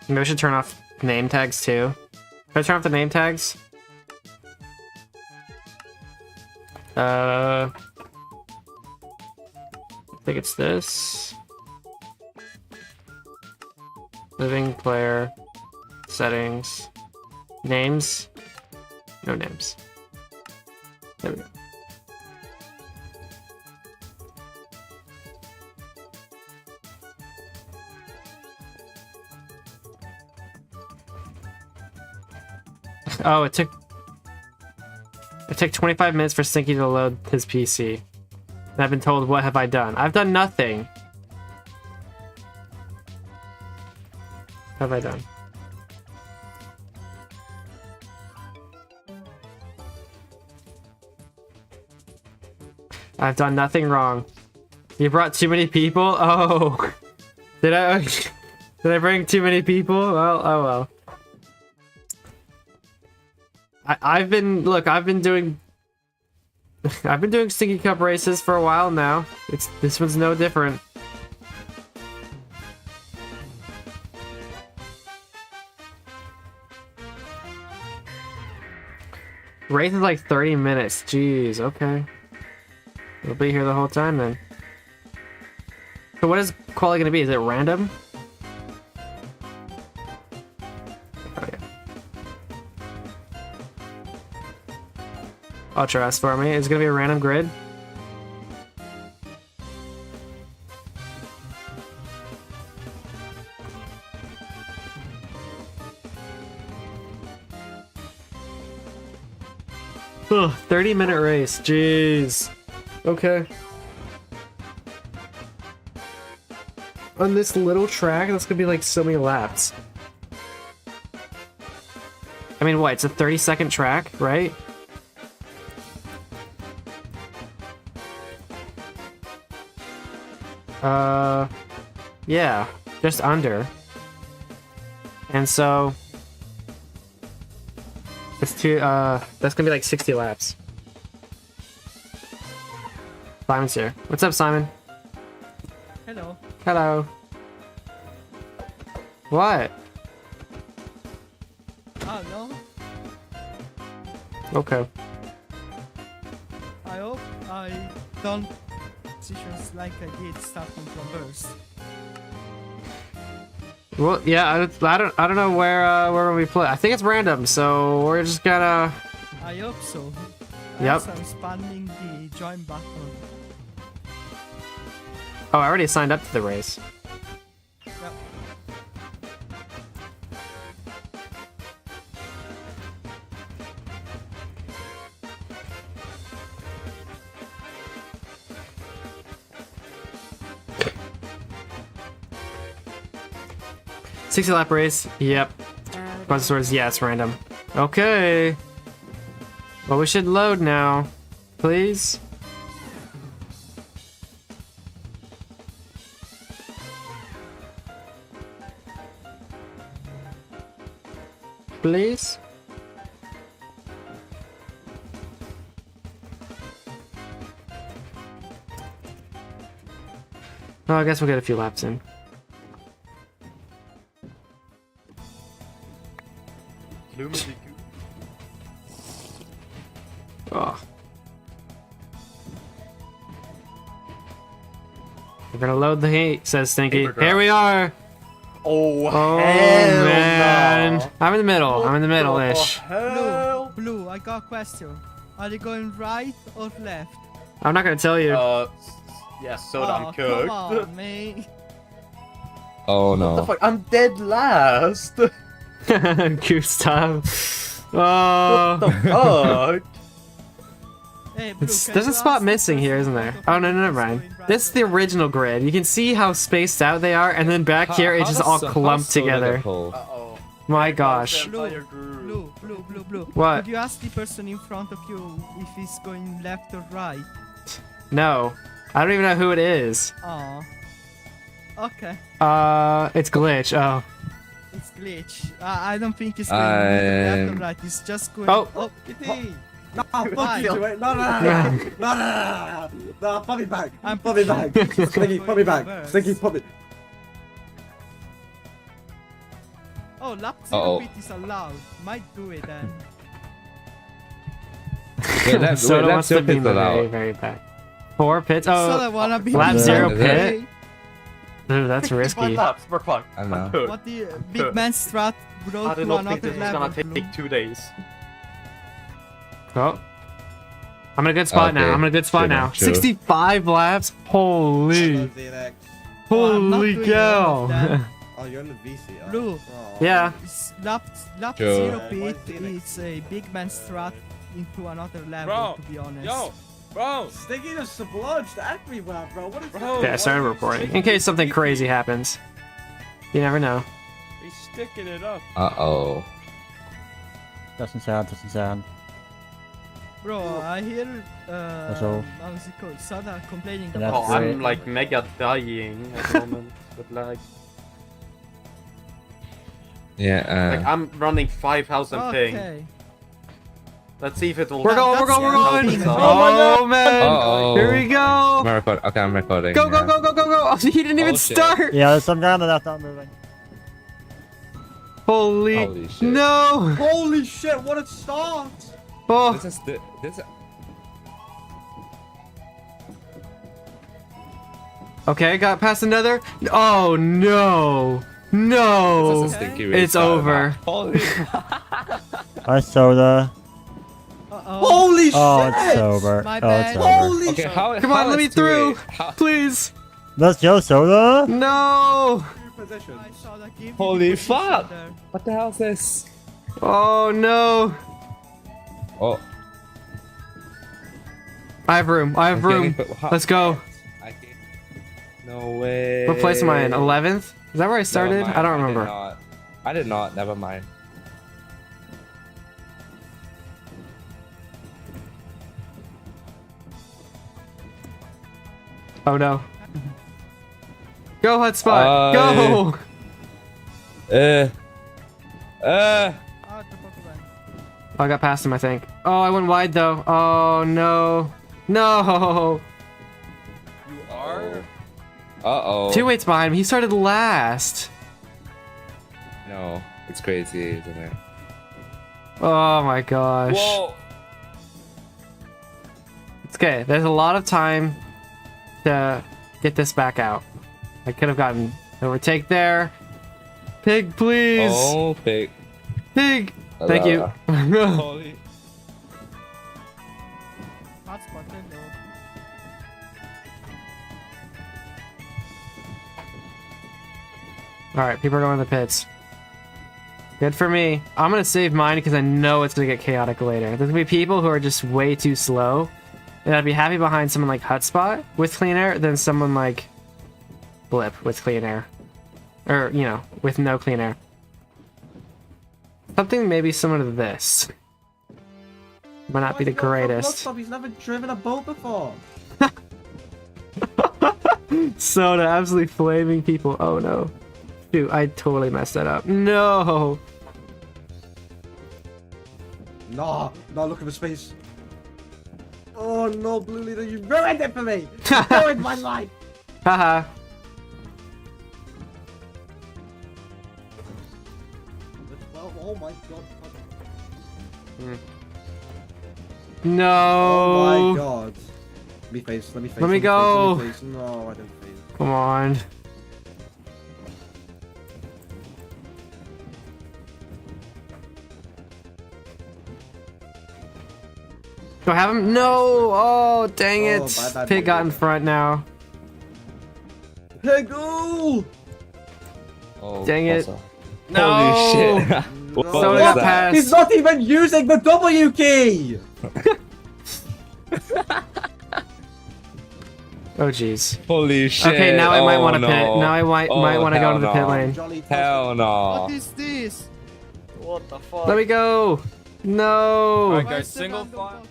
Speaker 1: Maybe I should turn off name tags too. Can I turn off the name tags? I think it's this. Living player settings. Names. No names. There we go. Oh, it took 25 minutes for Stinky to load his PC. And I've been told, what have I done? I've done nothing. What have I done? I've done nothing wrong. You brought too many people? Oh. Did I bring too many people? Well, oh well. I've been doing Stinky Cup races for a while now. This one's no different. Race is like 30 minutes. Jeez, okay. We'll be here the whole time then. So what is quality gonna be? Is it random? Ultra S for me. Is it gonna be a random grid? Ugh, 30-minute race. Jeez. Okay. On this little track, that's gonna be like so many laps. I mean, what? It's a 30-second track, right? Yeah, just under. And so it's that's gonna be like 60 laps. Simon's here. What's up, Simon?
Speaker 2: Hello.
Speaker 1: Hello. What?
Speaker 2: Oh, no?
Speaker 1: Okay.
Speaker 2: I hope I don't decisions like I did starting from first.
Speaker 1: Well, yeah, I don't know where we play. I think it's random, so we're just gonna.
Speaker 2: I hope so.
Speaker 1: Yep.
Speaker 2: I'm spamming the join button.
Speaker 1: Oh, I already signed up to the race.
Speaker 2: Yep.
Speaker 1: $60 lap race. Yep. Bunch of swords. Yeah, it's random. Okay. Well, we should load now, please. Please. Oh, I guess we'll get a few laps in. Oh. We're gonna load the heat, says Stinky. Here we are!
Speaker 3: Oh,
Speaker 1: Oh
Speaker 3: hell
Speaker 1: man!
Speaker 3: no.
Speaker 1: I'm in the middle. I'm in the middle-ish.
Speaker 2: Blue, I got a question. Are they going right or left?
Speaker 1: I'm not gonna tell you.
Speaker 3: Yeah, so damn
Speaker 2: Come
Speaker 3: cooked.
Speaker 2: on, mate.
Speaker 4: Oh
Speaker 3: What the
Speaker 4: no.
Speaker 3: fuck? I'm dead last.
Speaker 1: Gustav. Oh.
Speaker 3: What the fuck?
Speaker 2: Hey, Blue,
Speaker 1: There's a spot missing here, isn't there? Oh no, never mind. This is the original grid. You can see how spaced out they are, and then back here it's just all clumped together.
Speaker 3: Uh-oh.
Speaker 1: My gosh.
Speaker 2: Blue.
Speaker 1: What?
Speaker 2: Could you ask the person in front of you if he's going left or right?
Speaker 1: No. I don't even know who it is.
Speaker 2: Oh. Okay.
Speaker 1: It's Glitch. Oh.
Speaker 2: It's glitch. I don't think it's going left or right. It's just going.
Speaker 1: Oh.
Speaker 2: Kitty.
Speaker 5: No, fuck
Speaker 2: Fine.
Speaker 5: you. No, put me back.
Speaker 2: I'm
Speaker 5: Put me back. Stinky, put me back.
Speaker 2: Reverse.
Speaker 5: Stinky, put me.
Speaker 2: Oh, lap
Speaker 4: Uh-oh.
Speaker 2: 0 pit is allowed. Might do it then.
Speaker 1: Soda wants to
Speaker 4: your
Speaker 1: be
Speaker 4: pits
Speaker 1: very,
Speaker 4: allowed.
Speaker 1: very back. 4 pits?
Speaker 2: So
Speaker 1: Oh,
Speaker 2: I wanna be
Speaker 1: lap
Speaker 2: the
Speaker 1: 0
Speaker 4: Is
Speaker 1: pit?
Speaker 4: it?
Speaker 1: Ooh, that's risky.
Speaker 3: laps, we're fine.
Speaker 4: I know.
Speaker 2: What the big man strat
Speaker 3: I
Speaker 2: brought
Speaker 3: do
Speaker 2: to
Speaker 3: not think
Speaker 2: another
Speaker 3: this is
Speaker 2: level.
Speaker 3: gonna
Speaker 2: Blue.
Speaker 3: take 2 days.
Speaker 1: Oh. I'm in a good spot now.
Speaker 4: Okay.
Speaker 1: I'm in a good spot
Speaker 4: True,
Speaker 1: now.
Speaker 4: true.
Speaker 1: 65 laps? Holy.
Speaker 2: Oh, I'm not
Speaker 1: Holy
Speaker 2: doing all of that.
Speaker 1: cow.
Speaker 5: Oh, you're in the VC.
Speaker 2: Blue.
Speaker 5: Oh.
Speaker 1: Yeah.
Speaker 2: It's lap
Speaker 4: Sure.
Speaker 2: 0 pit
Speaker 5: Why is it
Speaker 2: is a big man strat into another level,
Speaker 6: Bro,
Speaker 2: to be honest.
Speaker 6: Yo, bro,
Speaker 5: Stinky just splodged everywhere, bro. What is
Speaker 6: Bro.
Speaker 1: Okay, I started reporting. In case something crazy happens. You never know.
Speaker 6: he's sticking it up.
Speaker 4: Uh-oh.
Speaker 7: Doesn't sound.
Speaker 2: Bro, I hear
Speaker 7: all.
Speaker 2: how's it called? Sada complaining
Speaker 7: That's
Speaker 3: Oh,
Speaker 2: about
Speaker 7: great.
Speaker 3: I'm like mega dying at the moment. But like
Speaker 4: Yeah,
Speaker 3: I'm running 5,000 ping.
Speaker 2: Okay.
Speaker 3: Let's see if it will.
Speaker 1: We're going, we're going, we're going!
Speaker 2: Oh
Speaker 1: Oh, man!
Speaker 4: Uh-oh.
Speaker 1: Here we go!
Speaker 4: I'm recording. Okay, I'm recording.
Speaker 1: Go, go, go, go, go, go! Oh, he didn't even
Speaker 4: Oh, shit.
Speaker 1: start!
Speaker 7: Yeah, there's some guy on the left not moving.
Speaker 1: Holy,
Speaker 4: Holy shit.
Speaker 1: no!
Speaker 5: Holy shit, what a start!
Speaker 1: Oh,
Speaker 4: This is
Speaker 1: okay, got past another. Oh no! No!
Speaker 4: this is a stinky race.
Speaker 1: It's over.
Speaker 4: Holy.
Speaker 7: Hi, Soda.
Speaker 2: Uh-oh.
Speaker 5: Holy shit!
Speaker 7: Oh, it's over.
Speaker 2: My
Speaker 7: Oh, it's
Speaker 2: bad.
Speaker 7: over.
Speaker 5: Holy
Speaker 4: Okay,
Speaker 5: shit!
Speaker 4: how?
Speaker 1: Come
Speaker 4: how
Speaker 1: on, let
Speaker 4: is
Speaker 1: me through!
Speaker 4: 2-8? How-
Speaker 1: Please!
Speaker 7: Let's go, Soda.
Speaker 1: No!
Speaker 5: Position.
Speaker 2: I saw that give you
Speaker 4: Holy
Speaker 2: the position
Speaker 4: fuck!
Speaker 2: there.
Speaker 4: What the hell is this?
Speaker 1: Oh no!
Speaker 4: Oh.
Speaker 1: I have room. I have room. Let's go.
Speaker 4: No way.
Speaker 1: What place am I in? 11th? Is that where I started?
Speaker 4: Never mind,
Speaker 1: I don't
Speaker 4: did
Speaker 1: remember.
Speaker 4: not. I did not. Never mind.
Speaker 1: Oh no. Go, Hotspot!
Speaker 4: I-
Speaker 1: Go!
Speaker 2: Ah, the Pokemon.
Speaker 1: Oh, I got past him, I think. Oh, I went wide though. Oh no. No!
Speaker 6: You are?
Speaker 4: Uh-oh.
Speaker 1: 2 weights behind him. He started last.
Speaker 4: No. It's crazy, isn't it?
Speaker 1: Oh my gosh.
Speaker 4: Whoa.
Speaker 1: It's okay. There's a lot of time to get this back out. I could have gotten overtake there. Pig, please.
Speaker 4: Oh, pig.
Speaker 1: Pig. Thank you.
Speaker 4: Holy.
Speaker 2: Hotspot, hello.
Speaker 1: Alright, people are going to the pits. Good for me. I'm going to save mine because I know it's going to get chaotic later. There's going to be people who are just way too slow. And I'd be happy behind someone like Hotspot with clean air than someone like Blip with clean air. Or, you know, with no clean air. Something maybe similar to this. Might not be the greatest.
Speaker 5: He's never driven a boat before.
Speaker 1: Soda absolutely flaming people. Oh no. Dude, I totally messed that up. No.
Speaker 5: No, look at his face. Oh no, Blue Leader, you ruined it for me! You ruined my life!
Speaker 1: Haha.
Speaker 5: Well, oh my god.
Speaker 1: No.
Speaker 5: Oh my god. Let me face, let me face.
Speaker 1: Let me go.
Speaker 5: Let me face. No, I didn't face.
Speaker 1: Come on. Do I have him? No! Oh, dang
Speaker 5: Oh,
Speaker 1: it.
Speaker 5: bad,
Speaker 1: Pig got in
Speaker 5: bad.
Speaker 1: front now.
Speaker 5: Hey, go!
Speaker 4: Oh,
Speaker 1: Dang it.
Speaker 4: also.
Speaker 1: No!
Speaker 4: Holy shit.
Speaker 5: No.
Speaker 4: What
Speaker 1: Soda
Speaker 4: was
Speaker 1: got
Speaker 4: that?
Speaker 1: past.
Speaker 5: He's not even using the W key!
Speaker 1: Oh, jeez.
Speaker 4: Holy shit.
Speaker 1: Okay, now I might want to
Speaker 4: no.
Speaker 1: pit. Now I might
Speaker 4: Oh,
Speaker 1: want to go
Speaker 4: hell
Speaker 1: to the pit
Speaker 4: no.
Speaker 1: lane.
Speaker 5: Jolly
Speaker 4: Hell no.
Speaker 2: What is this?
Speaker 3: What the fuck?
Speaker 1: Let me go. No.
Speaker 6: Alright,
Speaker 2: Why
Speaker 6: guys,
Speaker 2: is the
Speaker 6: single
Speaker 2: random
Speaker 6: file.
Speaker 2: box?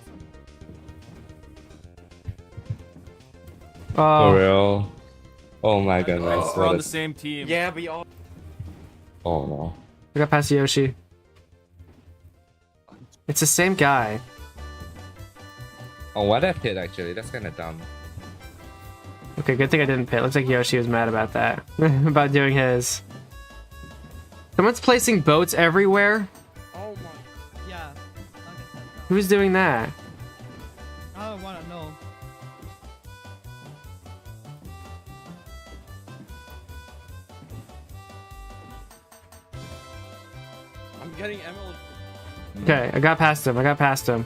Speaker 4: For
Speaker 1: Oh.
Speaker 4: real. Oh my goodness.
Speaker 6: We're on
Speaker 4: What
Speaker 6: the
Speaker 4: is...
Speaker 6: same team.
Speaker 3: Yeah, we all.
Speaker 4: Oh no.
Speaker 1: I got past Yoshi. It's the same guy.
Speaker 4: Oh, what that hit actually? That's kind of dumb.
Speaker 1: Okay, good thing I didn't pit. Looks like Yoshi was mad about that. About doing his. Someone's placing boats everywhere?
Speaker 6: Oh my.
Speaker 2: Yeah. I'll get that done.
Speaker 1: Who's doing that?
Speaker 2: I don't wanna know.
Speaker 6: I'm getting emerald.
Speaker 1: Okay, I got past him. I got past him.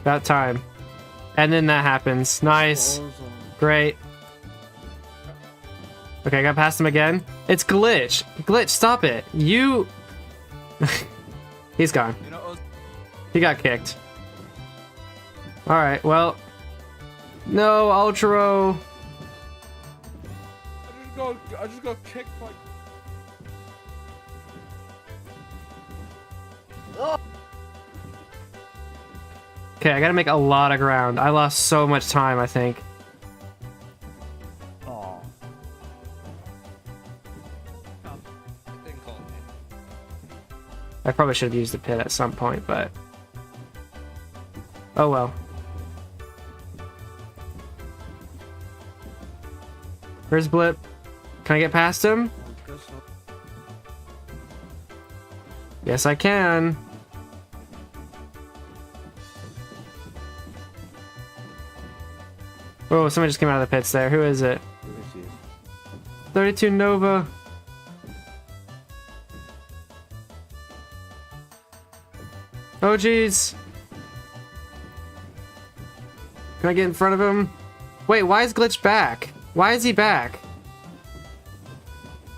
Speaker 1: About time. And then that happens. Nice. Great. Okay, I got past him again. It's Glitch. Glitch, stop it. You... He's gone.
Speaker 6: You know,
Speaker 1: He got kicked. Alright, well... No, Ultra.
Speaker 6: I just got kicked by.
Speaker 1: Okay, I gotta make a lot of ground. I lost so much time, I think.
Speaker 7: Oh.
Speaker 1: I probably should have used the pit at some point, but... Oh well. Where's Blip? Can I get past him? Yes, I can. Oh, somebody just came out of the pits there. Who is it? 32 Nova. Oh, jeez. Can I get in front of him? Wait, why is Glitch back? Why is he back?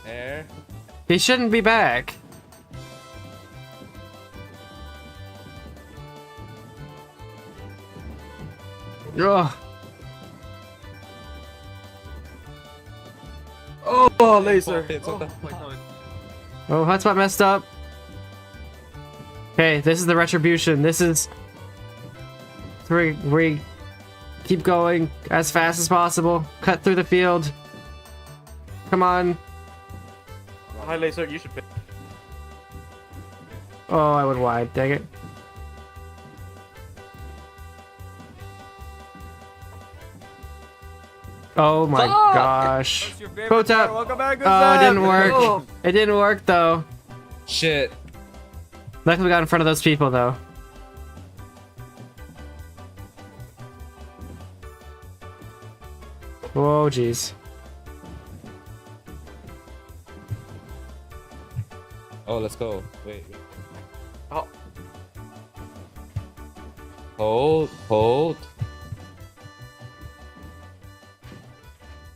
Speaker 4: Air.
Speaker 1: He shouldn't be back. Ugh.
Speaker 3: Oh, laser.
Speaker 4: Oh,
Speaker 1: Oh, hotspot messed up. Okay, this is the retribution. This is where we keep going as fast as possible. Cut through the field. Come on.
Speaker 3: Hi, laser. You should pick.
Speaker 1: Oh, I went wide. Dang it. Oh my gosh.
Speaker 6: What's your favorite
Speaker 1: Boat
Speaker 6: part?
Speaker 1: up.
Speaker 6: Welcome back.
Speaker 1: Oh, it didn't work. It didn't work though.
Speaker 4: Shit.
Speaker 1: Luckily we got in front of those people though. Whoa, jeez.
Speaker 4: Oh, let's go. Wait.
Speaker 3: Oh.
Speaker 4: Hold.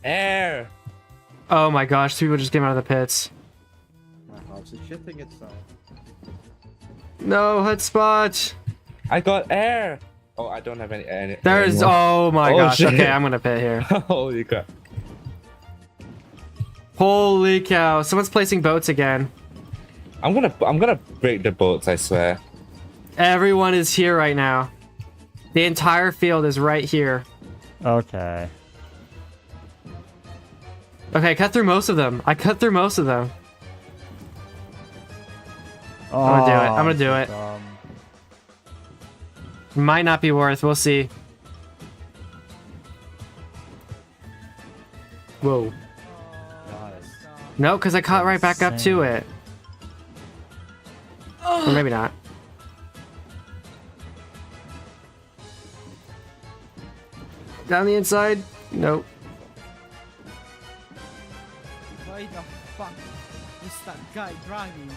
Speaker 4: Air.
Speaker 1: Oh my gosh, two people just came out of the pits.
Speaker 5: My house is shitting itself.
Speaker 1: No, hotspot.
Speaker 4: I got air. Oh, I don't have any air.
Speaker 1: There's,
Speaker 4: anymore.
Speaker 1: oh my
Speaker 4: Oh,
Speaker 1: gosh.
Speaker 4: shit.
Speaker 1: Okay, I'm gonna pit here.
Speaker 4: Holy crap.
Speaker 1: Holy cow, someone's placing boats again.
Speaker 4: I'm gonna break the boats, I swear.
Speaker 1: Everyone is here right now. The entire field is right here.
Speaker 7: Okay.
Speaker 1: Okay, I cut through most of them. I cut through most of them.
Speaker 7: Oh,
Speaker 1: I'm gonna do it. I'm gonna do it.
Speaker 7: dumb.
Speaker 1: Might not be worth, we'll see. Whoa.
Speaker 7: Nice.
Speaker 1: No, because I caught right back up to it. Or maybe not. Down the inside? Nope.
Speaker 2: Why the fuck is that guy driving?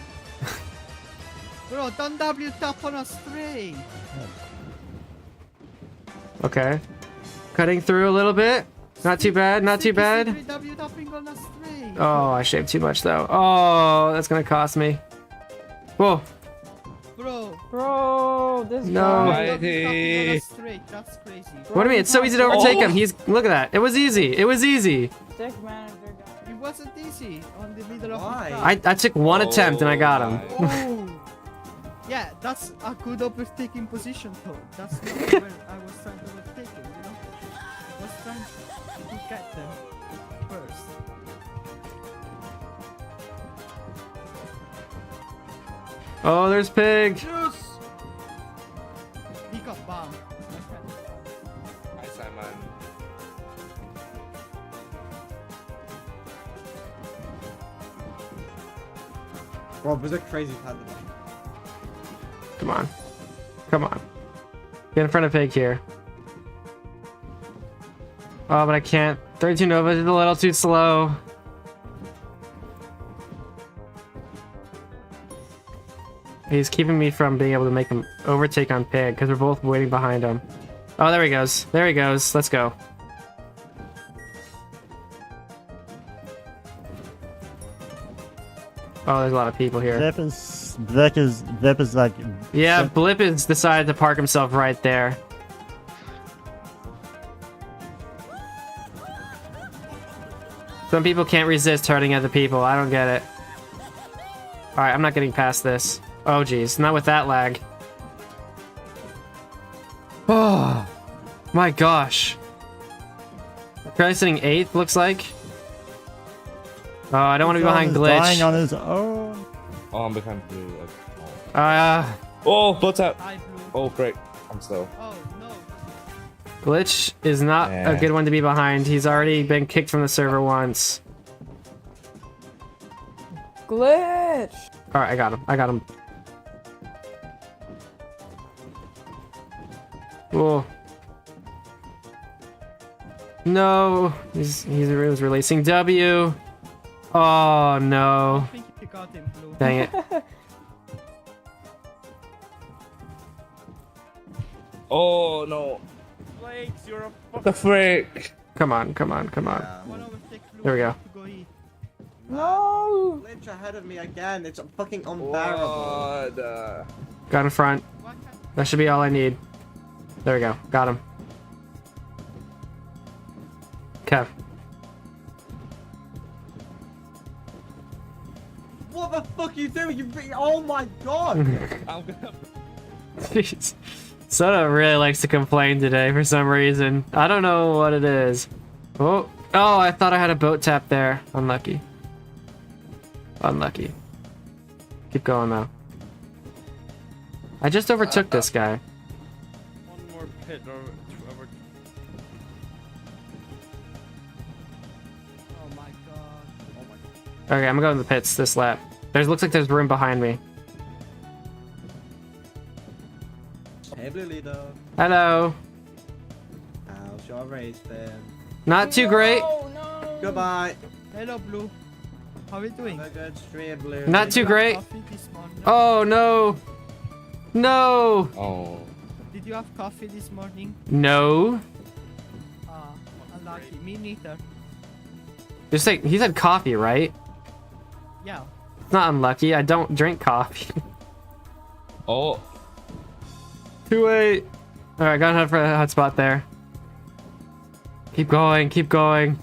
Speaker 2: Bro, don't W tap on a straight.
Speaker 1: Okay. Cutting through a little bit. Not too bad, not too bad.
Speaker 2: W tapping on a straight.
Speaker 1: Oh, I shaved too much though. Oh, that's gonna cost me. Whoa.
Speaker 2: Bro,
Speaker 1: No.
Speaker 2: W tapping on
Speaker 4: Mighty.
Speaker 2: a straight. That's crazy.
Speaker 1: What do you mean? It's so easy to overtake
Speaker 4: Oh.
Speaker 1: him. He's, look at that. It was easy. It was easy.
Speaker 2: It wasn't easy on the middle of
Speaker 5: Why?
Speaker 2: the
Speaker 1: I took one attempt and I got him.
Speaker 2: Oh, Yeah, that's a good overtaking position though. That's not where I was trying to overtake him, you know? I was trying to get them first.
Speaker 1: Oh, there's Pig.
Speaker 3: Juice!
Speaker 2: He got bombed.
Speaker 4: Hi, Simon.
Speaker 5: Rob, was a crazy pad.
Speaker 1: Come on. Come on. Get in front of Pig here. Oh, but I can't. 32 Nova is a little too slow. He's keeping me from being able to make him overtake on Pig because we're both waiting behind him. Oh, there he goes. There he goes. Let's go. Oh, there's a lot of people here.
Speaker 7: Vip is like.
Speaker 1: Yeah, Blip has decided to park himself right there. Some people can't resist hurting other people. I don't get it. Alright, I'm not getting past this. Oh, geez. Not with that lag. Oh, my gosh. We're currently sitting 8th, looks like. Oh, I don't want to be behind Glitch.
Speaker 7: Dying on his own.
Speaker 4: Oh, I'm behind blue. Oh, boats out.
Speaker 2: I blew.
Speaker 4: Oh, great. I'm slow.
Speaker 2: Oh no.
Speaker 1: Glitch is not a
Speaker 4: Yeah.
Speaker 1: good one to be behind. He's already been kicked from the server once.
Speaker 8: Glitch!
Speaker 1: Alright, I got him. I got him. Whoa. No. He was releasing W. Oh, no.
Speaker 2: I think you got him, Blue.
Speaker 1: Dang it.
Speaker 4: Oh, no.
Speaker 3: Flakes, you're a
Speaker 4: What the frick?
Speaker 1: Come on, come on, come on.
Speaker 2: One overtake Blue.
Speaker 1: There we go.
Speaker 2: To go eat.
Speaker 8: No!
Speaker 5: Lynch ahead of me again. It's fucking unbearable.
Speaker 4: What?
Speaker 1: Got in front.
Speaker 2: What can-
Speaker 1: That should be all I need. There we go. Got him. Okay.
Speaker 5: What the fuck are you doing? Oh my god!
Speaker 4: I'm gonna.
Speaker 1: Jeez. Soda really likes to complain today for some reason. I don't know what it is. Oh, oh! I thought I had a boat tap there. Unlucky. Unlucky. Keep going though. I just overtook this guy.
Speaker 6: One more pit or over.
Speaker 2: Oh my god.
Speaker 3: Oh my.
Speaker 1: Okay, I'm going to the pits this lap. Looks like there's room behind me.
Speaker 5: Hey, blue leader.
Speaker 1: Hello.
Speaker 5: How's your race been?
Speaker 1: Not too great.
Speaker 8: No, no!
Speaker 5: Goodbye.
Speaker 2: Hello, Blue. How are you doing?
Speaker 5: Have a good stream, blue.
Speaker 1: Not
Speaker 2: Did
Speaker 1: too
Speaker 2: you have
Speaker 1: great.
Speaker 2: coffee this morning?
Speaker 1: Oh no. No.
Speaker 4: Oh.
Speaker 2: Did you have coffee this morning?
Speaker 1: No.
Speaker 2: Ah, unlucky. Me neither.
Speaker 1: Just say he said coffee, right?
Speaker 2: Yeah.
Speaker 1: It's not unlucky. I don't drink coffee.
Speaker 4: Oh.
Speaker 1: Too late. All right, got for a hot spot there. Keep going. Keep going.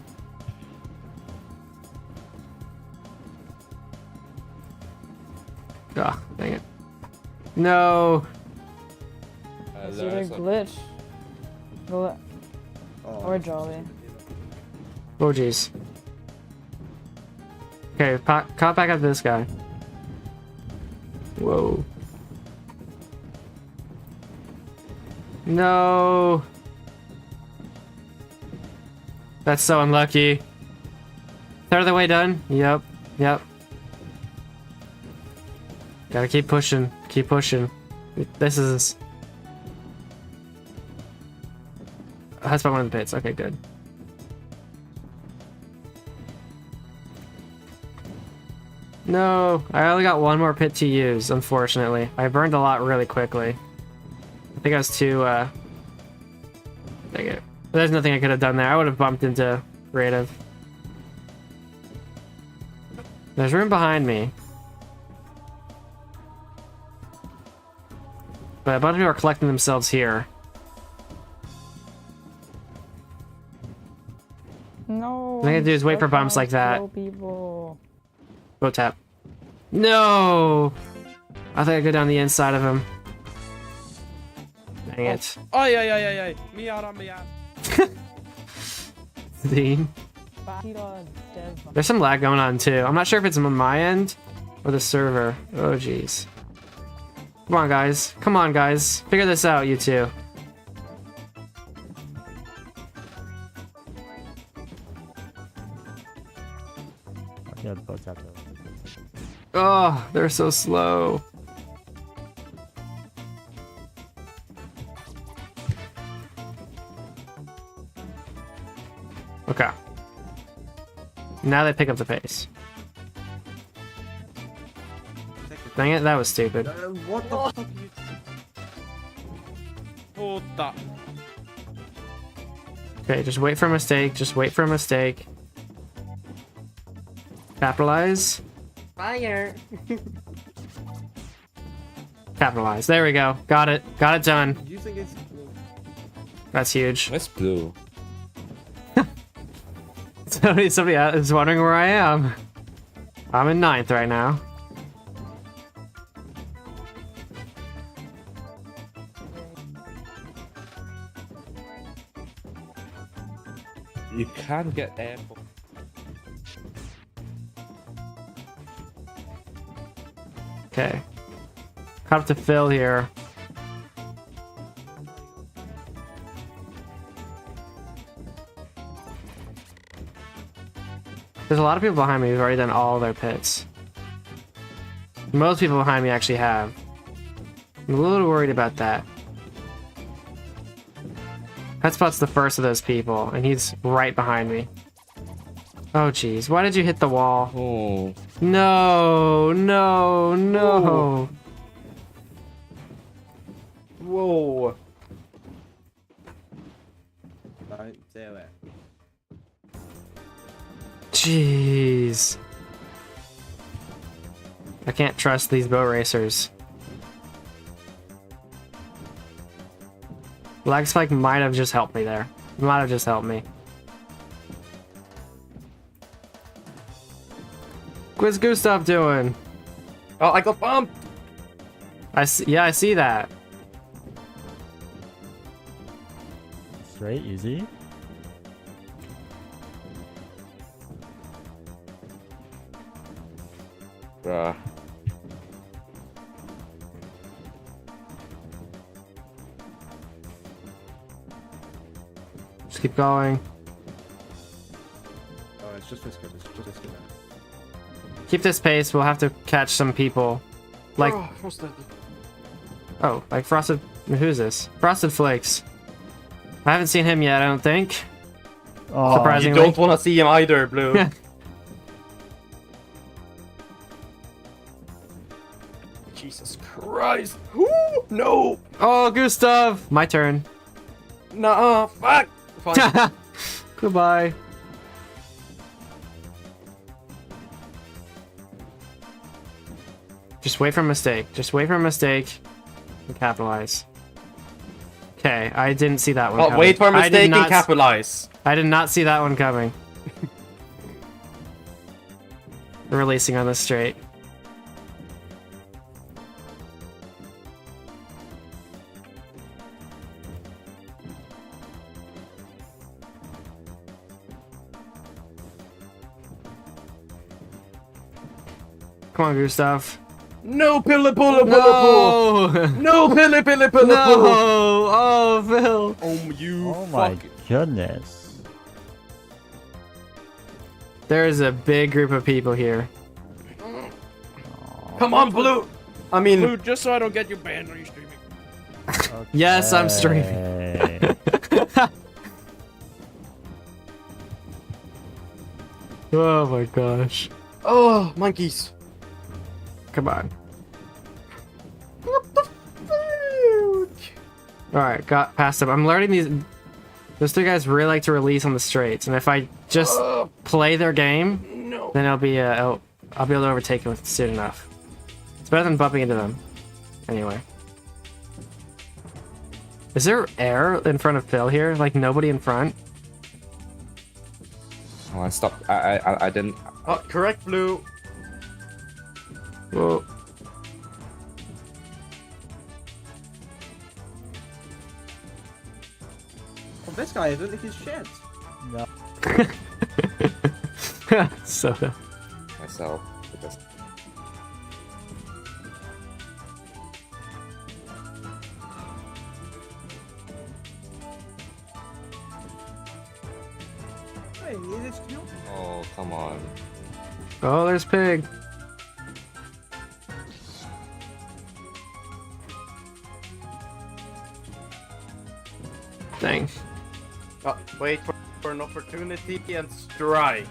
Speaker 1: Ah, dang it. No.
Speaker 8: It's either Glitch
Speaker 5: Oh,
Speaker 8: or Jolly.
Speaker 1: Oh jeez. Okay, caught back up this guy. Whoa. No. That's so unlucky. Third of the way done? Yep. Yep. Gotta keep pushing. Keep pushing. This is... That's by one of the pits. Okay, good. No, I only got one more pit to use, unfortunately. I burned a lot really quickly. I think I was too, dang it. But there's nothing I could have done there. I would have bumped into creative. There's room behind me. But a bunch of people are collecting themselves here.
Speaker 8: No.
Speaker 1: All I gotta do is wait for bumps like that.
Speaker 8: People.
Speaker 1: Boat tap. No! I think I go down the inside of him. Dang it.
Speaker 6: Oj, oj, oj, oj, oj. Mia, Mia.
Speaker 1: Dean. There's some lag going on too. I'm not sure if it's on my end or the server. Oh jeez. Come on guys. Come on guys. Figure this out, you two.
Speaker 7: Yeah, the boat's out there.
Speaker 1: Oh, they're so slow. Okay. Now they pick up the pace. Dang it, that was stupid.
Speaker 5: What the fuck?
Speaker 6: Puta.
Speaker 1: Okay, just wait for a mistake. Just wait for a mistake. Capitalize.
Speaker 3: Fire.
Speaker 1: Capitalize. There we go. Got it. Got it done.
Speaker 5: You think it's blue?
Speaker 1: That's huge.
Speaker 4: Where's blue?
Speaker 1: Somebody is wondering where I am. I'm in 9th right now.
Speaker 4: You can't get airport.
Speaker 1: Okay. Caught up to Phil here. There's a lot of people behind me who've already done all their pits. Most people behind me actually have. I'm a little worried about that. Hotspot's the first of those people, and he's right behind me. Oh jeez, why did you hit the wall?
Speaker 4: Oh.
Speaker 1: No, no, no.
Speaker 3: Whoa.
Speaker 5: Don't do it.
Speaker 1: Jeez. I can't trust these boat racers. Lag spike might have just helped me there. Might have just helped me. What's Gustav doing?
Speaker 3: Oh, I got bumped.
Speaker 1: Yeah, I see that.
Speaker 7: Straight, easy.
Speaker 4: Bruh.
Speaker 1: Just keep going.
Speaker 5: Oh, it's just this good. It's just this good.
Speaker 1: Keep this pace. We'll have to catch some people. Like,
Speaker 3: Oh, what's that?
Speaker 1: oh, like Frosted. Who's this? Frosted Flakes. I haven't seen him yet, I don't think.
Speaker 7: Oh,
Speaker 3: You
Speaker 1: Surprisingly.
Speaker 3: don't want to see him either, Blue. Jesus Christ. Woo! No.
Speaker 1: Oh, Gustav! My turn.
Speaker 3: Nah, fuck. Fine.
Speaker 1: Goodbye. Just wait for a mistake. Just wait for a mistake and capitalize. Okay, I didn't see that one coming.
Speaker 3: Wait for a
Speaker 1: I did
Speaker 3: mistake and
Speaker 1: not-
Speaker 3: capitalize.
Speaker 1: I did not see that one coming. Releasing on the straight. Come on, Gustav.
Speaker 3: No, pillar, puller, puller, pull.
Speaker 1: No!
Speaker 3: No, pillar, pillar, puller,
Speaker 1: No!
Speaker 3: pull.
Speaker 1: Oh, Phil!
Speaker 3: Oh, you
Speaker 7: oh my
Speaker 3: fuck.
Speaker 7: goodness.
Speaker 1: There is a big group of people here.
Speaker 3: Come on, Blue. I mean,
Speaker 6: Blue, just so I don't get you banned, are you streaming?
Speaker 1: Yes, I'm streaming.
Speaker 7: Hey.
Speaker 1: Oh my gosh.
Speaker 3: oh, monkeys.
Speaker 1: Come on.
Speaker 3: What the fuck?
Speaker 1: Alright, got past him. I'm learning these. Those two guys really like to release on the straights, and if I just play their game,
Speaker 3: No.
Speaker 1: then I'll be able to overtake them soon enough. It's better than bumping into them. Anyway. Is there air in front of Phil here? Like nobody in front?
Speaker 4: Oh, I stopped. I didn't.
Speaker 3: Correct, Blue.
Speaker 1: Whoa.
Speaker 5: Well, this guy isn't. He's shit.
Speaker 7: No.
Speaker 1: Soda.
Speaker 4: Myself. Because
Speaker 5: Hey, it is cute.
Speaker 4: oh, come on.
Speaker 1: Oh, there's Pig. Dang.
Speaker 3: Wait for an opportunity and strike.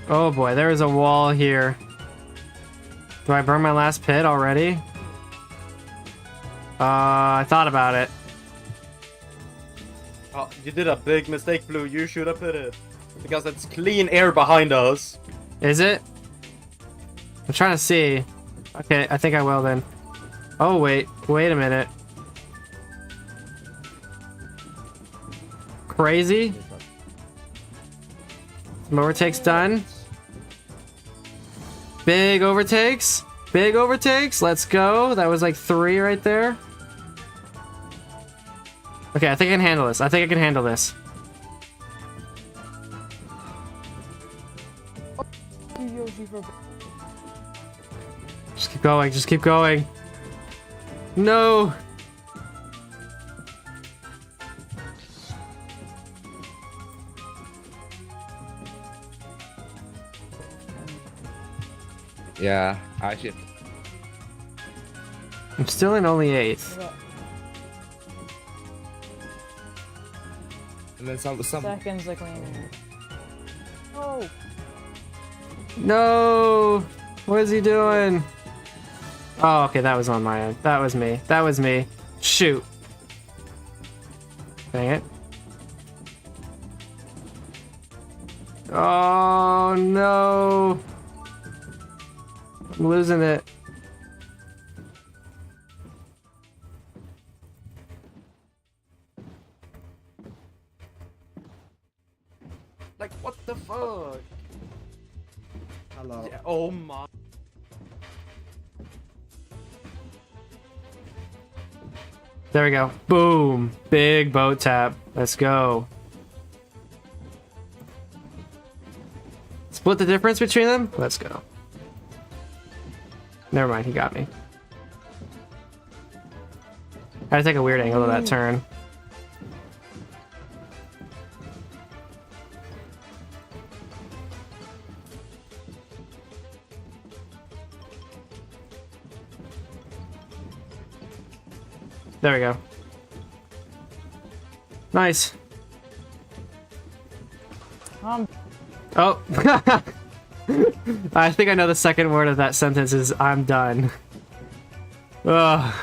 Speaker 1: Oh boy, there is a wall here. Do I burn my last pit already? I thought about it.
Speaker 3: Oh, you did a big mistake, Blue. You should have put it. Because it's clean air behind us.
Speaker 1: Is it? I'm trying to see. Okay, I think I will then. Oh wait, wait a minute. Crazy. Some overtakes done. Big overtakes. Big overtakes. Let's go. That was like 3 right there. Okay, I think I can handle this. I think I can handle this. Just keep going. Just keep going. No.
Speaker 4: Yeah, I should.
Speaker 1: I'm still in only 8th.
Speaker 4: And then some.
Speaker 8: Seconds like cleaning. Oh.
Speaker 1: No. What is he doing? Oh, okay, that was on my end. That was me. That was me. Shoot. Dang it. Oh, no. I'm losing it.
Speaker 3: Like, what the fuck?
Speaker 5: Hello.
Speaker 3: Yeah, oh my.
Speaker 1: There we go. Boom. Big boat tap. Let's go. Split the difference between them? Let's go. Never mind, he got me. I had to take a weird angle of that turn. There we go. Nice. Oh. I think I know the second word of that sentence is I'm done. Ugh.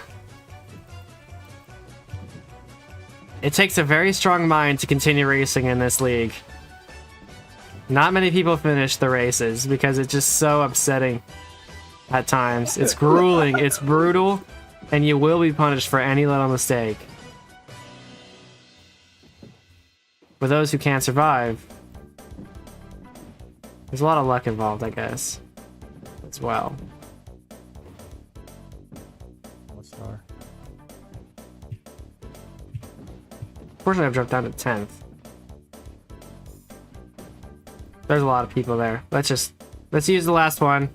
Speaker 1: It takes a very strong mind to continue racing in this league. Not many people finish the races because it's just so upsetting at times. It's grueling, it's brutal, and you will be punished for any little mistake. For those who can't survive, there's a lot of luck involved, I guess, as well.
Speaker 7: What star?
Speaker 1: Fortunately, I've dropped down to 10th. There's a lot of people there. Let's use the last one.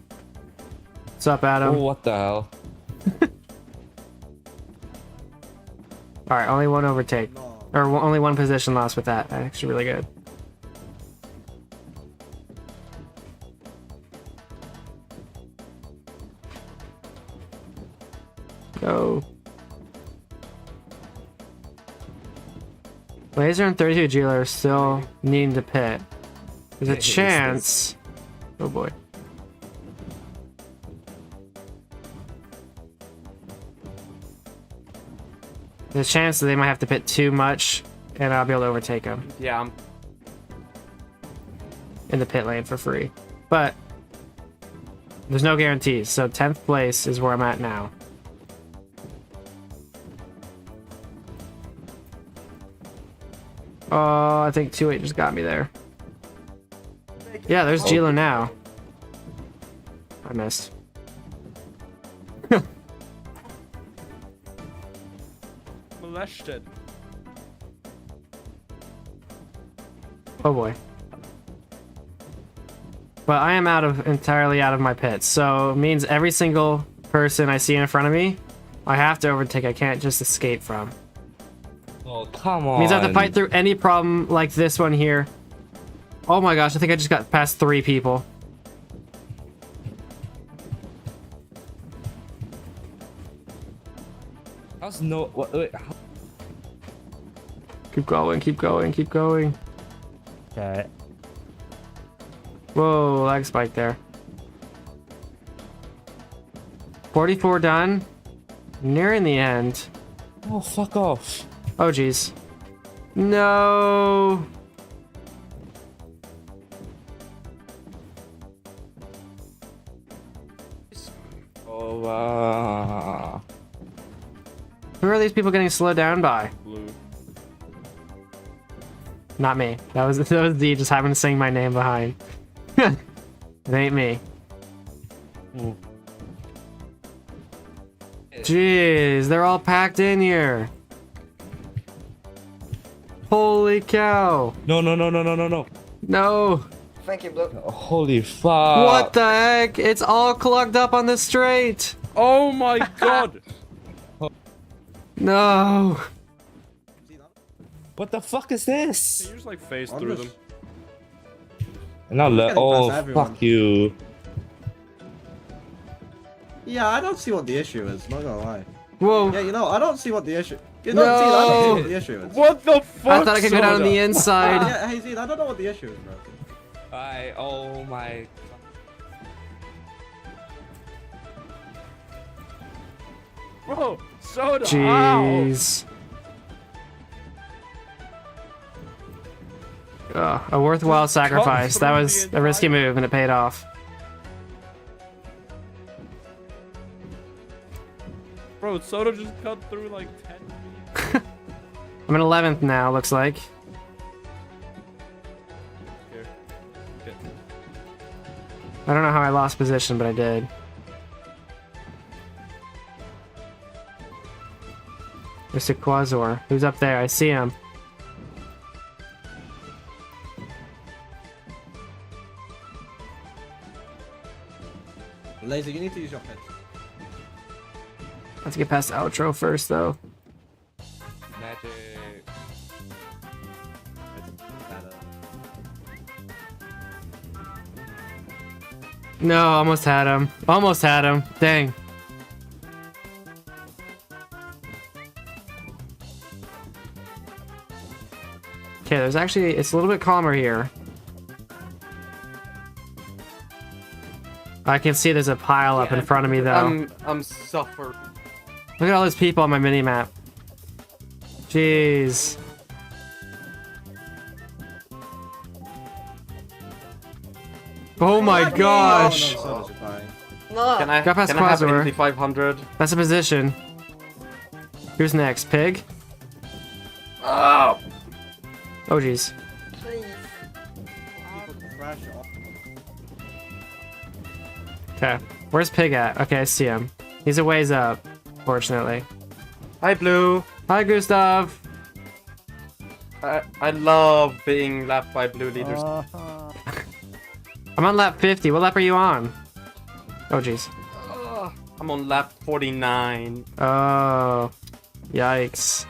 Speaker 1: What's up, Adam?
Speaker 4: Oh, what the hell?
Speaker 1: Alright, only one overtake.
Speaker 5: No.
Speaker 1: Or only one position loss with that. Actually, really good. Go. Laser and 32 Jeweler are still needing to pit. There's a
Speaker 4: Hey,
Speaker 1: chance. Oh boy. There's a chance that they might have to pit too much, and I'll be able to overtake them
Speaker 3: Yeah, I'm
Speaker 1: in the pit lane for free. But there's no guarantees, so 10th place is where I'm at now. Oh, I think 2-8 just got me there. Yeah, there's Gilo now. I missed.
Speaker 6: slashed.
Speaker 1: Oh boy. But I am entirely out of my pits, so it means every single person I see in front of me, I have to overtake. I can't just escape from.
Speaker 4: Oh, come on.
Speaker 1: It means I have to fight through any problem like this one here. Oh my gosh, I think I just got past 3 people.
Speaker 4: How's no... What, wait, how,
Speaker 1: Keep going, keep going, keep going.
Speaker 7: Okay.
Speaker 1: Whoa, lag spike there. 44 done. Nearing the end.
Speaker 4: oh, fuck off.
Speaker 1: Oh jeez. No.
Speaker 4: Oh,
Speaker 1: Who are these people getting slowed down by?
Speaker 6: Blue.
Speaker 1: Not me. That was D just having to sing my name behind. It ain't me. Jeez, they're all packed in here. Holy cow.
Speaker 4: No, no, no, no, no, no, no.
Speaker 1: No.
Speaker 5: Thank you, Blue.
Speaker 4: Holy fuck.
Speaker 1: What the heck? It's all clogged up on the straight.
Speaker 6: Oh my god!
Speaker 1: No.
Speaker 4: What the fuck is this?
Speaker 6: Can you just like phase
Speaker 5: I'm
Speaker 6: through
Speaker 5: just-
Speaker 6: them?
Speaker 4: Now
Speaker 5: getting
Speaker 4: oh,
Speaker 5: past everyone.
Speaker 4: fuck you.
Speaker 5: Yeah, I don't see what the issue is, not gonna lie.
Speaker 1: Whoa.
Speaker 5: Yeah, you know, I don't see what the issue... You
Speaker 1: No.
Speaker 5: don't see, I don't see what the issue is.
Speaker 6: What the fuck?
Speaker 1: I thought I could go down on
Speaker 6: Soda?
Speaker 1: the inside.
Speaker 5: Yeah, hey, Zed, I don't know what the issue is, bro.
Speaker 4: Oh my...
Speaker 6: Bro, Soda, ow!
Speaker 1: Jeez. A worthwhile sacrifice. That
Speaker 6: through
Speaker 1: was
Speaker 6: the
Speaker 1: a risky
Speaker 6: entire-
Speaker 1: move and it paid off.
Speaker 6: Bro, Soda just cut through like 10 feet.
Speaker 1: I'm in 11th now, looks like.
Speaker 6: Here. Okay.
Speaker 1: I don't know how I lost position, but I did. Mr. Quasor. Who's up there? I see him.
Speaker 5: Laser, you need to use your pets.
Speaker 1: I have to get past the outro first, though.
Speaker 4: Magic.
Speaker 1: No, almost had him. Almost had him. Dang. Okay, there's actually... It's a little bit calmer here. I can see there's a pile up in front of me, though.
Speaker 3: I'm suffering.
Speaker 1: Look at all those people on my mini-map. Jeez. Oh my gosh!
Speaker 5: Oh, no, Soda's dying.
Speaker 3: Can I,
Speaker 1: Got past
Speaker 3: can I have
Speaker 1: Quasar.
Speaker 3: NP 500?
Speaker 1: That's a position. Who's next? Pig?
Speaker 3: Oh!
Speaker 1: Oh jeez.
Speaker 5: Crash off.
Speaker 1: Okay. Where's Pig at? Okay, I see him. He's a ways up, fortunately.
Speaker 3: Hi, Blue.
Speaker 1: Hi, Gustav.
Speaker 3: I love being lapped by blue leaders.
Speaker 1: I'm on lap 50. What lap are you on? Oh jeez.
Speaker 3: I'm on lap 49.
Speaker 1: Oh. Yikes.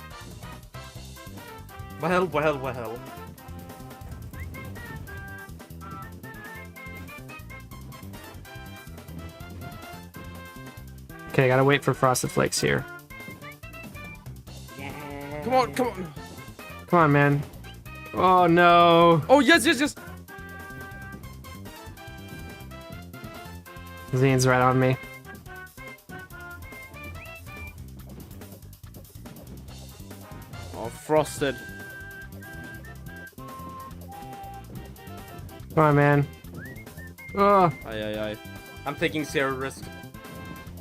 Speaker 3: Well, well, well.
Speaker 1: Okay, gotta wait for Frosted Flakes here.
Speaker 6: Come on, come on.
Speaker 1: Come on, man. Oh no.
Speaker 6: Oh, yes, yes, yes.
Speaker 1: Zine's right on me.
Speaker 6: Oh, Frosted.
Speaker 1: Come on, man. Oh.
Speaker 6: Aj, aj, aj.
Speaker 3: I'm taking zero risk.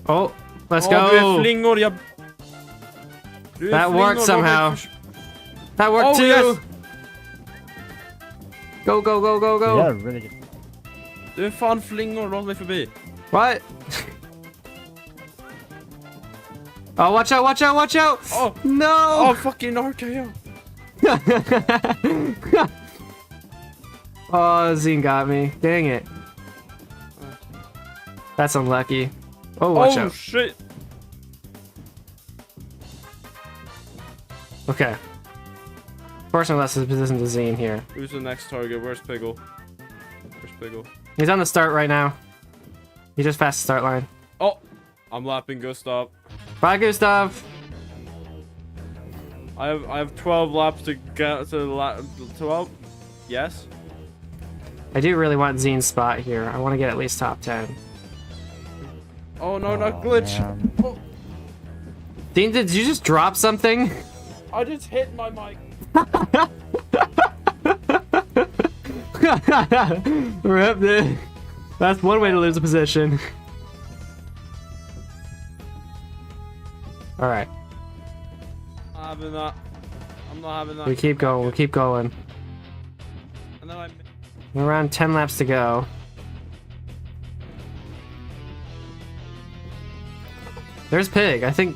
Speaker 1: Oh. Let's
Speaker 6: Du är
Speaker 1: go.
Speaker 6: flingor, jag... Du är
Speaker 1: That
Speaker 6: flingor,
Speaker 1: worked
Speaker 6: låt mig
Speaker 1: somehow.
Speaker 6: förs-
Speaker 1: That worked
Speaker 6: Oh,
Speaker 1: too.
Speaker 6: yes.
Speaker 1: Go, go, go, go, go.
Speaker 7: Yeah, really good.
Speaker 6: Du är fan flingor, låt mig förbi.
Speaker 1: What? Oh, watch out, watch out, watch out!
Speaker 6: Oh!
Speaker 1: No!
Speaker 6: Oh, fucking RKO!
Speaker 1: Oh, Zine got me. Dang it. That's unlucky. Oh, watch
Speaker 6: Oh,
Speaker 1: out.
Speaker 6: shit!
Speaker 1: Okay. Fortunately, less is position to Zine here.
Speaker 6: Who's the next target? Where's Piggle? Where's Piggle?
Speaker 1: He's on the start right now. He just passed the start line.
Speaker 6: Oh! I'm lapping Gustav.
Speaker 1: Bye, Gustav.
Speaker 6: I have 12 laps to get to lap 12. Yes.
Speaker 1: I do really want Zine's spot here. I want to get at least top 10.
Speaker 6: Oh no, not glitch.
Speaker 7: man.
Speaker 6: Oh,
Speaker 1: Zine, did you just drop something?
Speaker 6: I just hit my mic.
Speaker 1: Rip, dude. That's one way to lose a position. Alright.
Speaker 6: I'm not having that. I'm not having that.
Speaker 1: We keep going, we keep going.
Speaker 6: And then I.
Speaker 1: We're around 10 laps to go. There's Pig. I think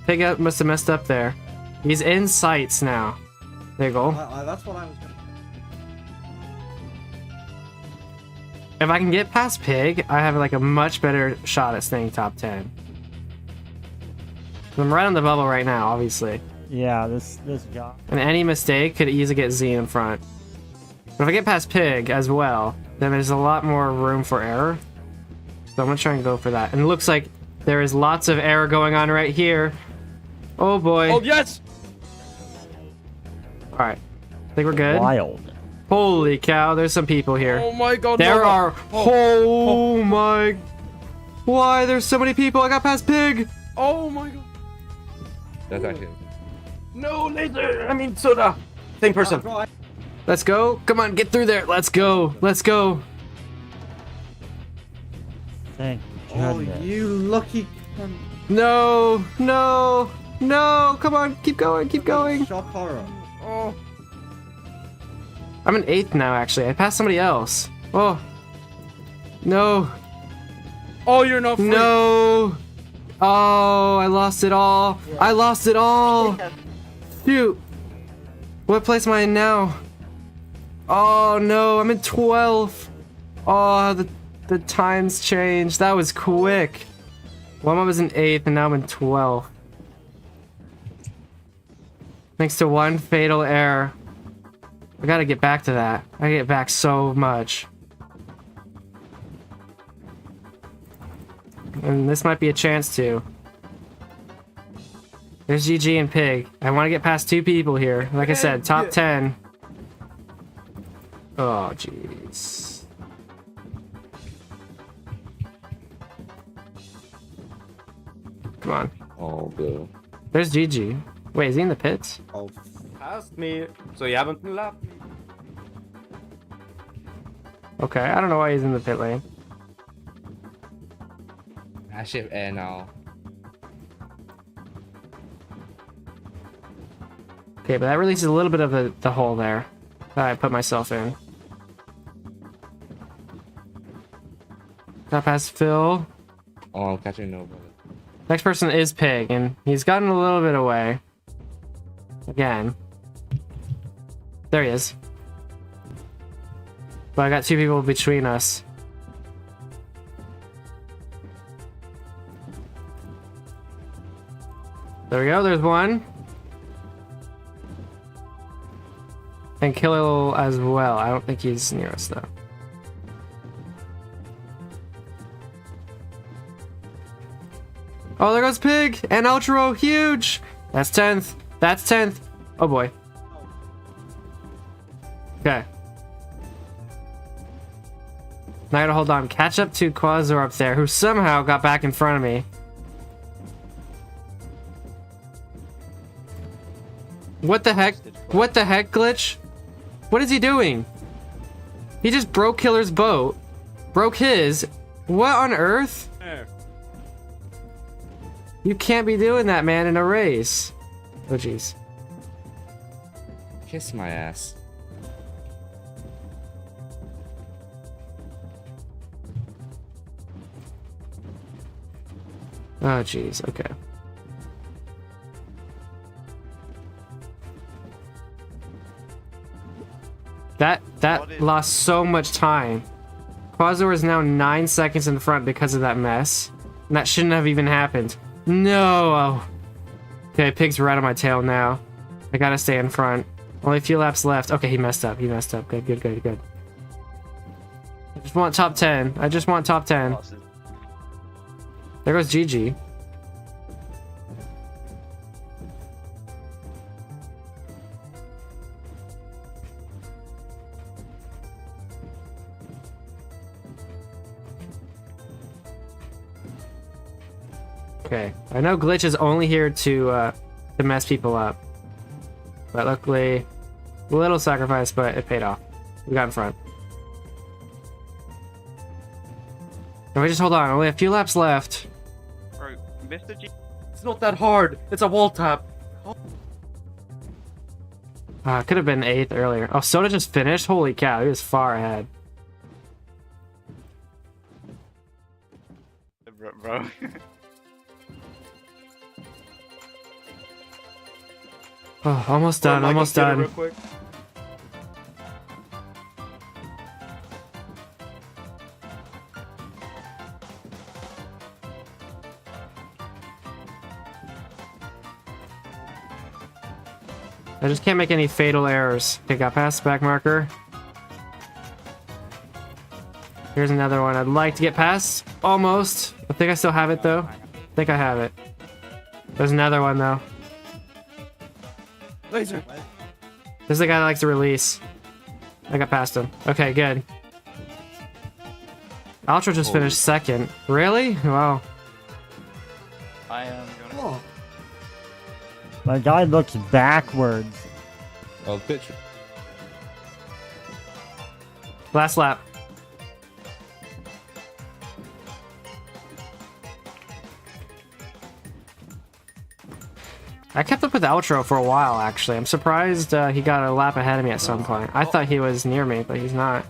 Speaker 1: Pig must have messed up there. He's in sights now. There you go.
Speaker 5: That's what I was gonna...
Speaker 1: If I can get past Pig, I have like a much better shot at staying top 10. I'm right on the bubble right now, obviously.
Speaker 7: Yeah, this job.
Speaker 1: And any mistake could easily get Z in front. But if I get past Pig as well, then there's a lot more room for error. So I'm gonna try and go for that. And it looks like there is lots of error going on right here. Oh boy.
Speaker 6: Oh yes.
Speaker 1: Alright. I think we're good.
Speaker 7: Wild.
Speaker 1: Holy cow, there's some people here.
Speaker 6: Oh my god.
Speaker 1: There
Speaker 6: no.
Speaker 1: are. Oh my. Why? There's so many people. I got past Pig.
Speaker 6: Oh my god.
Speaker 4: That's actually.
Speaker 3: No, laser! I mean, soda! Same person.
Speaker 1: Let's go. Come on, get through there. Let's go. Let's go.
Speaker 7: Thank
Speaker 5: Oh,
Speaker 7: goodness.
Speaker 5: you lucky...
Speaker 1: No. No. No. Come on. Keep going. Keep going.
Speaker 5: Shock horror.
Speaker 6: Oh.
Speaker 1: I'm in 8th now, actually. I passed somebody else. Oh. No.
Speaker 6: Oh, you're not free.
Speaker 1: No. Oh, I lost it all. I lost it all. Shoot. What place am I in now? Oh no, I'm in 12th. Oh, the times changed. That was quick. Well, I was in 8th and now I'm in 12th. Thanks to one fatal error. I gotta get back to that. I gotta get back so much. And this might be a chance to. There's GG and Pig. I want to get past 2 people here. Like I said, top 10. Oh, jeez. Come on.
Speaker 4: Oh, blue.
Speaker 1: There's GG. Wait, is he in the pits?
Speaker 5: Oh,
Speaker 3: Past me, so you haven't lapped.
Speaker 1: Okay, I don't know why he's in the pit lane.
Speaker 4: I shift air now.
Speaker 1: Okay, but that releases a little bit of the hole there that I put myself in. Got past Phil.
Speaker 4: Oh, I'm catching nobody.
Speaker 1: Next person is Pig, and he's gotten a little bit away. Again. There he is. But I got 2 people between us. There we go, there's one. And Killil as well. I don't think he's near us though. Oh, there goes Pig and Outro, huge. That's 10th. That's 10th. Oh boy. Okay. Now I gotta hold on. Catch up to Quasar up there, who somehow got back in front of me. What the heck? What the heck, Glitch? What is he doing? He just broke Killer's boat. Broke his. What on earth?
Speaker 6: There.
Speaker 1: You can't be doing that, man, in a race. Oh, jeez.
Speaker 4: Kiss my ass.
Speaker 1: Oh, jeez. Okay. That lost so much time. Quasar is now 9 seconds in front because of that mess. And that shouldn't have even happened. No! Okay, Pig's right on my tail now. I gotta stay in front. Only a few laps left. Okay, he messed up. He messed up. Good, good, good, good. I just want top 10. I just want top 10. There goes GG. Okay, I know Glitch is only here to mess people up. But luckily, a little sacrifice, but it paid off. We got in front. And we just hold on, only a few laps left.
Speaker 6: Alright, Mr. G.
Speaker 3: It's not that hard. It's a wall tap.
Speaker 1: Could have been 8th earlier. Oh, Soda just finished? Holy cow, he was far ahead.
Speaker 6: Bro.
Speaker 1: Oh, almost done, almost done.
Speaker 3: Real quick.
Speaker 1: I just can't make any fatal errors. Okay, got past back marker. Here's another one I'd like to get past. Almost. I think I still have it though. I think I have it. There's another one though.
Speaker 2: Laser.
Speaker 1: This is the guy that likes to release. I got past him. Okay, good. Ultra just finished 2nd. Really? Wow.
Speaker 8: I am gonna.
Speaker 5: Oh,
Speaker 7: My guy looks backwards.
Speaker 4: Oh, picture.
Speaker 1: Last lap. I kept up with Outro for a while, actually. I'm surprised he got a lap ahead of me at some point. I thought he was near me, but he's not.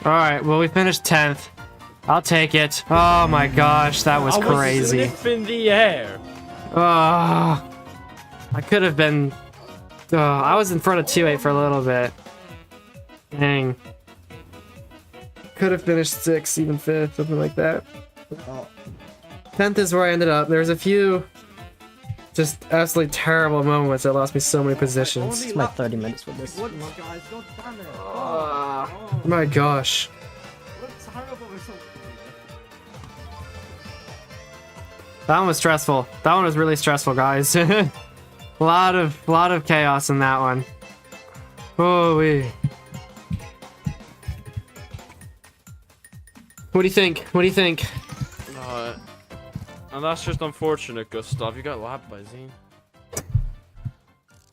Speaker 1: Alright, well, we finished 10th. I'll take it. Oh my gosh, that was crazy.
Speaker 6: I was sniffing the air.
Speaker 1: Oh, I could have been... Oh, I was in front of 2-8 for a little bit. Dang. Could have finished 6th, even 5th, something like that.
Speaker 5: oh.
Speaker 1: 10th is where I ended up. There's a few just absolutely terrible moments that lost me so many positions.
Speaker 2: Only
Speaker 8: my
Speaker 2: lap
Speaker 8: 30
Speaker 2: to
Speaker 8: minutes with this.
Speaker 2: What, guys? God damn it.
Speaker 1: Oh my gosh.
Speaker 2: What's horrible result?
Speaker 1: That one was stressful. That one was really stressful, guys. a lot of chaos in that one. Holy. What do you think? What do you think?
Speaker 6: And that's just unfortunate, Gustav. You got lapped by Zine.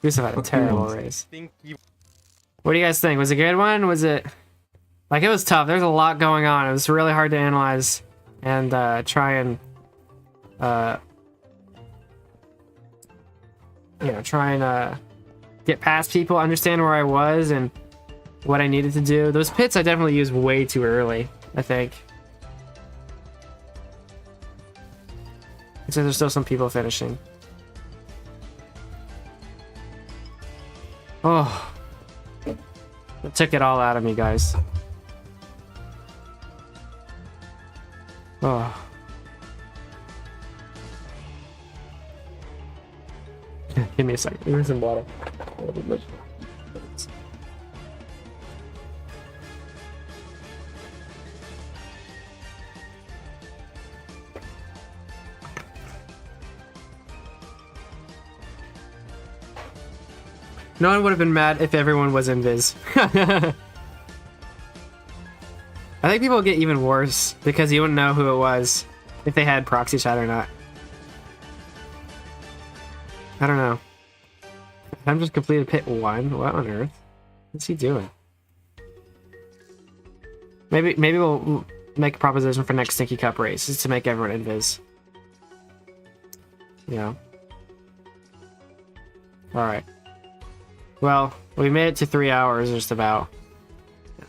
Speaker 1: Yusuf had a terrible race.
Speaker 3: Think you
Speaker 1: What do you guys think? Was it a good one? Was it... Like, it was tough. There's a lot going on. It was really hard to analyze and try and... you know, try and get past people, understand where I was and what I needed to do. Those pits I definitely used way too early, I think. So there's still some people finishing. Oh. It took it all out of me, guys. Oh. Give me a second. Give me some water. No one would have been mad if everyone was invis. I think people would get even worse because you wouldn't know who it was if they had proxy chat or not. I don't know. I'm just completed pit 1. What on earth? What's he doing? Maybe we'll make a proposition for next Stinky Cup race is to make everyone invis. Yeah. Alright. Well, we made it to 3 hours just about.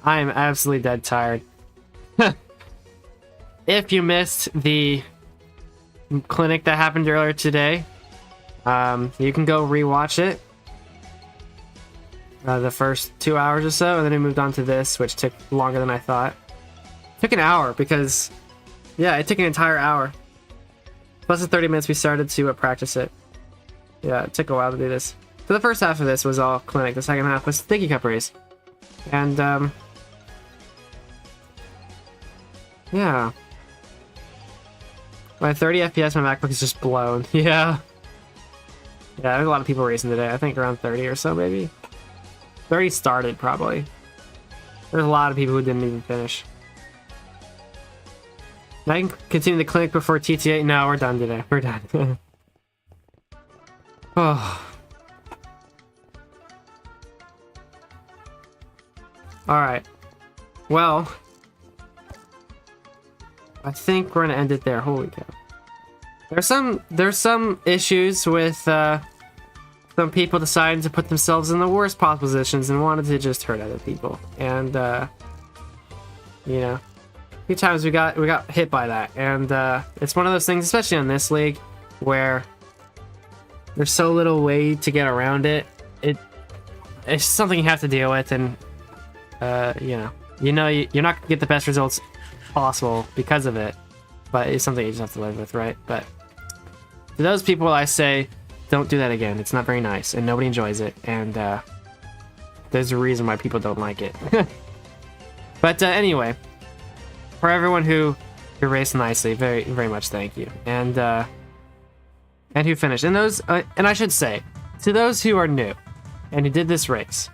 Speaker 1: I am absolutely dead tired. If you missed the clinic that happened earlier today, You can go rewatch it. The first 2 hours or so, and then we moved on to this, which took longer than I thought. It took an hour because, yeah, it took an entire hour. Plus the 30 minutes we started to practice it. Yeah, it took a while to do this. So the first half of this was all clinic. The second half was Sticky Cup race. And, yeah. By 30 FPS, my MacBook is just blown. Yeah. Yeah, there's a lot of people racing today. I think around 30 or so, maybe. 30 started, probably. There's a lot of people who didn't even finish. I can continue the clinic before TTA. No, we're done today. We're done. Oh. Alright. Well, I think we're gonna end it there. Holy cow. There's some issues with some people deciding to put themselves in the worst possible positions and wanted to just hurt other people. And you know, a few times we got hit by that. And it's one of those things, especially on this league, where there's so little way to get around it. It's something you have to deal with, and you're not gonna get the best results possible because of it, but it's something you just have to live with, right? But to those people, I say, don't do that again. It's not very nice, and nobody enjoys it, and there's a reason why people don't like it. But anyway, for everyone who raced nicely, very, very much thank you, and who finished. And those, and I should say, to those who are new and who did this race,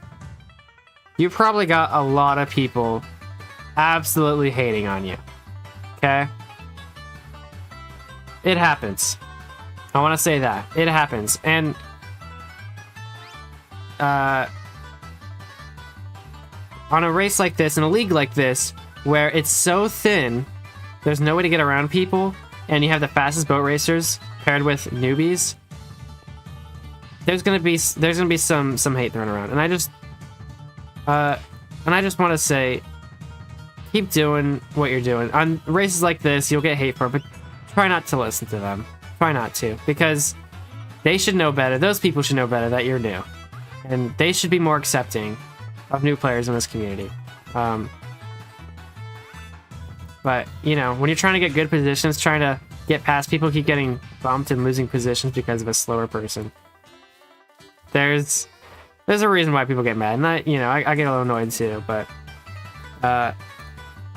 Speaker 1: you probably got a lot of people absolutely hating on you. Okay? It happens. I want to say that. It happens. And on a race like this, in a league like this, where it's so thin, there's no way to get around people, and you have the fastest boat racers paired with newbies, there's gonna be some hate thrown around. And I just want to say, keep doing what you're doing. On races like this, you'll get hate for it, but try not to listen to them. Try not to, because they should know better. Those people should know better that you're new, and they should be more accepting of new players in this community. But you know, when you're trying to get good positions, trying to get past people, keep getting bumped and losing positions because of a slower person. There's a reason why people get mad, and I get a little annoyed too, but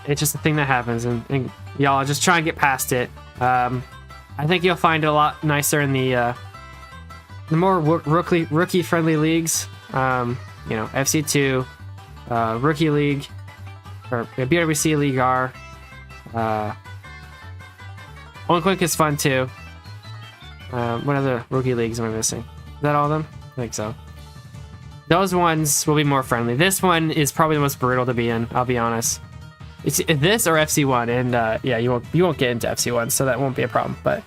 Speaker 1: it's just a thing that happens, and y'all just try and get past it. I think you'll find it a lot nicer in the more rookie friendly leagues. FC2, Rookie League, or BWC League R. One Quick is fun too. What other rookie leagues am I missing? Is that all of them? I think so. Those ones will be more friendly. This one is probably the most brutal to be in, I'll be honest. It's this or FC1, and yeah, you won't get into FC1, so that won't be a problem. But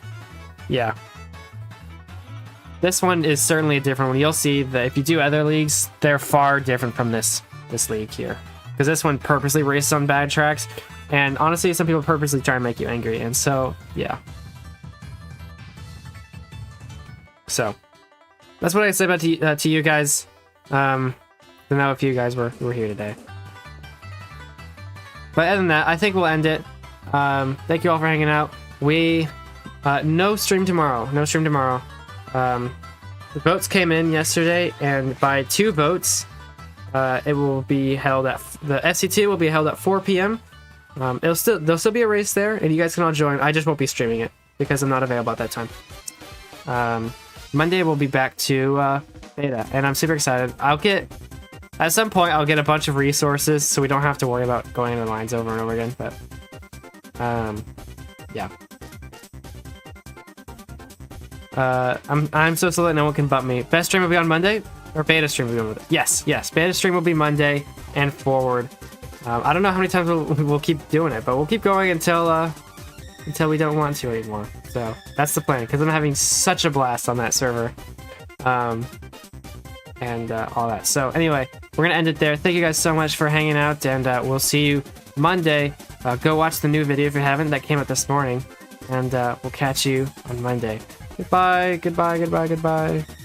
Speaker 1: yeah, this one is certainly a different one. You'll see that if you do other leagues, they're far different from this league here, because this one purposely races on bad tracks, and honestly, some people purposely try and make you angry, and so yeah. So that's what I say about to you guys. I don't know if you guys were here today. But other than that, I think we'll end it. Thank you all for hanging out. No stream tomorrow. No stream tomorrow. The votes came in yesterday, and by 2 votes, it will be held at the FC2 will be held at 4 p.m. There'll still be a race there, and you guys can all join. I just won't be streaming it because I'm not available at that time. Monday we'll be back to beta, and I'm super excited. At some point, I'll get a bunch of resources, so we don't have to worry about going into lines over and over again, but, yeah. I'm so slow that no one can bump me. Best stream will be on Monday? Or beta stream will be on Monday? Yes, beta stream will be Monday and forward. I don't know how many times we'll keep doing it, but we'll keep going until we don't want to anymore. So, that's the plan, because I'm having such a blast on that server. And all that. So anyway, we're gonna end it there. Thank you guys so much for hanging out, and we'll see you Monday. Go watch the new video if you haven't, that came out this morning, and we'll catch you on Monday. Goodbye, goodbye, goodbye, goodbye.